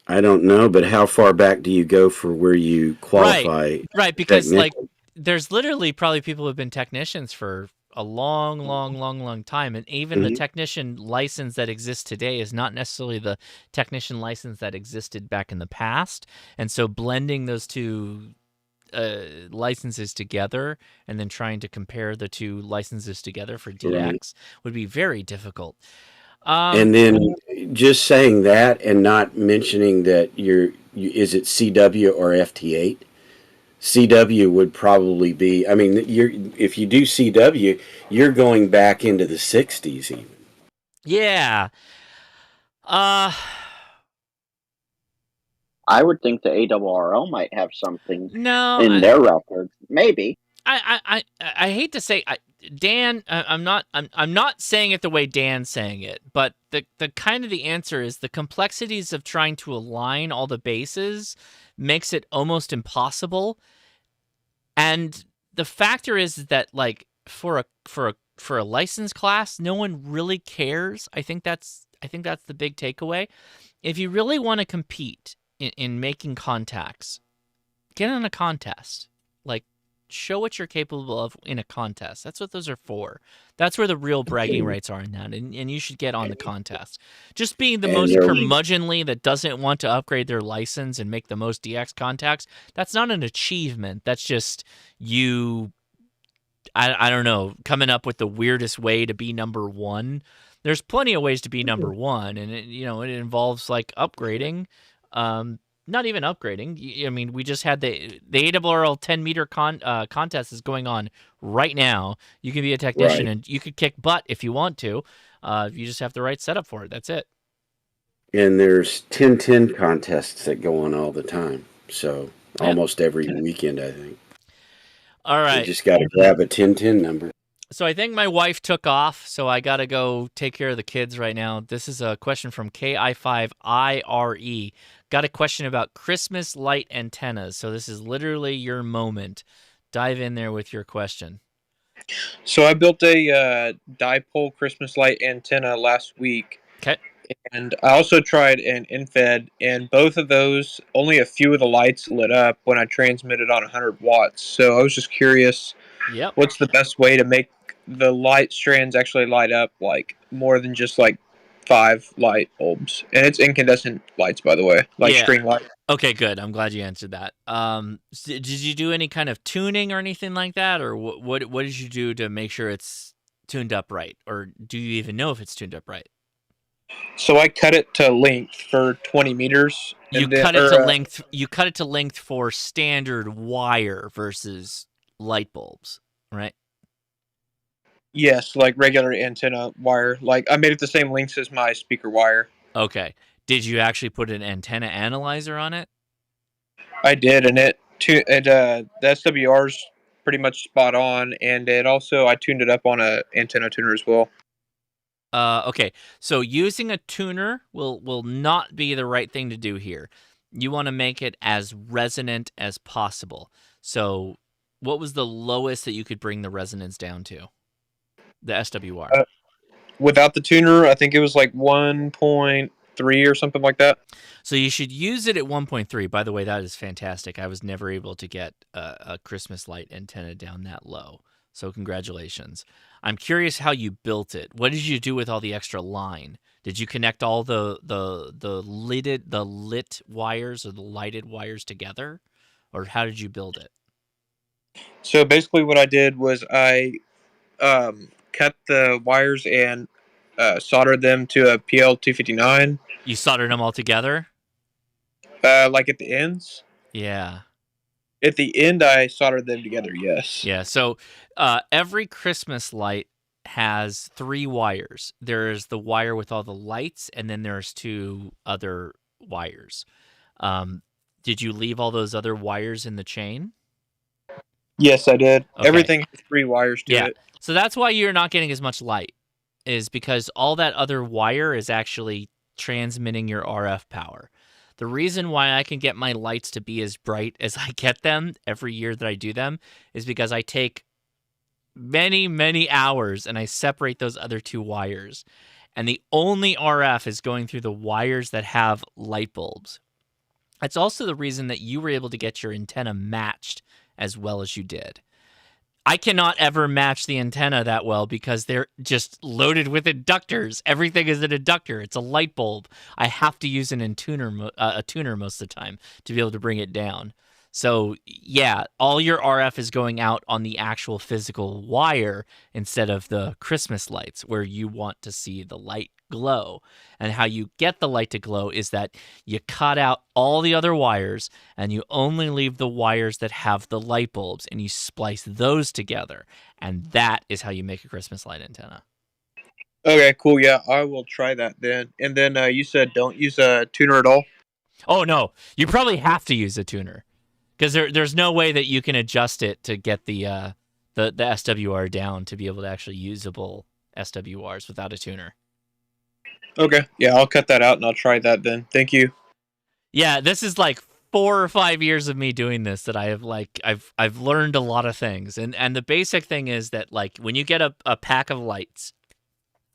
[SPEAKER 6] I don't know, but how far back do you go for where you qualify?
[SPEAKER 1] Right, because like
[SPEAKER 6] technician?
[SPEAKER 1] there's literally probably people who've been technicians for a long time, and even the
[SPEAKER 6] Mhm.
[SPEAKER 1] technician license that exists today is not necessarily the technician license that existed back in the past. And so blending those two licenses together and then trying to compare the two licenses together for
[SPEAKER 6] Right.
[SPEAKER 1] DX would be very difficult.
[SPEAKER 6] And then just saying that and not mentioning that is it CW or FT8? CW would probably be. I mean, if you do CW, you're going back into the 60s even.
[SPEAKER 1] Yeah.
[SPEAKER 3] I would think the ARRL might have something
[SPEAKER 1] No,
[SPEAKER 3] in their record. Maybe.
[SPEAKER 1] I hate to say, Dan. I'm not saying it the way Dan's saying it, but the kind of the answer is the complexities of trying to align all the bases makes it almost impossible. And the factor is that like for a license class, no one really cares. I think that's the big takeaway. If you really want to compete in making contacts, get in a contest. Like, show what you're capable of in a contest. That's what those are for. That's where the real bragging rights are in that, and you should get on the contest. Just being the most curmudgeonly that doesn't want to upgrade their license and make the most DX contacts, that's not an achievement. That's just you, I don't know, coming up with the weirdest way to be number one. There's plenty of ways to be number one, and it involves like upgrading. Not even upgrading. I mean, we just had the ARRL 10-meter contest is going on right now. You can be a technician and you could kick butt if you want to. You just have the right setup for it. That's it.
[SPEAKER 6] And there's 10-10 contests that go on all the time. So almost every weekend, I think.
[SPEAKER 1] All right.
[SPEAKER 6] You just got to grab a 10-10 number.
[SPEAKER 1] So I think my wife took off, so I got to go take care of the kids right now. This is a question from KI5IRE. Got a question about Christmas light antennas. So this is literally your moment. Dive in there with your question.
[SPEAKER 5] So I built a dipole Christmas light antenna last week.
[SPEAKER 1] Okay.
[SPEAKER 5] And I also tried an infed, and both of those, only a few of the lights lit up when I transmitted on 100 watts. So I was just curious, what's the best way to make the light strands actually light up like more than just like 5 light bulbs? And it's incandescent lights, by the way, like string light.
[SPEAKER 1] Okay, good. I'm glad you answered that. Did you do any kind of tuning or anything like that, or what did you do to make sure it's tuned up right, or do you even know if it's tuned up right?
[SPEAKER 5] So I cut it to length for 20 meters.
[SPEAKER 1] You cut it to length. You cut it to length for standard wire versus light bulbs, right?
[SPEAKER 5] Yes, like regular antenna wire. Like I made it the same lengths as my speaker wire.
[SPEAKER 1] Okay. Did you actually put an antenna analyzer on it?
[SPEAKER 5] I did, and the SWR's pretty much spot on, and I tuned it up on a antenna tuner as well.
[SPEAKER 1] Okay, so using a tuner will not be the right thing to do here. You want to make it as resonant as possible. So what was the lowest that you could bring the resonance down to? The SWR.
[SPEAKER 5] Without the tuner, I think it was like 1.8 1.3 or something like that.
[SPEAKER 1] So you should use it at 1.3. By the way, that is fantastic. I was never able to get a Christmas light antenna down that low. So congratulations. I'm curious how you built it. What did you do with all the extra line? Did you connect all the lit wires or the lighted wires together, or how did you build it?
[SPEAKER 5] So basically, what I did was I cut the wires and soldered them to a PL259.
[SPEAKER 1] You soldered them all together?
[SPEAKER 5] Like at the ends?
[SPEAKER 1] Yeah.
[SPEAKER 5] At the end, I soldered them together, yes.
[SPEAKER 1] Yeah, so every Christmas light has 3 wires. There's the wire with all the lights, and then there's 2 other wires. Did you leave all those other wires in the chain?
[SPEAKER 5] Yes, I did.
[SPEAKER 1] Okay.
[SPEAKER 5] Everything has 3 wires to it.
[SPEAKER 1] So that's why you're not getting as much light, is because all that other wire is actually transmitting your RF power. The reason why I can get my lights to be as bright as I get them every year that I do them is because I take many, many hours and I separate those other 2 wires. And the only RF is going through the wires that have light bulbs. That's also the reason that you were able to get your antenna matched as well as you did. I cannot ever match the antenna that well because they're just loaded with inductors. Everything is an inductor. It's a light bulb. I have to use a tuner most of the time to be able to bring it down. So yeah, all your RF is going out on the actual physical wire instead of the Christmas lights where you want to see the light glow. And how you get the light to glow is that you cut out all the other wires and you only leave the wires that have the light bulbs and you splice those together. And that is how you make a Christmas light antenna.
[SPEAKER 5] Okay, cool. Yeah, I will try that then. And then you said don't use a tuner at all?
[SPEAKER 1] Oh, no. You probably have to use a tuner because there's no way that you can adjust it to get the SWR down to be able to actually usable SWRs without a tuner.
[SPEAKER 5] Okay, yeah, I'll cut that out and I'll try that then. Thank you.
[SPEAKER 1] Yeah, this is like 4 or 5 years of me doing this that I have I've learned a lot of things. And the basic thing is that like when you get a pack of lights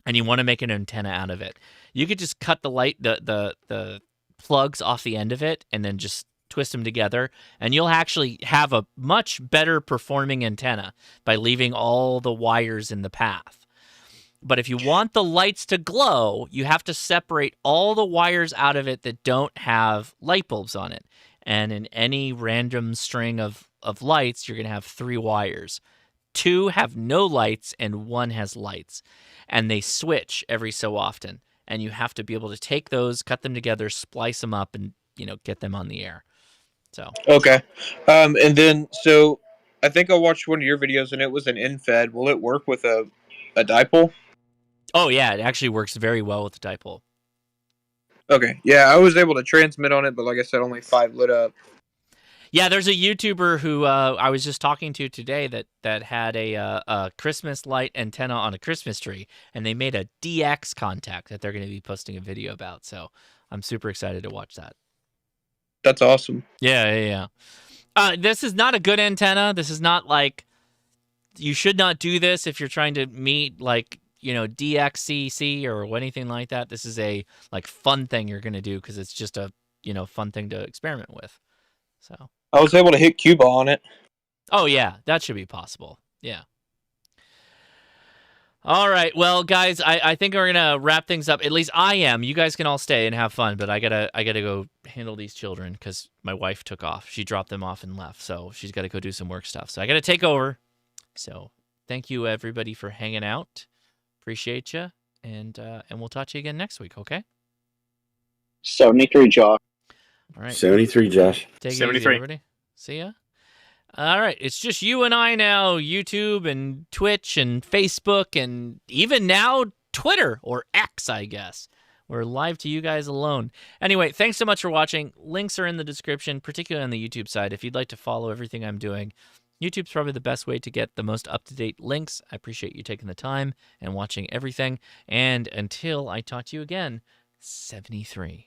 [SPEAKER 1] and you want to make an antenna out of it, you could just cut the plugs off the end of it and then just twist them together, and you'll actually have a much better performing antenna by leaving all the wires in the path. But if you want the lights to glow, you have to separate all the wires out of it that don't have light bulbs on it. And in any random string of lights, you're going to have 3 wires. 2 have no lights and 1 has lights. And they switch every so often. And you have to be able to take those, cut them together, splice them up, and get them on the air. So
[SPEAKER 5] okay. And then so I think I watched one of your videos and it was an InFed. Will it work with a dipole?
[SPEAKER 1] Oh yeah, it actually works very well with the dipole.
[SPEAKER 5] Okay. Yeah, I was able to transmit on it, but like I said, only 5 lit up.
[SPEAKER 1] Yeah, there's a YouTuber who I was just talking to today that had a Christmas light antenna on a Christmas tree, and they made a DX contact that they're going to be posting a video about. So I'm super excited to watch that.
[SPEAKER 5] That's awesome.
[SPEAKER 1] Yeah. This is not a good antenna. This is not like, you should not do this if you're trying to meet like, DXCC or anything like that. This is a like fun thing you're going to do because it's just a, fun thing to experiment with. So
[SPEAKER 5] I was able to hit Cuba on it.
[SPEAKER 1] Oh yeah, that should be possible. Yeah. All right, well, guys, I think we're gonna wrap things up. At least I am. You guys can all stay and have fun, but I gotta go handle these children because my wife took off. She dropped them off and left, so she's got to go do some work stuff. So I gotta take over. So thank you everybody for hanging out. Appreciate you, and we'll talk to you again next week. Okay.
[SPEAKER 3] 73, Josh.
[SPEAKER 1] All right.
[SPEAKER 21] 73, Josh.
[SPEAKER 1] Take it easy, everybody. See ya. All right, it's just you and I now, YouTube and Twitch and Facebook and even now Twitter or X, I guess. We're live to you guys alone. Anyway, thanks so much for watching. Links are in the description, particularly on the YouTube side. If you'd like to follow everything I'm doing, YouTube's probably the best way to get the most up-to-date links. I appreciate you taking the time and watching everything. And until I talk to you again, 73.